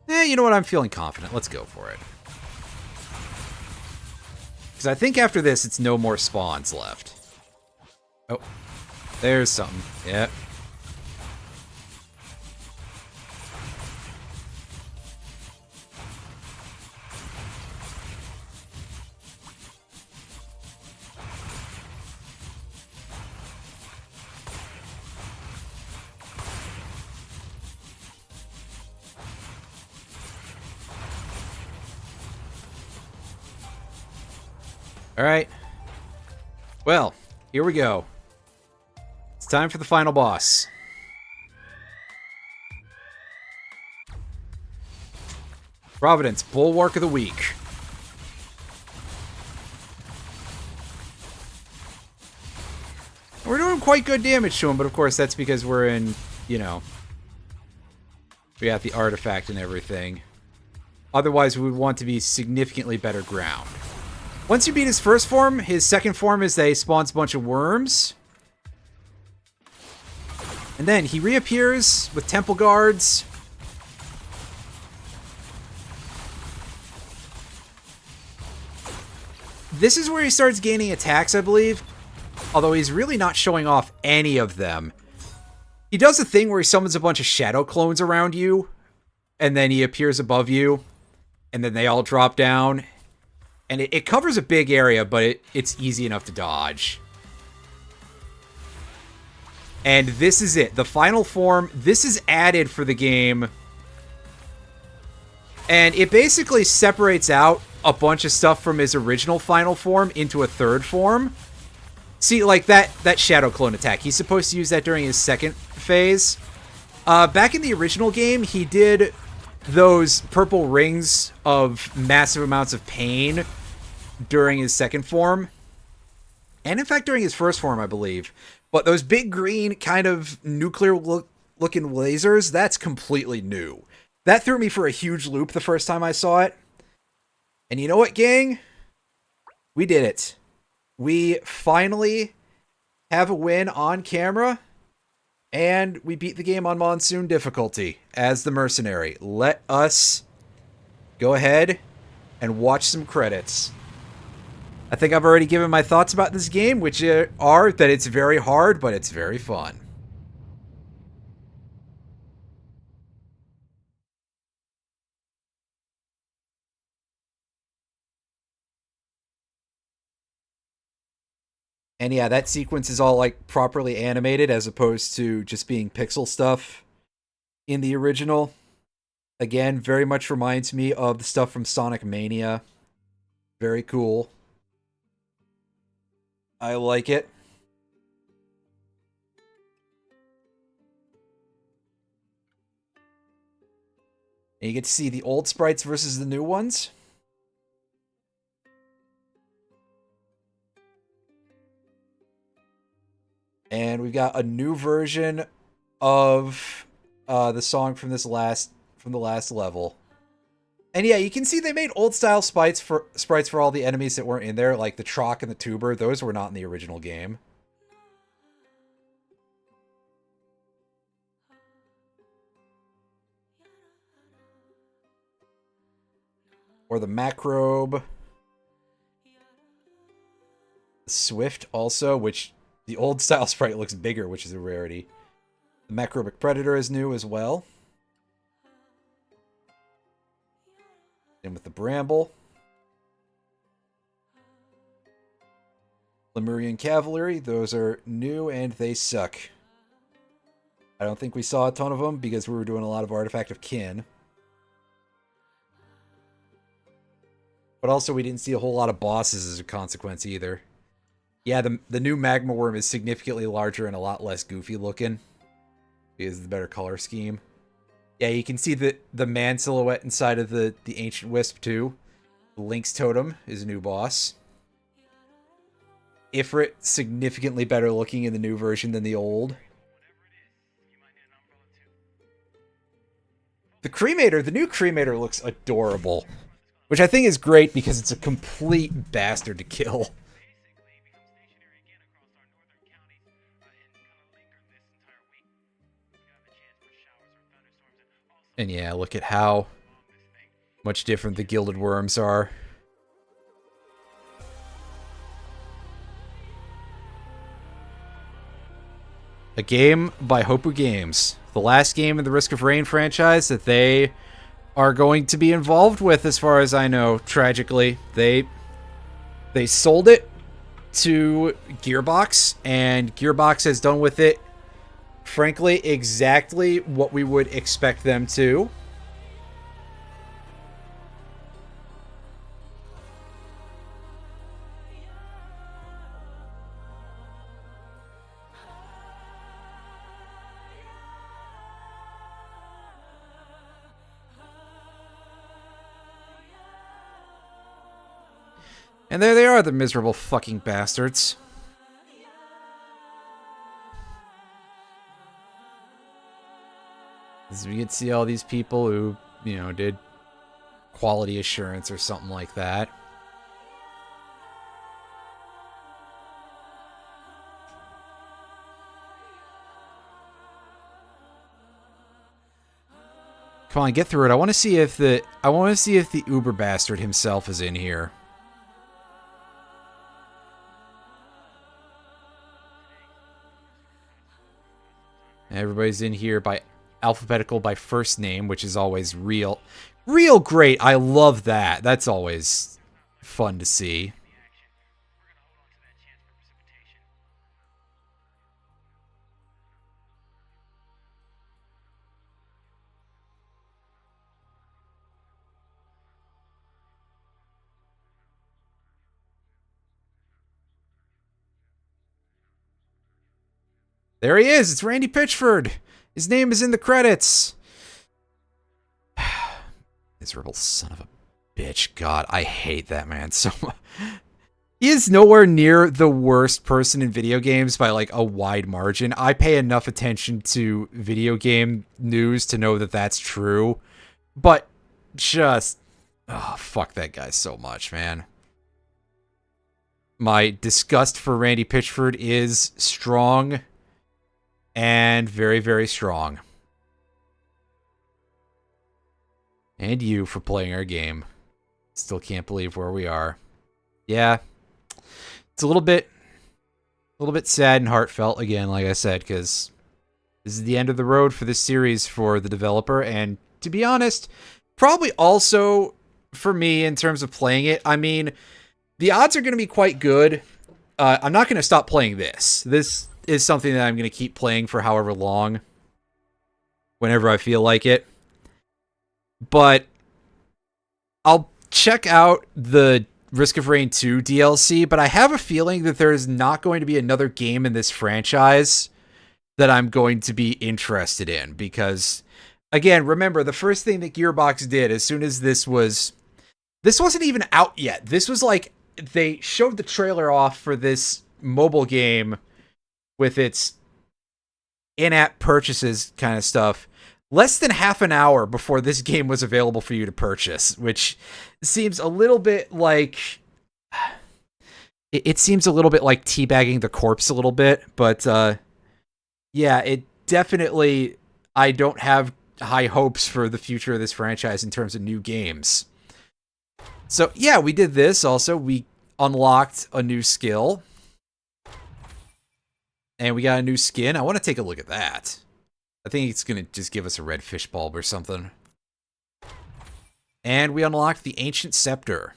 You know what? I'm feeling confident. Let's go for it. Because I think after this, it's no more spawns left. Oh, there's something. Yep. Alright. Well, here we go. It's time for the final boss. Providence, Bulwark of the Weak. We're doing quite good damage to him, but of course that's because we're in, you know, we got the artifact and everything. Otherwise, we would want to be significantly better ground. Once you beat his first form, his second form is that he spawns a bunch of worms. And then he reappears with temple guards. This is where he starts gaining attacks, I believe. Although he's really not showing off any of them. He does a thing where he summons a bunch of shadow clones around you. And then he appears above you. And then they all drop down. And it covers a big area, but it's easy enough to dodge. And this is it. The final form. This is added for the game. And it basically separates out a bunch of stuff from his original final form into a third form. See, like that shadow clone attack. He's supposed to use that during his second phase. Back in the original game, he did those purple rings of massive amounts of pain during his second form. And in fact, during his first form, I believe. But those big green kind of nuclear looking lasers, that's completely new. That threw me for a huge loop the first time I saw it. And you know what, gang? We did it. We finally have a win on camera. And we beat the game on Monsoon difficulty as the mercenary. Let us go ahead and watch some credits. I think I've already given my thoughts about this game, which are that it's very hard, but it's very fun. And yeah, that sequence is all like properly animated as opposed to just being pixel stuff in the original. Again, very much reminds me of the stuff from Sonic Mania. Very cool. I like it. And you get to see the old sprites versus the new ones. And we've got a new version of the song from the last level. And yeah, you can see they made old style sprites for all the enemies that weren't in there, like the Troc and the Tuber. Those were not in the original game. Or the Macrobe. The Swift also, which the old style sprite looks bigger, which is a rarity. The Macrobic Predator is new as well. And with the Bramble. Lemurian Cavalry, those are new and they suck. I don't think we saw a ton of them because we were doing a lot of Artifact of Kin. But also we didn't see a whole lot of bosses as a consequence either. Yeah, the new Magma Worm is significantly larger and a lot less goofy looking. Because of the better color scheme. Yeah, you can see the man silhouette inside of the Ancient Wisp too. The Lynx Totem is a new boss. Ifrit, significantly better looking in the new version than the old. The Cremator, the new Cremator looks adorable. Which I think is great because it's a complete bastard to kill. And yeah, look at how much different the Gilded Worms are. A game by Hopu Games. The last game in the Risk of Rain franchise that they are going to be involved with, as far as I know, tragically. They sold it to Gearbox, and Gearbox has done with it, frankly, exactly what we would expect them to. And there they are, the miserable fucking bastards. As we can see all these people who, you know, did quality assurance or something like that. Come on, get through it. I want to see if the Uber bastard himself is in here. Everybody's in here by alphabetical by first name, which is always real great. I love that. That's always fun to see. There he is. It's Randy Pitchford. His name is in the credits. Miserable son of a bitch. God, I hate that man so much. He is nowhere near the worst person in video games by like a wide margin. I pay enough attention to video game news to know that that's true. But just, oh, fuck that guy so much, man. My disgust for Randy Pitchford is strong. And very, very strong. And you for playing our game. Still can't believe where we are. Yeah. It's a little bit sad and heartfelt again, like I said, because this is the end of the road for this series for the developer. And to be honest, probably also for me in terms of playing it. I mean, the odds are going to be quite good. I'm not going to stop playing this. This is something that I'm going to keep playing for however long, whenever I feel like it. But I'll check out the Risk of Rain 2 DLC, but I have a feeling that there is not going to be another game in this franchise that I'm going to be interested in, because, again, remember, the first thing that Gearbox did as soon as this wasn't even out yet. This was like, they showed the trailer off for this mobile game with its in-app purchases kind of stuff less than half an hour before this game was available for you to purchase, which seems a little bit like... It seems a little bit like teabagging the corpse a little bit, but yeah, it definitely... I don't have high hopes for the future of this franchise in terms of new games. So yeah, we did this. Also, we unlocked a new skill. And we got a new skin. I want to take a look at that. I think it's going to just give us a red fish bulb or something. And we unlocked the Ancient Scepter.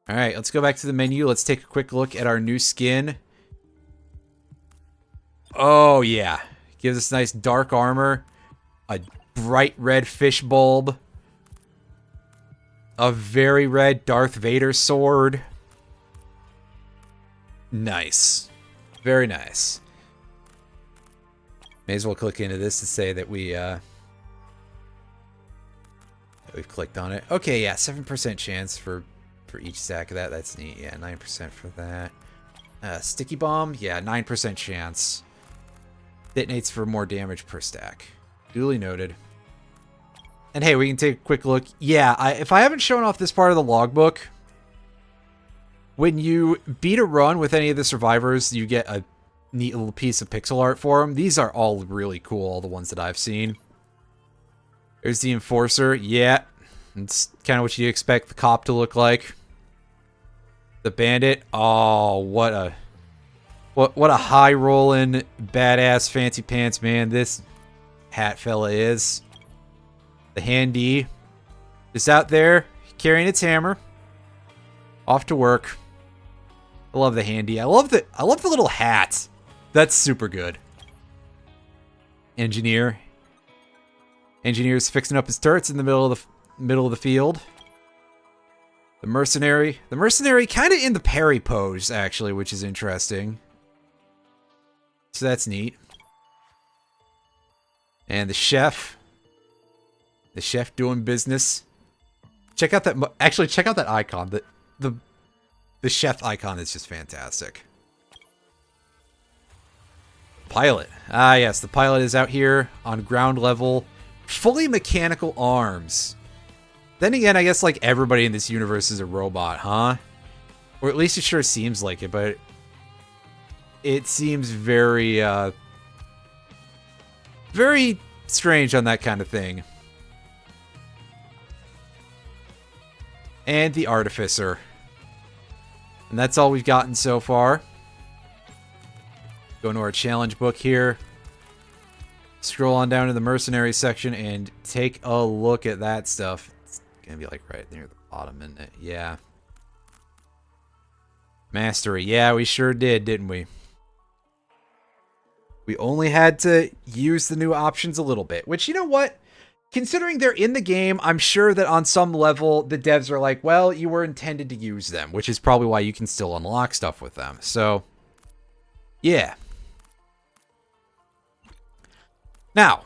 Alright, let's go back to the menu. Let's take a quick look at our new skin. Oh, yeah. Gives us nice dark armor. A bright red fish bulb. A very red Darth Vader sword. Nice. Very nice. May as well click into this to say that we've clicked on it. Okay, yeah, 7% chance for each stack of that. That's neat. Yeah, 9% for that. Sticky bomb, yeah, 9% chance. Detonates for more damage per stack. Duly noted. And hey, we can take a quick look. Yeah, if I haven't shown off this part of the logbook, when you beat a run with any of the survivors, you get a neat little piece of pixel art for them. These are all really cool, all the ones that I've seen. There's the Enforcer. Yeah, it's kind of what you expect the cop to look like. The Bandit. Oh, what a high-rolling, badass, fancy pants man this hat fella is. The Handy. Just out there, carrying its hammer. Off to work. I love the Handy. I love the little hat. That's super good. Engineer. Engineer's fixing up his turrets in the middle of the field. The Mercenary. The Mercenary kind of in the parry pose, actually, which is interesting. So that's neat. And the Chef. The Chef doing business. Check out that... Actually, check out that icon. The Chef icon is just fantastic. Pilot. Ah, yes. The pilot is out here on ground level. Fully mechanical arms. Then again, I guess like everybody in this universe is a robot, huh? Or at least it sure seems like it, but it seems very, very strange on that kind of thing. And the Artificer. And that's all we've gotten so far. Go into our challenge book here. Scroll on down to the Mercenary section and take a look at that stuff. It's gonna be like right near the bottom, isn't it? Yeah. Mastery. Yeah, we sure did, didn't we? We only had to use the new options a little bit, which, you know what? Considering they're in the game, I'm sure that on some level, the devs are like, well, you were intended to use them, which is probably why you can still unlock stuff with them. So, yeah. Now,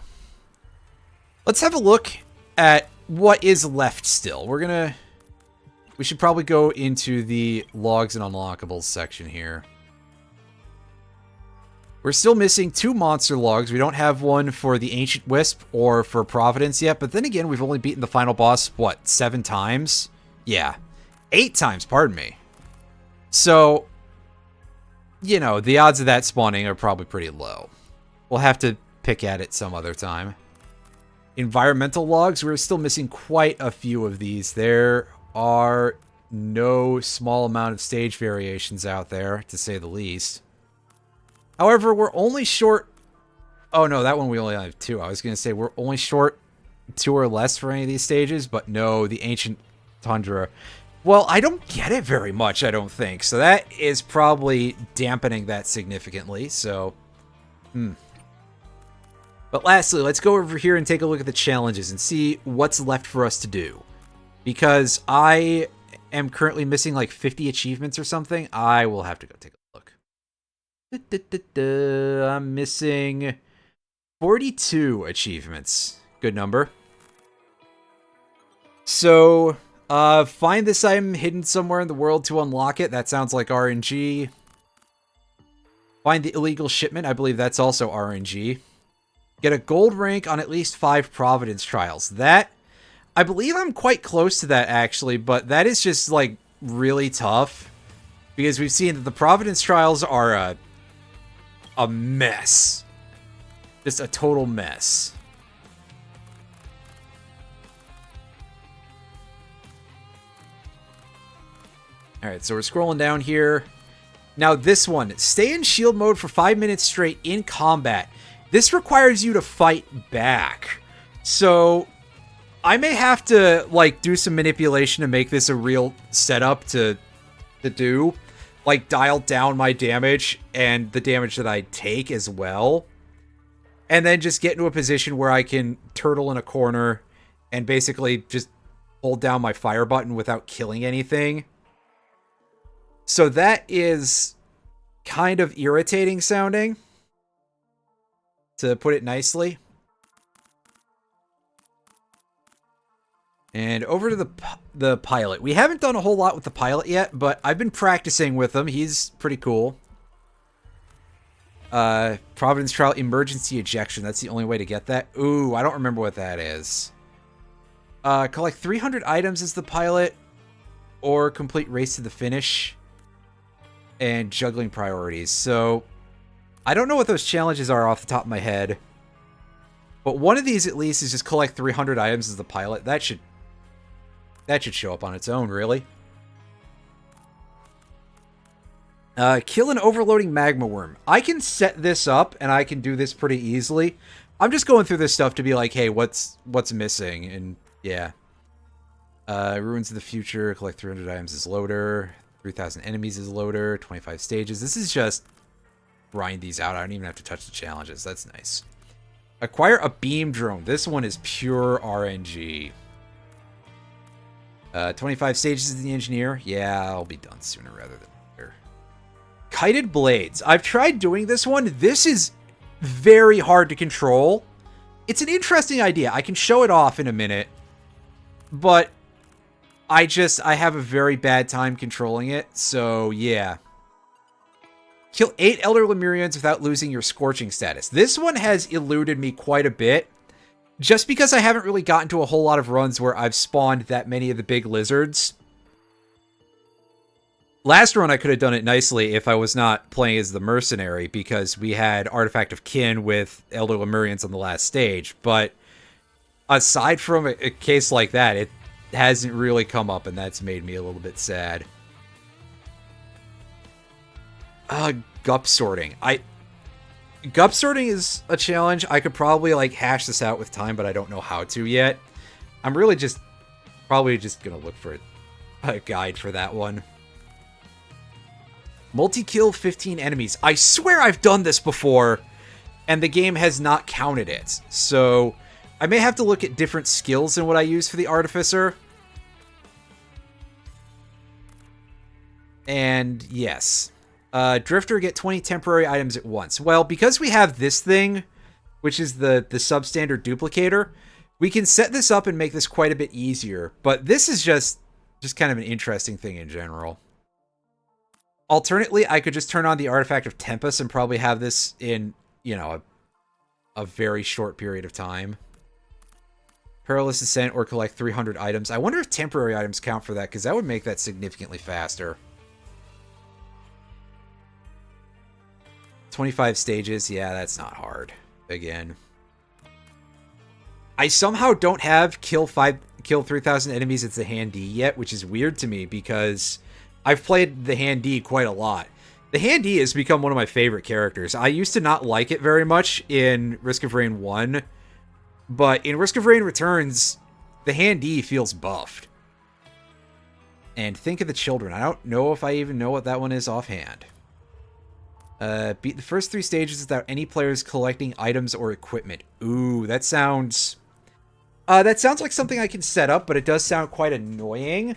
let's have a look at what is left still. We should probably go into the logs and unlockables section here. We're still missing 2 monster logs. We don't have one for the Ancient Wisp or for Providence yet, but then again, we've only beaten the final boss, what, 7 times? Yeah. 8 times, pardon me. So, you know, the odds of that spawning are probably pretty low. We'll have to pick at it some other time. Environmental logs, we're still missing quite a few of these. There are no small amount of stage variations out there, to say the least. However, we're only short... Oh, no, that one we only have 2. I was going to say we're only short 2 or less for any of these stages, but no, the Ancient Tundra... Well, I don't get it very much, I don't think. So that is probably dampening that significantly, so... But lastly, let's go over here and take a look at the challenges and see what's left for us to do. Because I am currently missing like 50 achievements or something. I will have to go take a look. I'm missing 42 achievements. Good number. So, find this item hidden somewhere in the world to unlock it. That sounds like RNG. Find the illegal shipment. I believe that's also RNG. Get a gold rank on at least 5 Providence trials. That, I believe I'm quite close to that actually, but that is just like really tough. Because we've seen that the Providence trials are a mess. Just a total mess. Alright, so we're scrolling down here. Now this one, stay in shield mode for 5 minutes straight in combat. This requires you to fight back. So, I may have to, like, do some manipulation to make this a real setup to do. Like, dial down my damage and the damage that I take as well. And then just get into a position where I can turtle in a corner and basically just hold down my fire button without killing anything. So that is kind of irritating sounding, to put it nicely. And over to the pilot. We haven't done a whole lot with the pilot yet, but I've been practicing with him. He's pretty cool. Providence Trial Emergency Ejection. That's the only way to get that. Ooh, I don't remember what that is. Collect 300 items as the pilot, or complete race to the finish. And juggling priorities. So, I don't know what those challenges are off the top of my head. But one of these at least is just collect 300 items as the pilot. That should show up on its own, really. Kill an overloading magma worm. I can set this up, and I can do this pretty easily. I'm just going through this stuff to be like, hey, what's missing? And, yeah. Ruins of the Future. Collect 300 items as loader. 3,000 enemies as loader. 25 stages. This is just grind these out. I don't even have to touch the challenges. That's nice. Acquire a beam drone. This one is pure RNG. 25 stages as the engineer. Yeah, I'll be done sooner rather than later. Kited blades. I've tried doing this one. This is very hard to control. It's an interesting idea. I can show it off in a minute. But I have a very bad time controlling it. So, yeah. Kill 8 Elder Lemurians without losing your Scorching status. This one has eluded me quite a bit. Just because I haven't really gotten to a whole lot of runs where I've spawned that many of the big lizards. Last run I could have done it nicely if I was not playing as the mercenary, because we had Artifact of Kin with Elder Lemurians on the last stage. But aside from a case like that, it hasn't really come up, and that's made me a little bit sad. Gup sorting. Gup sorting is a challenge. I could probably, like, hash this out with time, but I don't know how to yet. I'm really probably just gonna look for a guide for that one. Multi-kill 15 enemies. I swear I've done this before, and the game has not counted it. So, I may have to look at different skills than what I use for the Artificer. And, yes. Drifter, get 20 temporary items at once. Well, because we have this thing, which is the substandard duplicator, we can set this up and make this quite a bit easier. But this is just kind of an interesting thing in general. Alternately, I could just turn on the Artifact of Tempest and probably have this in, you know, a very short period of time. Perilous Ascent or collect 300 items. I wonder if temporary items count for that, because that would make that significantly faster. 25 stages. Yeah, that's not hard. Again. I somehow don't have kill 3,000 enemies as the Hand D yet, which is weird to me because I've played the Hand D quite a lot. The Hand D has become one of my favorite characters. I used to not like it very much in Risk of Rain 1, but in Risk of Rain Returns, the Hand D feels buffed. And Think of the Children. I don't know if I even know what that one is offhand. Beat the first 3 stages without any players collecting items or equipment. Ooh, that sounds like something I can set up, but it does sound quite annoying.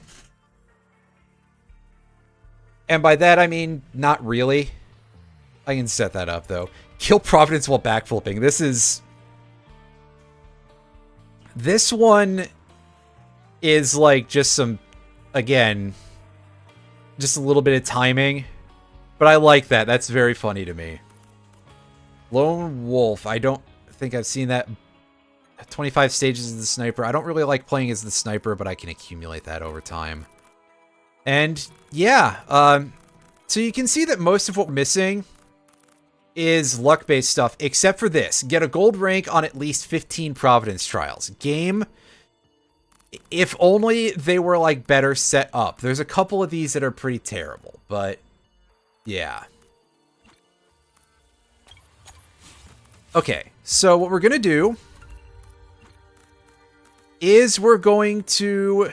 And by that, I mean, not really. I can set that up, though. Kill Providence while backflipping. This one is like just some, again, just a little bit of timing. But I like that. That's very funny to me. Lone Wolf. I don't think I've seen that. 25 stages as the sniper. I don't really like playing as the sniper, but I can accumulate that over time. And yeah, so you can see that most of what we're missing is luck-based stuff, except for this. Get a gold rank on at least 15 Providence trials. Game, if only they were like better set up. There's a couple of these that are pretty terrible, but yeah. Okay, so what we're gonna do is we're going to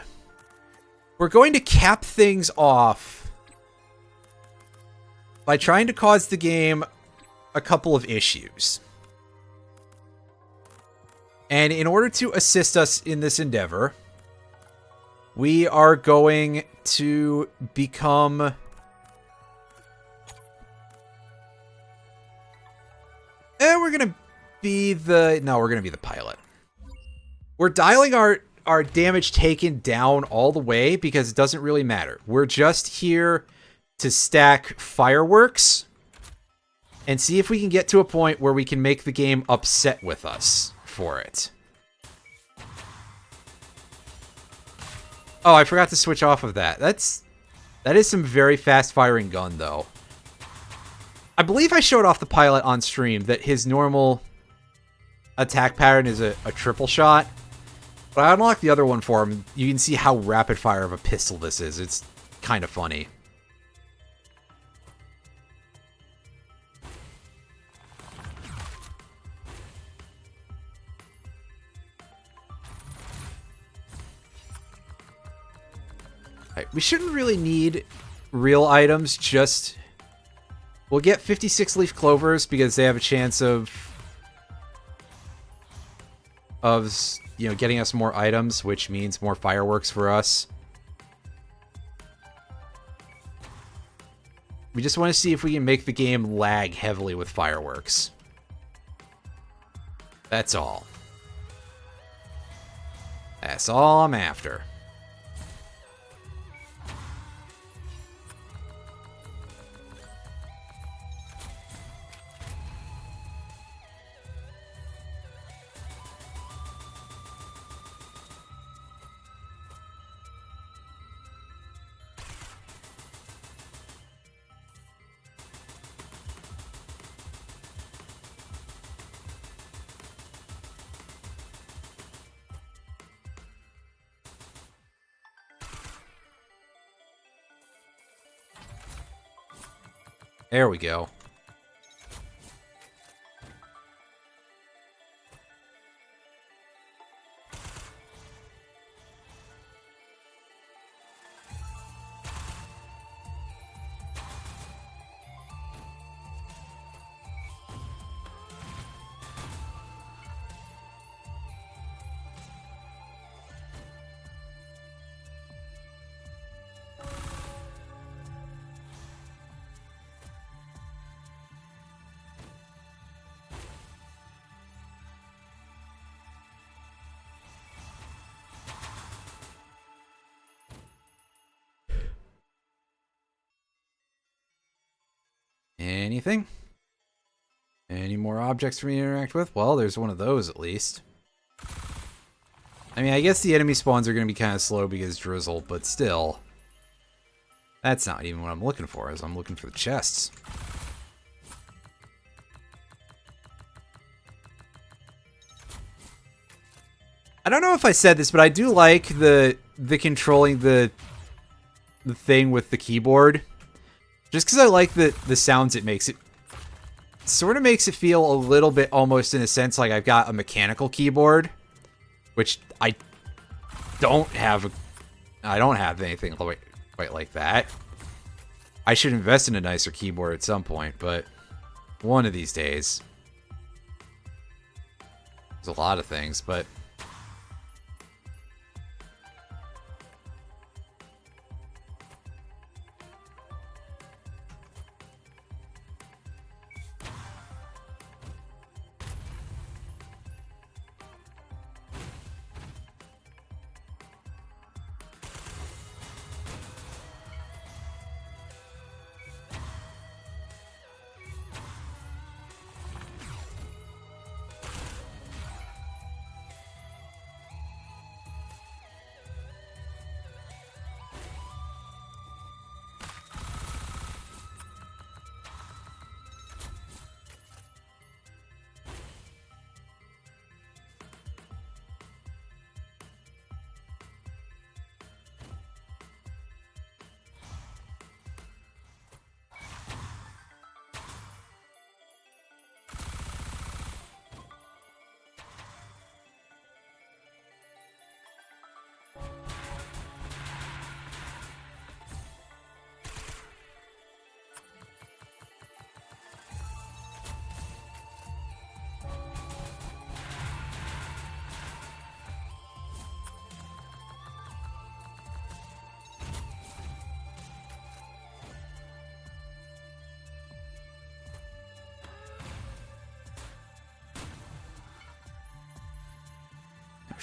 cap things off by trying to cause the game a couple of issues. And in order to assist us in this endeavor, we are going to become... we're going to be the... No, we're going to be the pilot. We're dialing our damage taken down all the way because it doesn't really matter. We're just here to stack fireworks and see if we can get to a point where we can make the game upset with us for it. Oh, I forgot to switch off of that. That is some very fast firing gun, though. I believe I showed off the pilot on stream that his normal attack pattern is a triple shot. But I unlocked the other one for him. You can see how rapid fire of a pistol this is. It's kind of funny. Alright, we shouldn't really need real items, just... We'll get 56 leaf clovers because they have a chance of you know, getting us more items, which means more fireworks for us. We just want to see if we can make the game lag heavily with fireworks. That's all. That's all I'm after. There we go. Anything? Any more objects for me to interact with? Well, there's one of those at least. I mean, I guess the enemy spawns are going to be kind of slow because drizzle, but still. That's not even what I'm looking for, as I'm looking for the chests. I don't know if I said this, but I do like the controlling the thing with the keyboard. Just because I like the sounds it makes. It sort of makes it feel a little bit almost in a sense like I've got a mechanical keyboard. Which I don't have. I don't have anything quite like that. I should invest in a nicer keyboard at some point, but One of these days. There's a lot of things, but...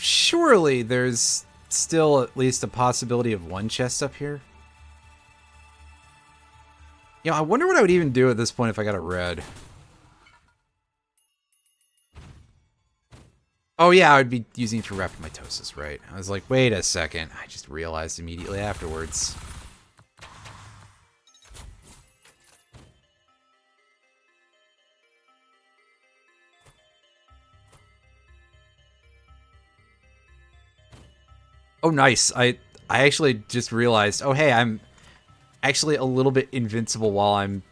Surely there's still at least a possibility of one chest up here. You know, I wonder what I would even do at this point if I got a red. Oh yeah, I would be using it for rapid mitosis, right? I was like, wait a second. I just realized immediately afterwards. Oh, nice. I actually just realized, oh, hey, I'm actually a little bit invincible while I'm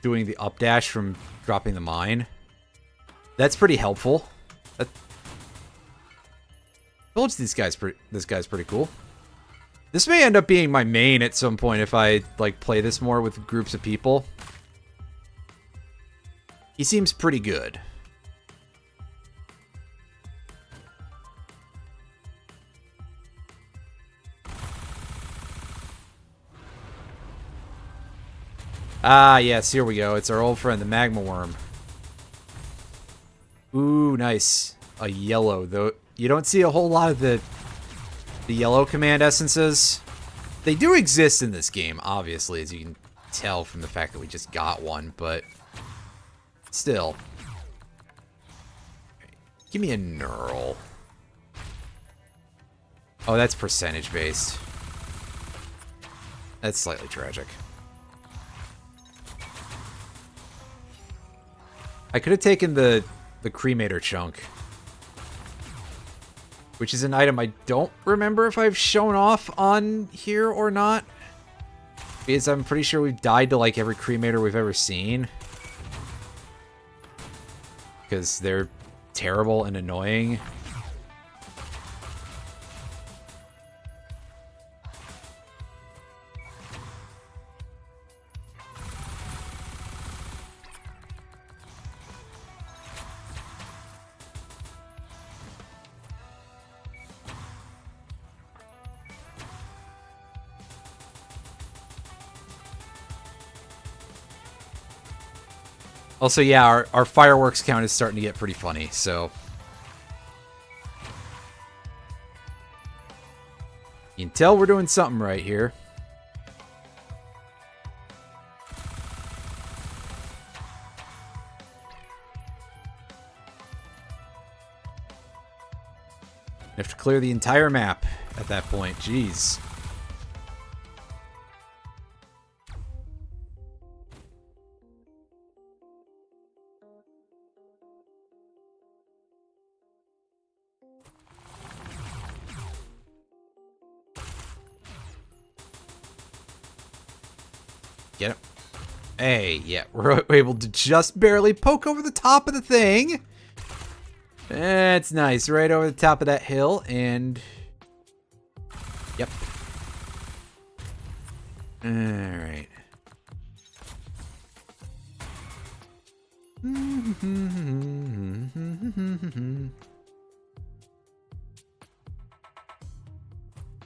doing the up dash from dropping the mine. That's pretty helpful. I told you this guy's pretty cool. This may end up being my main at some point if I, like, play this more with groups of people. He seems pretty good. Ah, yes, here we go. It's our old friend, the magma worm. Ooh, nice. A yellow, though. You don't see a whole lot of the yellow command essences. They do exist in this game, obviously, as you can tell from the fact that we just got one, but still. Give me a knurl. Oh, that's percentage based. That's slightly tragic. I could have taken the cremator chunk, which is an item I don't remember if I've shown off on here or not, because I'm pretty sure we've died to like every cremator we've ever seen, because they're terrible and annoying. Also, yeah, our fireworks count is starting to get pretty funny, so... You can tell we're doing something right here. I have to clear the entire map at that point. Jeez. Get it. Hey, yeah, we're able to just barely poke over the top of the thing. That's nice. Right over the top of that hill, and... Yep. Alright.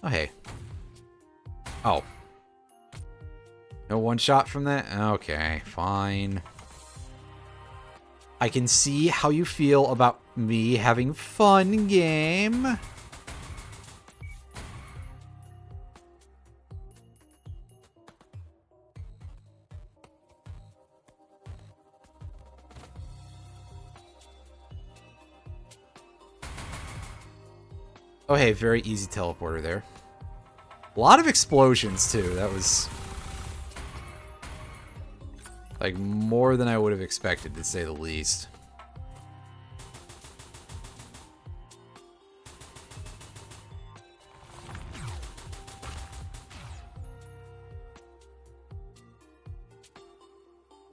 Oh, hey. Oh. No one shot from that? Okay, fine. I can see how you feel about me having fun, game. Oh, hey, very easy teleporter there. A lot of explosions, too. That was... like, more than I would have expected, to say the least.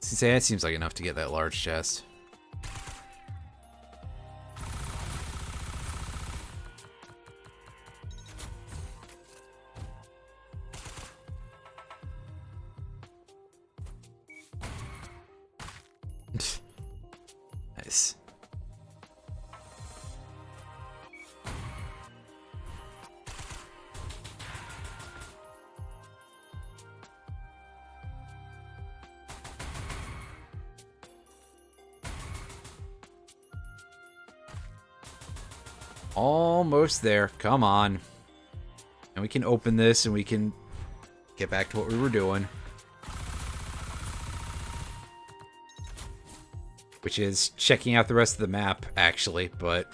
Say that seems like enough to get that large chest. Nice. Almost there. Come on. And we can open this and we can get back to what we were doing. Which is checking out the rest of the map, actually, but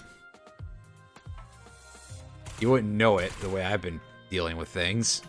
you wouldn't know it the way I've been dealing with things.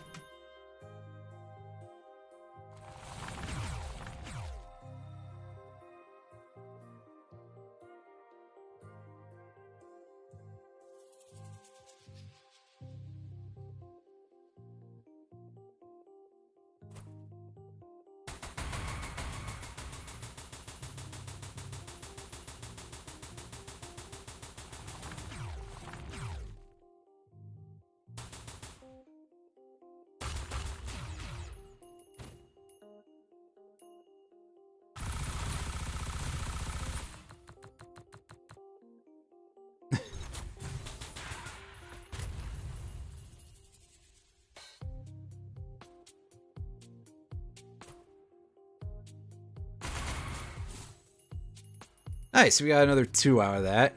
Nice, we got another 2 out of that.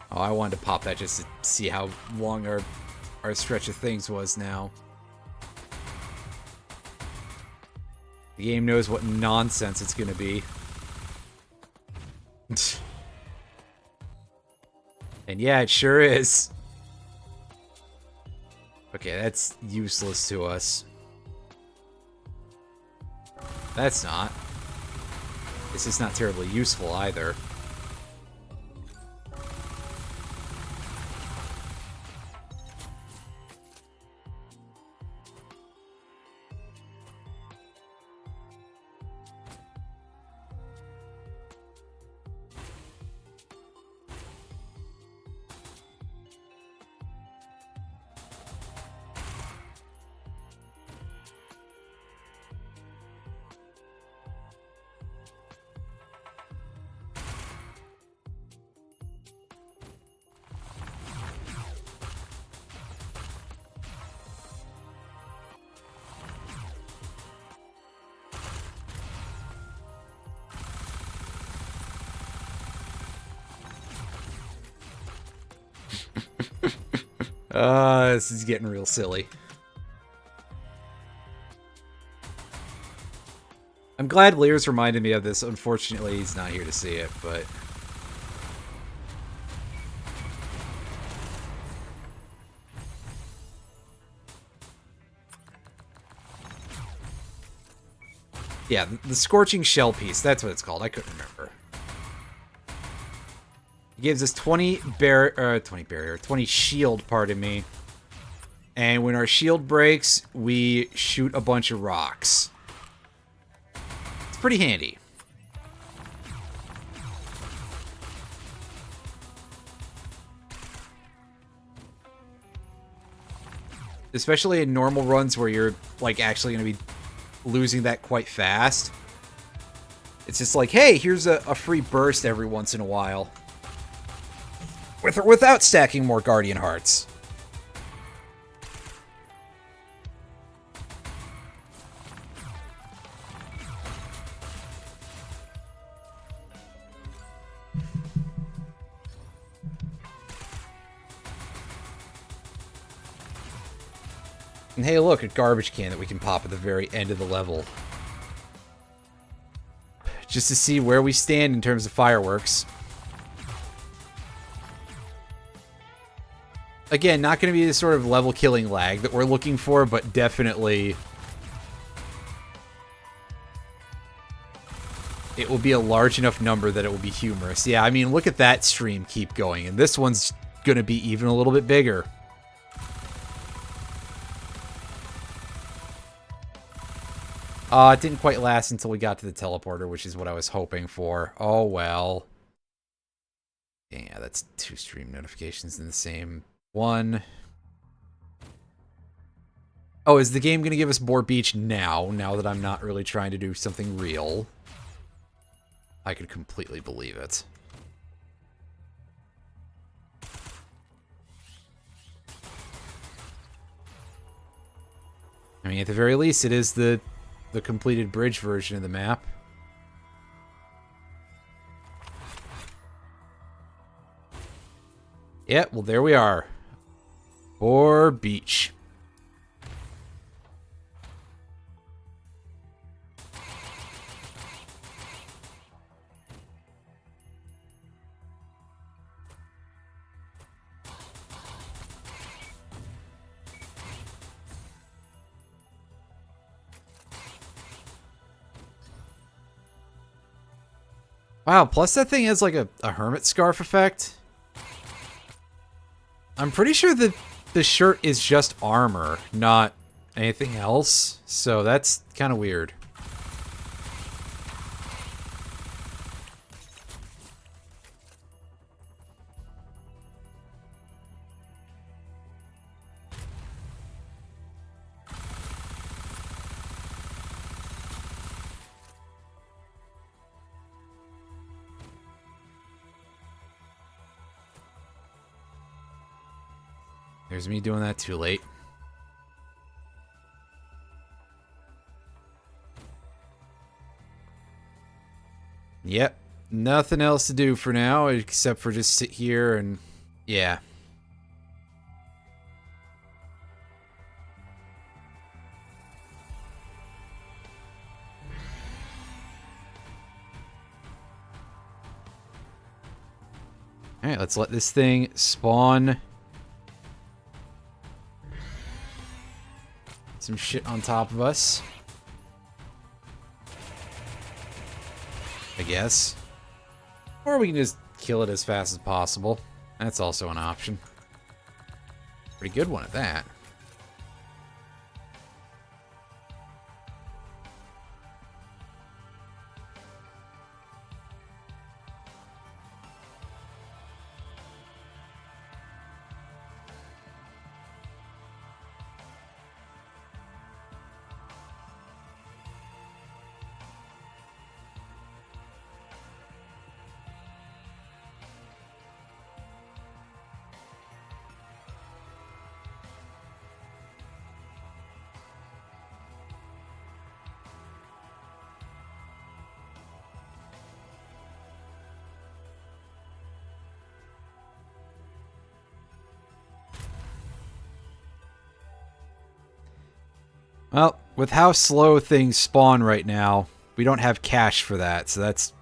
Oh, I wanted to pop that just to see how long our stretch of things was now. The game knows what nonsense it's gonna be. And yeah, it sure is. Okay, that's useless to us. That's not. This is not terribly useful either. This is getting real silly. I'm glad Lear's reminded me of this. Unfortunately, he's not here to see it, but... yeah, the Scorching Shell piece. That's what it's called. I couldn't remember. It gives us 20 shield, pardon me. And when our shield breaks, we shoot a bunch of rocks. It's pretty handy. Especially in normal runs where you're, like, actually going to be losing that quite fast. It's just like, hey, here's a free burst every once in a while. With or without stacking more Guardian Hearts. And hey, look, a garbage can that we can pop at the very end of the level. Just to see where we stand in terms of fireworks. Again, not going to be the sort of level-killing lag that we're looking for, but definitely it will be a large enough number that it will be humorous. Yeah, I mean, look at that stream keep going, and this one's going to be even a little bit bigger. It didn't quite last until we got to the teleporter, which is what I was hoping for. Oh, well. Yeah, that's 2 stream notifications in the same one. Oh, is the game going to give us Boar Beach now that I'm not really trying to do something real? I could completely believe it. I mean, at the very least, it is the completed bridge version of the map. Yeah, well, there we are. Boar Beach. Wow, plus that thing has like a hermit scarf effect. I'm pretty sure that the shirt is just armor, not anything else. So that's kind of weird. There's me doing that too late. Yep. Nothing else to do for now except for just sit here and... yeah. Alright, let's let this thing spawn some shit on top of us. I guess. Or we can just kill it as fast as possible. That's also an option. Pretty good one at that. Well, with how slow things spawn right now, we don't have cash for that, so that's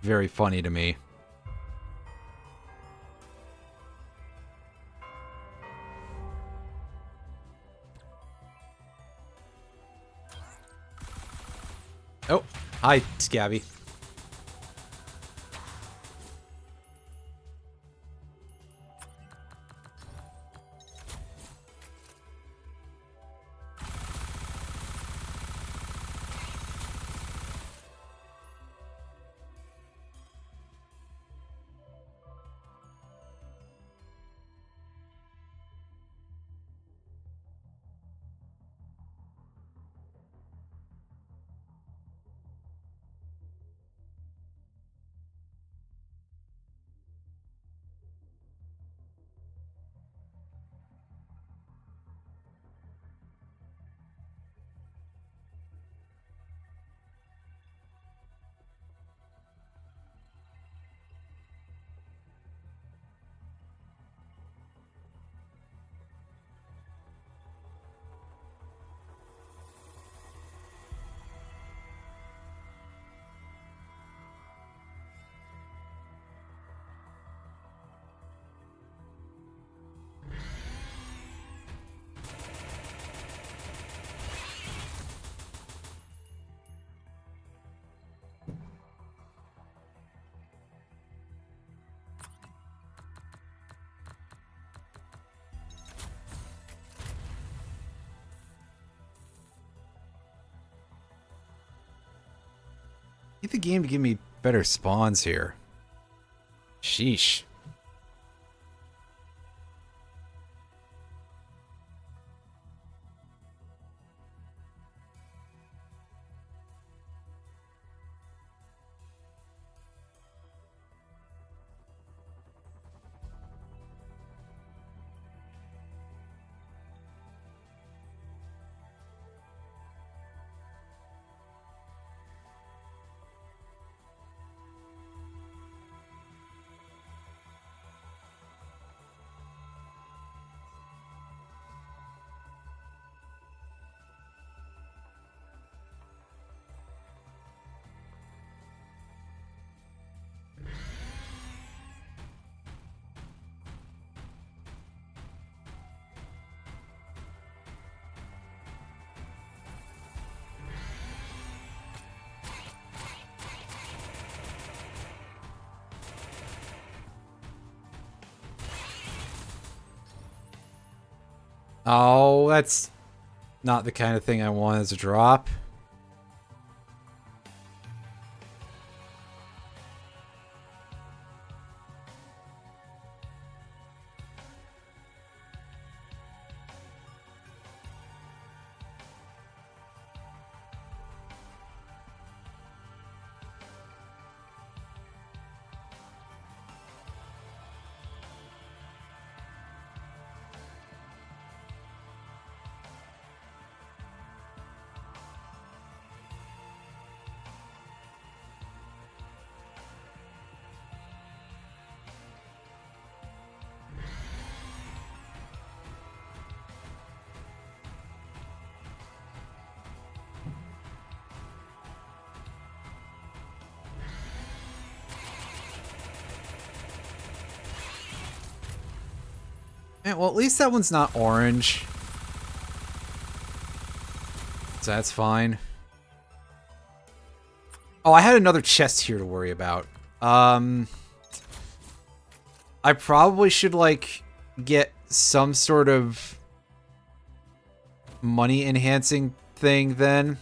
very funny to me. Oh, hi, Scabby. Need the game to give me better spawns here. Sheesh. Oh, that's not the kind of thing I want as a drop. Yeah, well, at least that one's not orange. So that's fine. Oh, I had another chest here to worry about. I probably should, like, get some sort of money-enhancing thing then.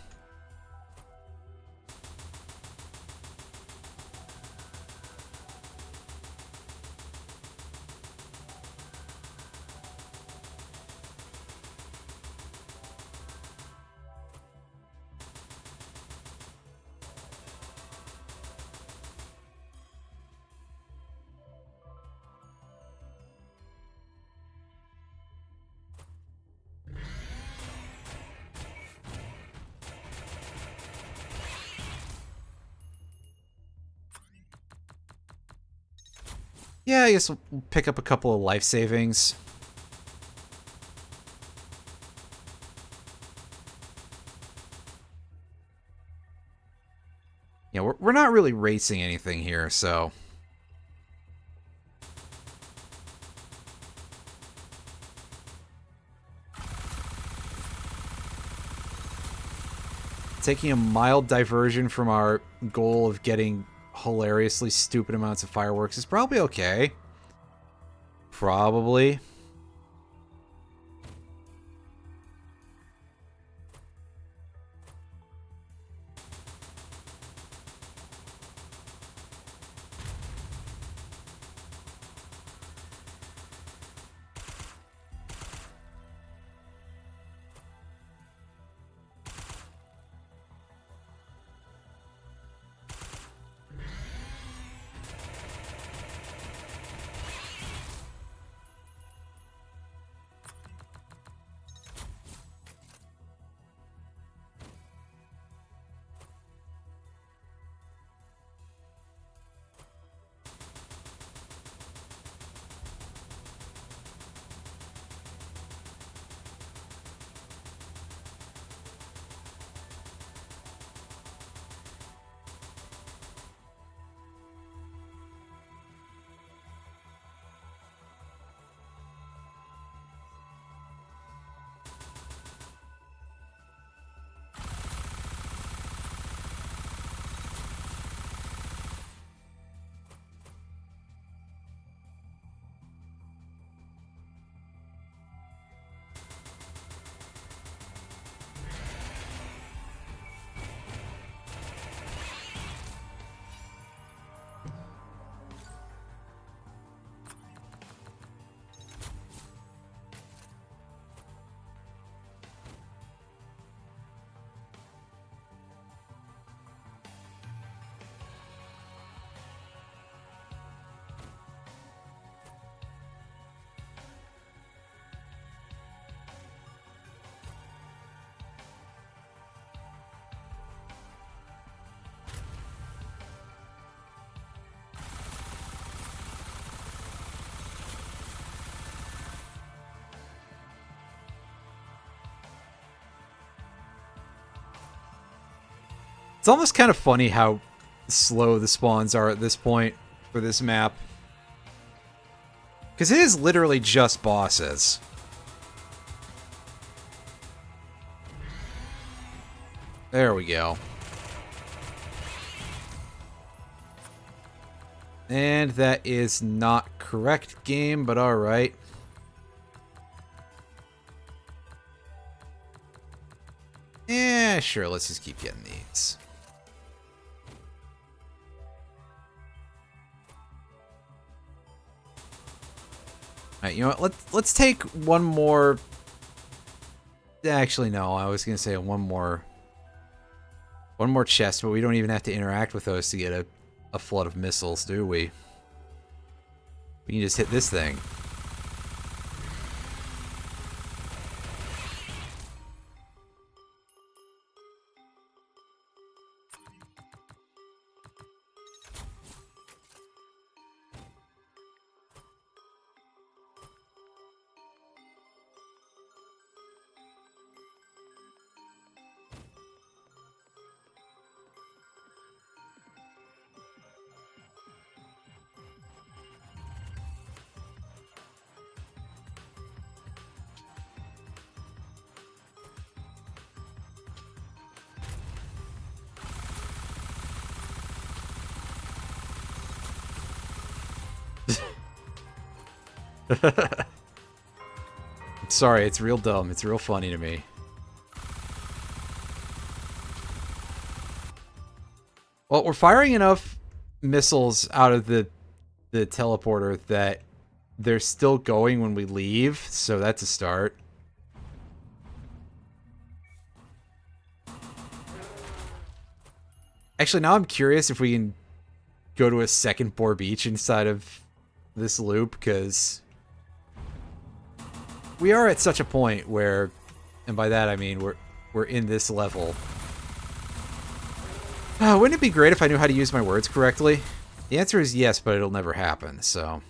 Yeah, I guess we'll pick up a couple of life savings. Yeah, we're not really racing anything here, so... Taking a mild diversion from our goal of getting hilariously stupid amounts of fireworks is probably okay. Probably. It's almost kind of funny how slow the spawns are at this point for this map. Because it is literally just bosses. There we go. And that is not correct, game, but alright. Yeah, sure, let's just keep getting these. Alright, you know what, let's take one more... Actually, no, I was gonna say one more chest, but we don't even have to interact with those to get a flood of missiles, do we? We can just hit this thing. I'm sorry, it's real dumb. It's real funny to me. Well, we're firing enough missiles out of the teleporter that they're still going when we leave, so that's a start. Actually, now I'm curious if we can go to a second Boar Beach inside of this loop, because we are at such a point where, and by that I mean we're in this level. Wouldn't it be great if I knew how to use my words correctly? The answer is yes, but it'll never happen, so...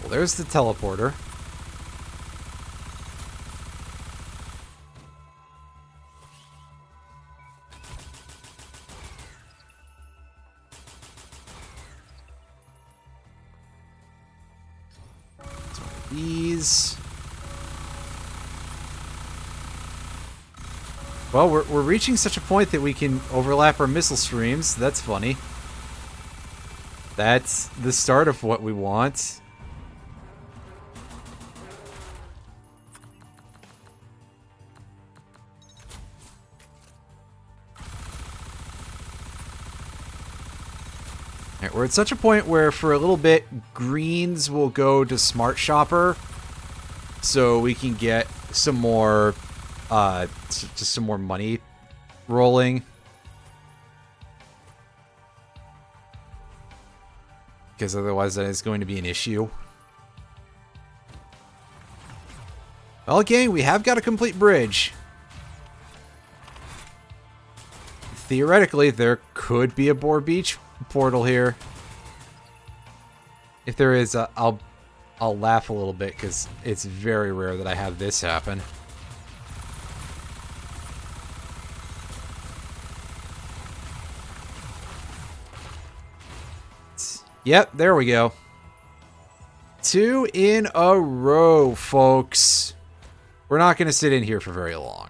Well, there's the teleporter. These. Well, we're reaching such a point that we can overlap our missile streams. That's funny. That's the start of what we want. Alright, we're at such a point where for a little bit, greens will go to Smart Shopper, so we can get some more, just some more money rolling. Because otherwise that is going to be an issue. Well, gang, we have got a complete bridge. Theoretically, there could be a Boar Beach portal here. If there is, I'll laugh a little bit because it's very rare that I have this happen. Yep, there we go. 2 in a row, folks. We're not going to sit in here for very long.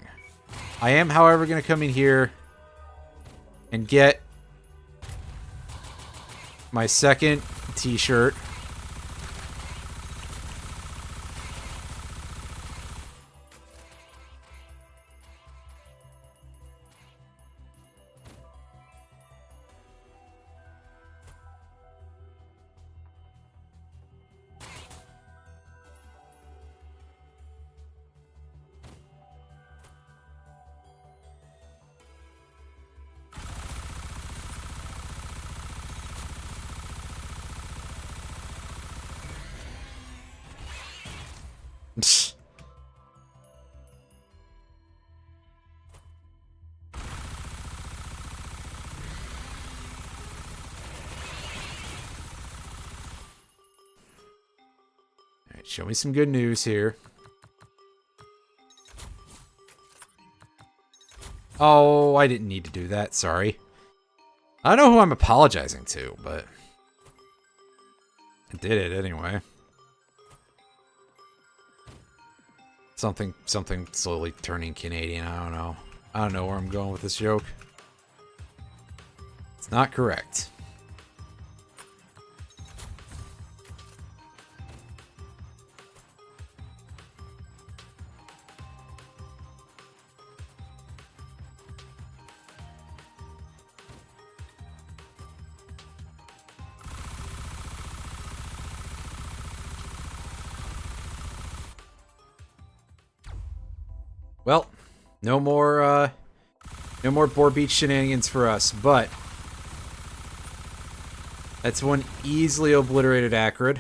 I am, however, going to come in here and get my second t-shirt. Show me some good news here. Oh, I didn't need to do that. Sorry. I don't know who I'm apologizing to, but I did it anyway. Something slowly turning Canadian. I don't know. I don't know where I'm going with this joke. It's not correct. Well, no more Boar Beach shenanigans for us, but that's one easily obliterated Acrid.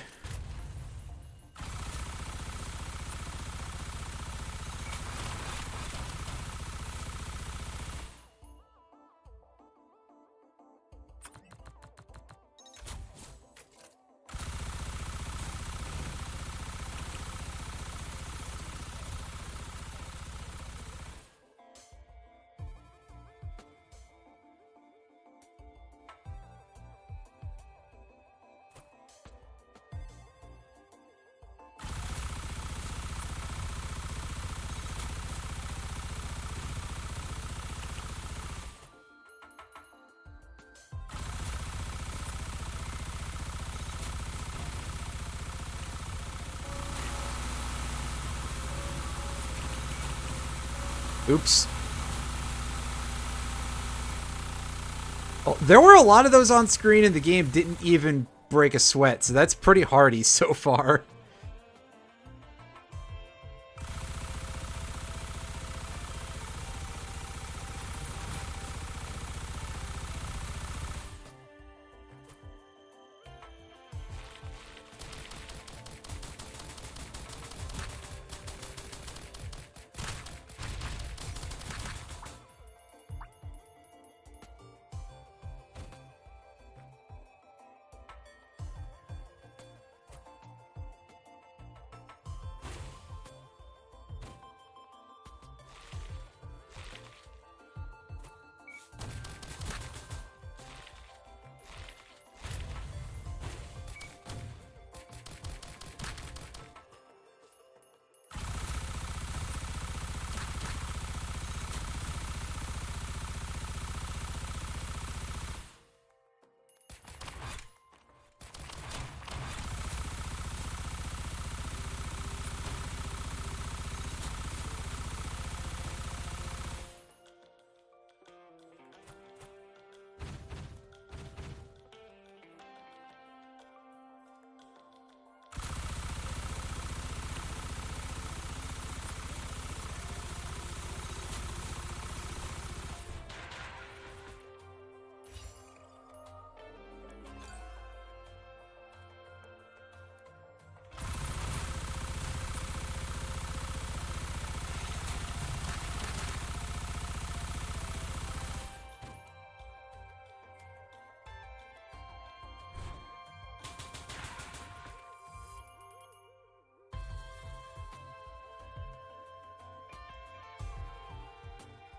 Oops. Oh, there were a lot of those on screen and the game didn't even break a sweat, so that's pretty hardy so far.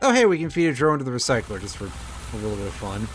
Oh hey, we can feed a drone to the recycler just for a little bit of fun.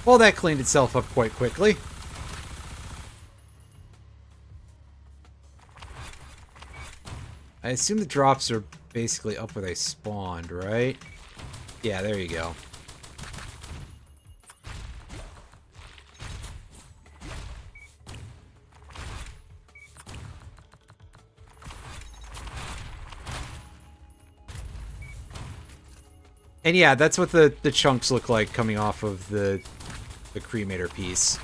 Well, that cleaned itself up quite quickly. I assume the drops are basically up where they spawned, right? Yeah, there you go. And yeah, that's what the chunks look like coming off of the cremator piece.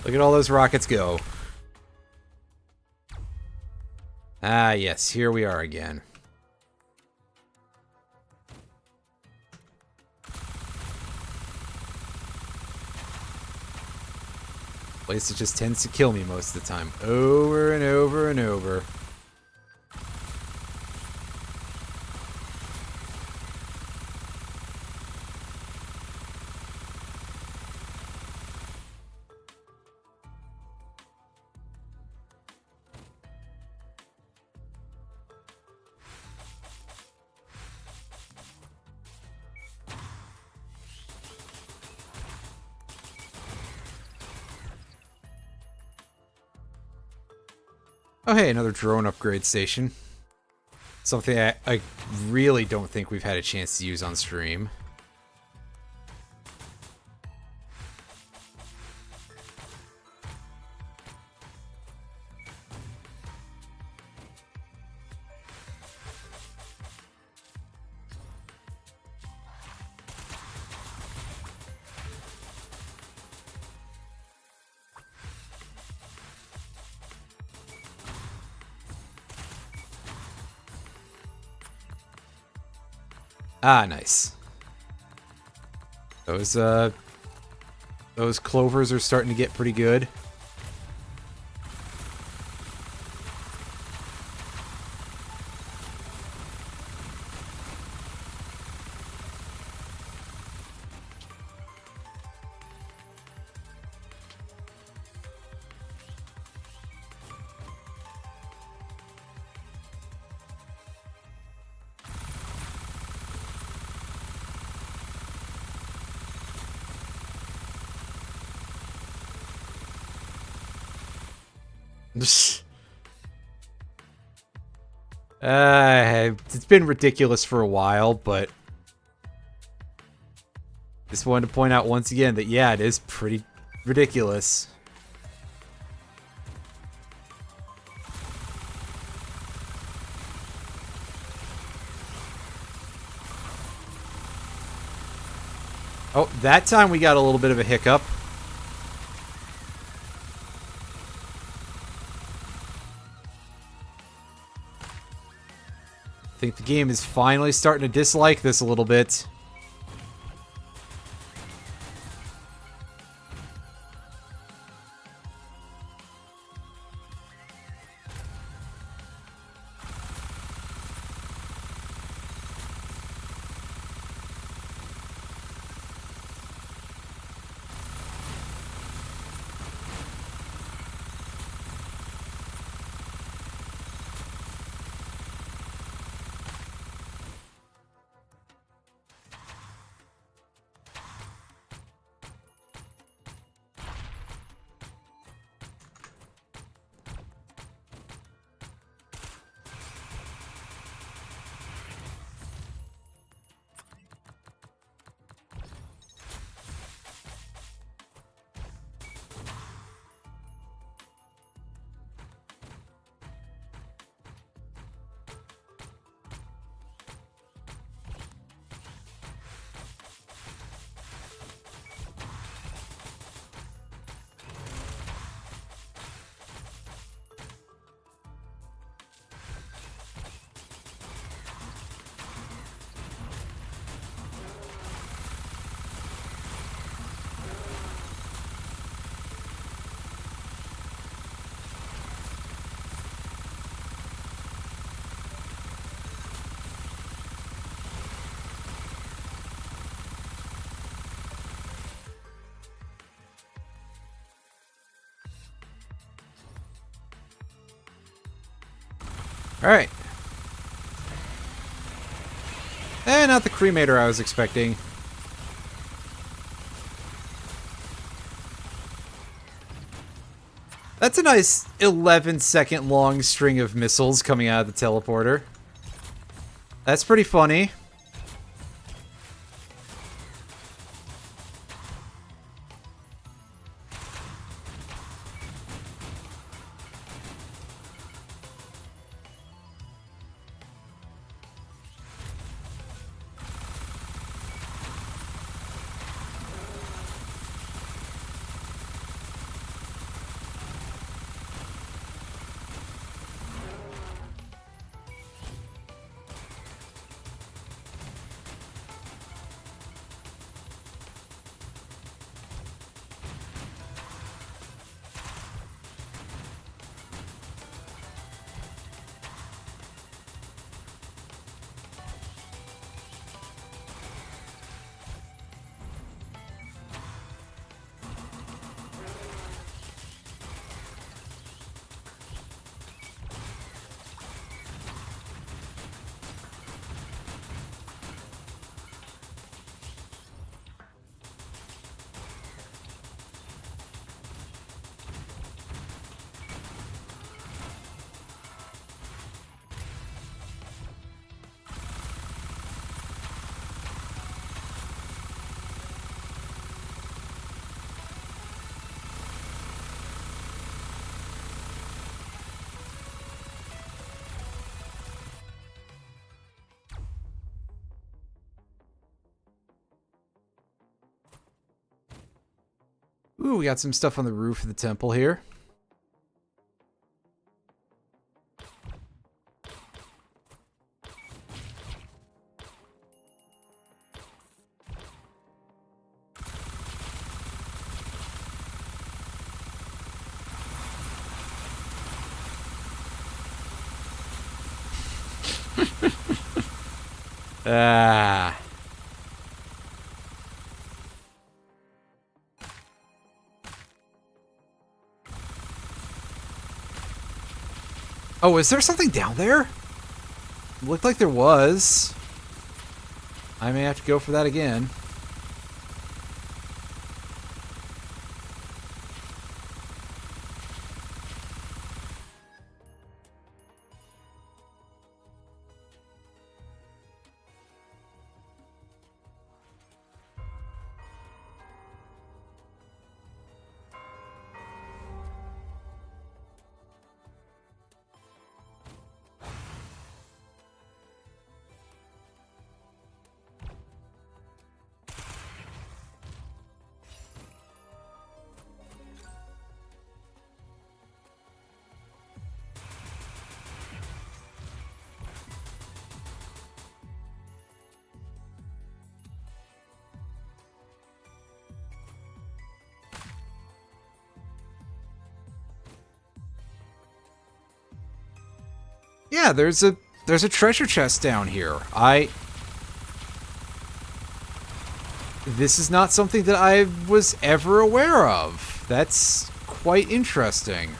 Look at all those rockets go. Ah, yes, here we are again. Place that just tends to kill me most of the time. Over and over and over. Oh hey, another drone upgrade station. Something I really don't think we've had a chance to use on stream. Ah, nice. Those clovers are starting to get pretty good. It's been ridiculous for a while, but just wanted to point out once again that, yeah, it is pretty ridiculous. Oh, that time we got a little bit of a hiccup. I think the game is finally starting to dislike this a little bit. Alright. Not the cremator I was expecting. That's a nice 11-second long string of missiles coming out of the teleporter. That's pretty funny. Ooh, we got some stuff on the roof of the temple here. Ah. Oh, is there something down there? It looked like there was. I may have to go for that again. Yeah, there's a treasure chest down here. This is not something that I was ever aware of. That's quite interesting.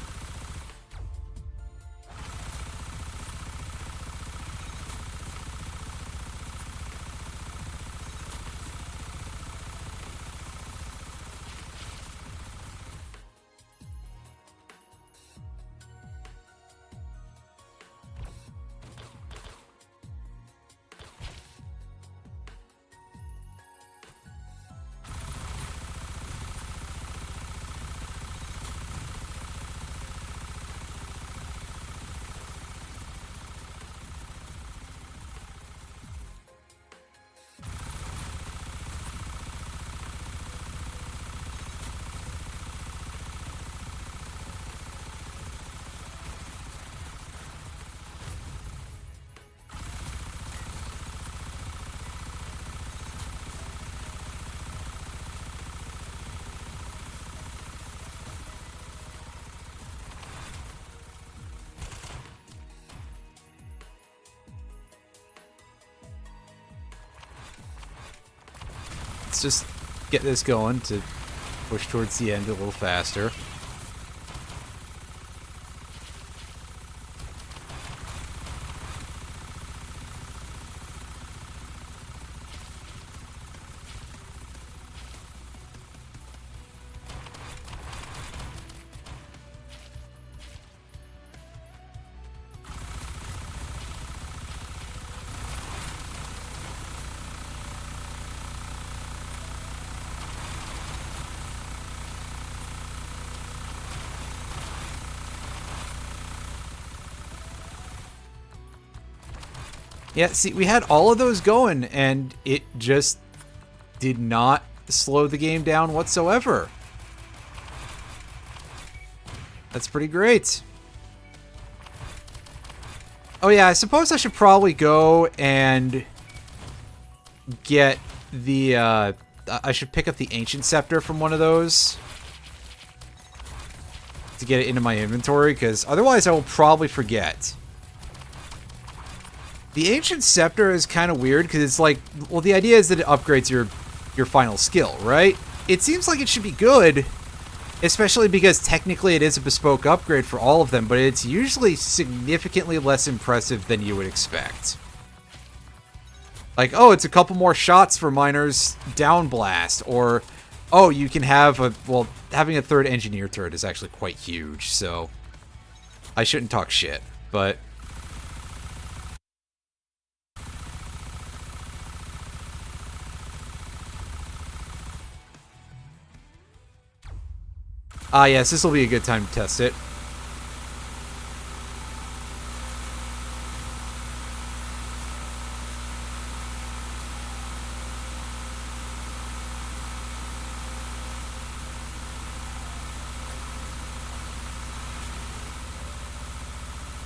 Let's just get this going to push towards the end a little faster. Yeah, see, we had all of those going, and it just did not slow the game down whatsoever. That's pretty great. Oh yeah, I suppose I should probably go and get the, I should pick up the Ancient Scepter from one of those to get it into my inventory, because otherwise I will probably forget. The Ancient Scepter is kind of weird, because it's like, well, the idea is that it upgrades your final skill, right? It seems like it should be good, especially because technically it is a bespoke upgrade for all of them, but it's usually significantly less impressive than you would expect. Like, oh, it's a couple more shots for Miner's Down Blast, or, oh, you can have a, well, having a third engineer turret is actually quite huge, so I shouldn't talk shit, but yes, this will be a good time to test it.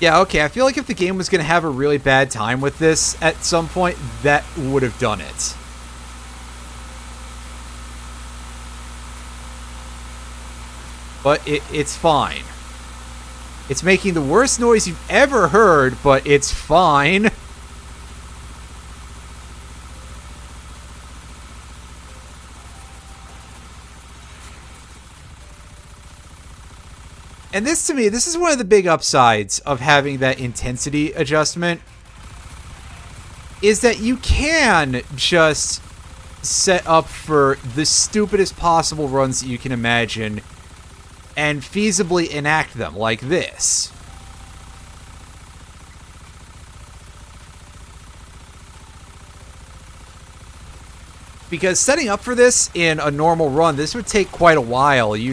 Yeah, okay, I feel like if the game was going to have a really bad time with this at some point, that would have done it. But it's fine. It's making the worst noise you've ever heard, but it's fine. And this, to me, this is one of the big upsides of having that intensity adjustment, is that you can just set up for the stupidest possible runs that you can imagine and feasibly enact them like this. Because setting up for this in a normal run, this would take quite a while. You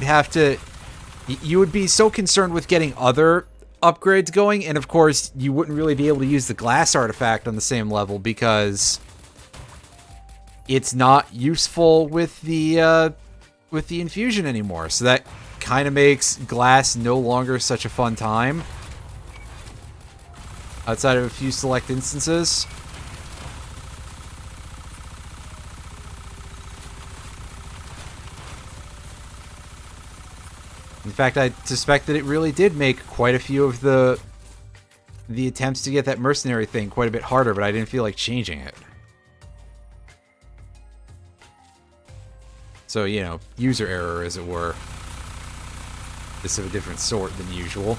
would be so concerned with getting other upgrades going, and of course, you wouldn't really be able to use the glass artifact on the same level because it's not useful with the infusion anymore. So that kind of makes glass no longer such a fun time, outside of a few select instances. In fact, I suspect that it really did make quite a few of the attempts to get that mercenary thing quite a bit harder, but I didn't feel like changing it. So, you know, user error, as it were. This of a different sort than usual.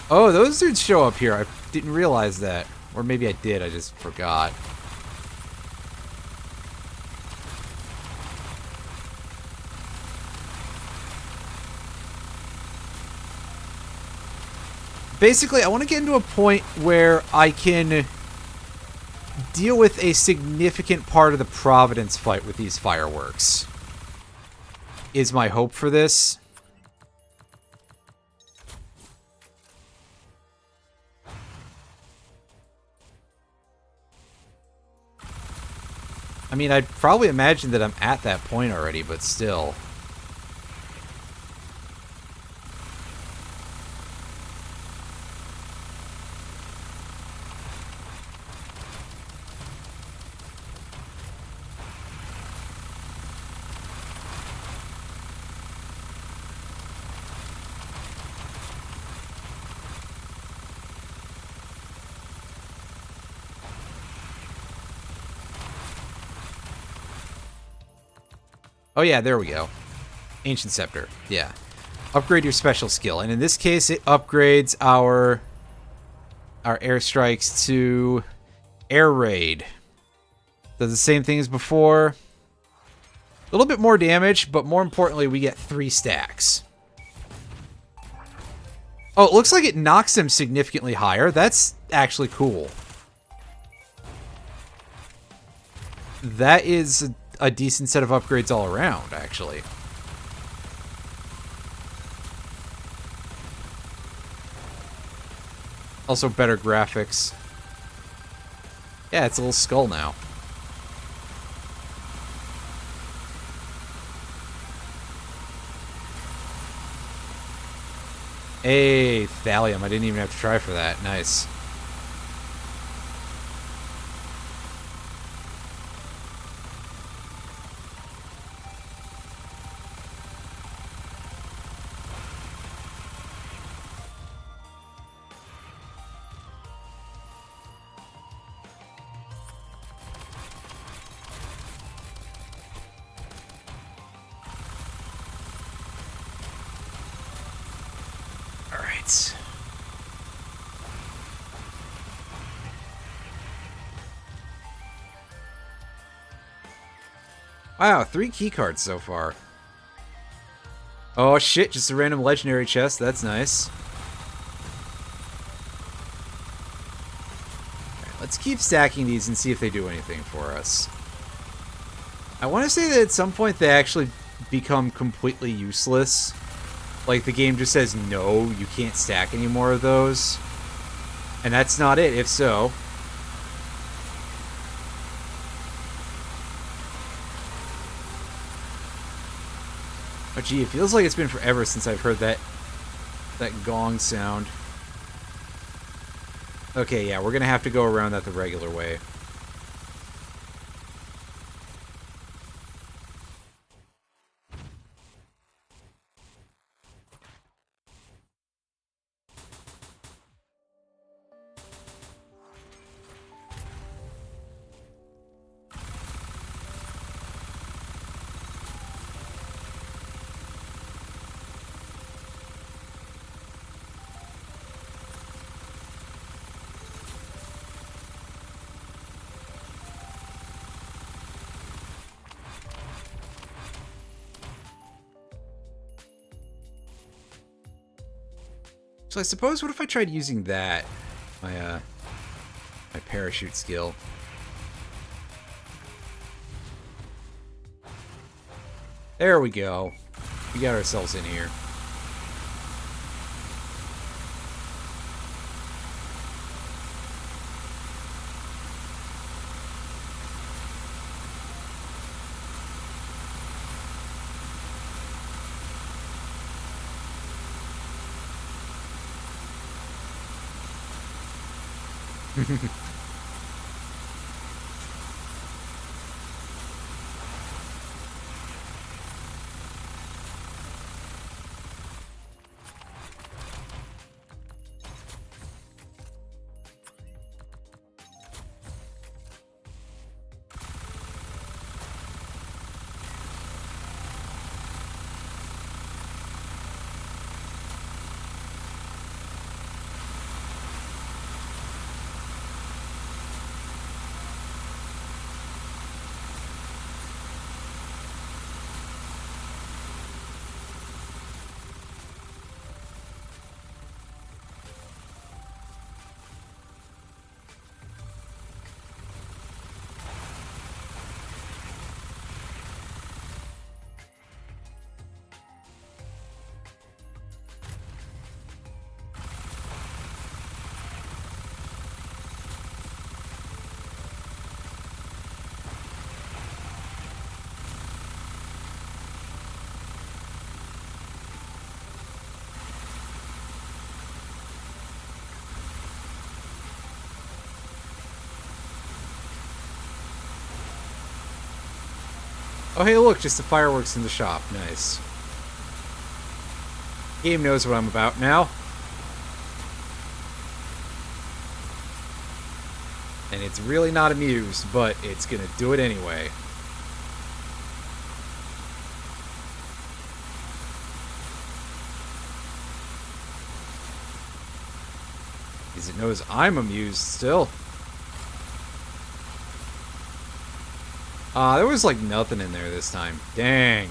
Oh, those dudes show up here. I didn't realize that. Or maybe I did, I just forgot. Basically, I want to get into a point where I can deal with a significant part of the Providence fight with these fireworks. Is my hope for this. I mean, I'd probably imagine that I'm at that point already, but still. Oh yeah, there we go. Ancient Scepter, yeah. Upgrade your special skill, and in this case, it upgrades our airstrikes to Air Raid. Does the same thing as before. A little bit more damage, but more importantly, we get 3 stacks. Oh, it looks like it knocks them significantly higher. That's actually cool. That is a decent set of upgrades all around, actually. Also better graphics. Yeah, it's a little skull now. Hey, thallium. I didn't even have to try for that. Nice. Alright. Wow, 3 keycards so far. Oh shit, just a random legendary chest. That's nice. Right, let's keep stacking these and see if they do anything for us. I want to say that at some point they actually become completely useless. Like, the game just says, no, you can't stack any more of those. And that's not it, if so. Oh, gee, it feels like it's been forever since I've heard that gong sound. Okay, yeah, we're gonna have to go around that the regular way. So I suppose, what if I tried using that? My parachute skill. There we go. We got ourselves in here. Oh, hey, look, just the fireworks in the shop. Nice. Game knows what I'm about now. And it's really not amused, but it's gonna do it anyway. Because it knows I'm amused still. There was like nothing in there this time. Dang.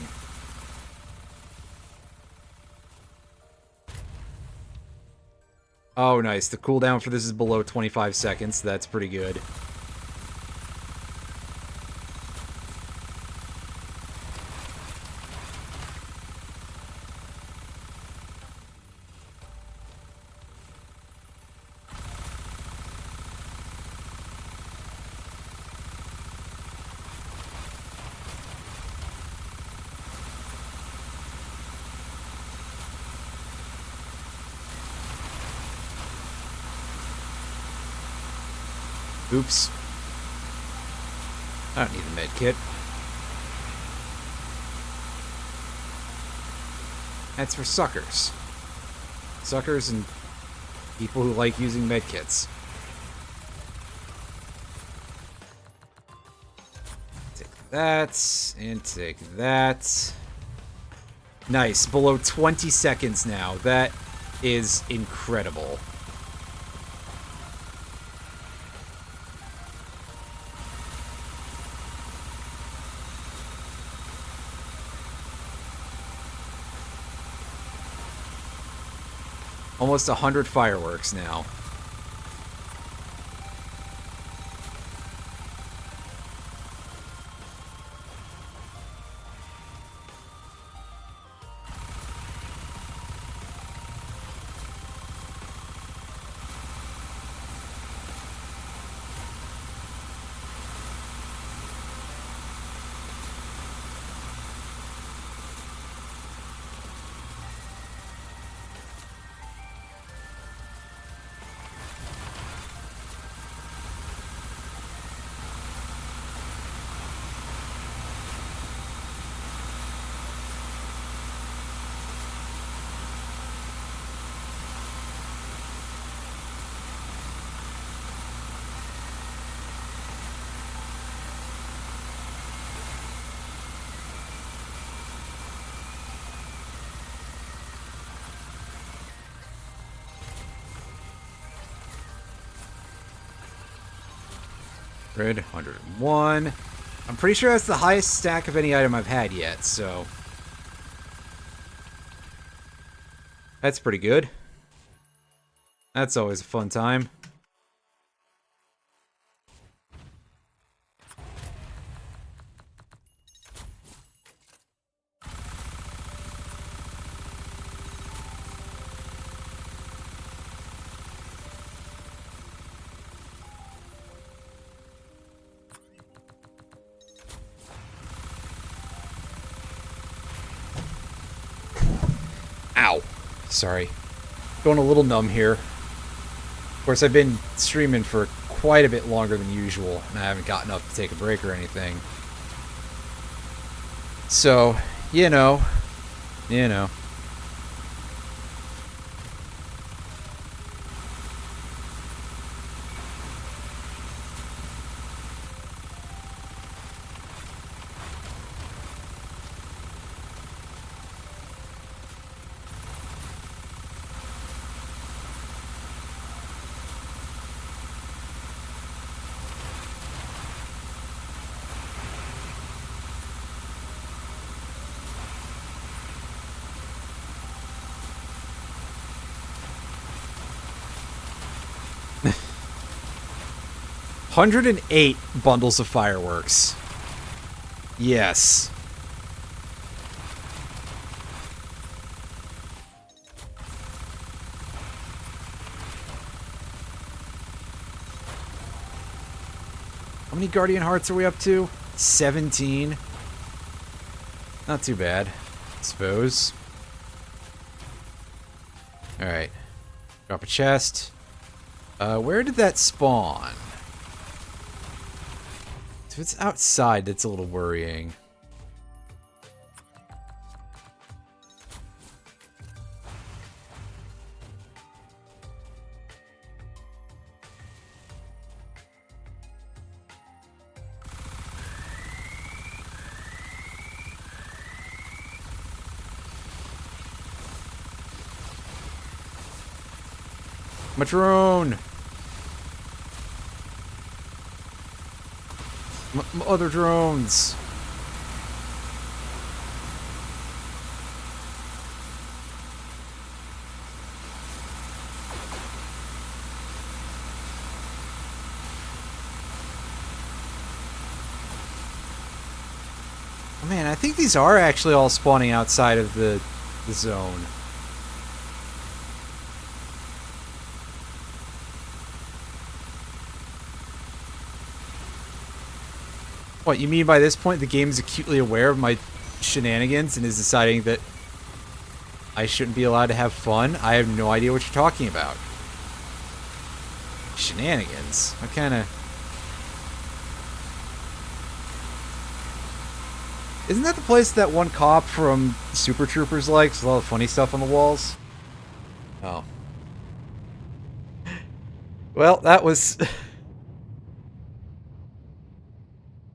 Oh, nice. The cooldown for this is below 25 seconds. That's pretty good. Oops. I don't need a med kit. That's for suckers. Suckers and people who like using med kits. Take that, and take that. Nice, below 20 seconds now. That is incredible. Almost 100 fireworks now. Red 101. I'm pretty sure that's the highest stack of any item I've had yet, so that's pretty good. That's always a fun time. Ow. Sorry. Going a little numb here. Of course, I've been streaming for quite a bit longer than usual, and I haven't gotten up to take a break or anything. So, you know. 108 bundles of fireworks. Yes. How many Guardian Hearts are we up to? 17. Not too bad, I suppose. Alright. Drop a chest. Where did that spawn? If it's outside, that's a little worrying. My drone! Other drones! Oh man, I think these are actually all spawning outside of the zone. What, you mean by this point the game is acutely aware of my shenanigans and is deciding that I shouldn't be allowed to have fun? I have no idea what you're talking about. Shenanigans? What kind of Isn't that the place that one cop from Super Troopers likes? A lot of funny stuff on the walls? Oh. Well, that was...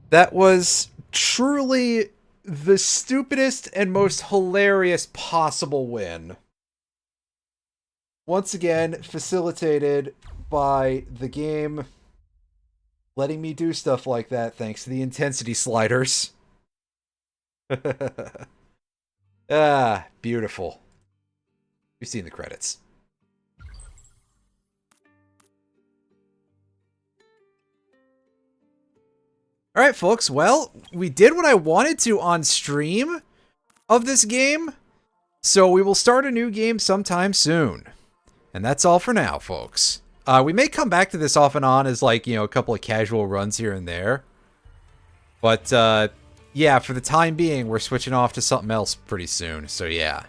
that was truly the stupidest and most hilarious possible win. Once again, facilitated by the game letting me do stuff like that thanks to the intensity sliders. Ah, beautiful. You've seen the credits. Alright, folks. Well, we did what I wanted to on stream of this game. So we will start a new game sometime soon. And that's all for now, folks. We may come back to this off and on as, like, you know, a couple of casual runs here and there. But, yeah, for the time being, we're switching off to something else pretty soon. So, yeah.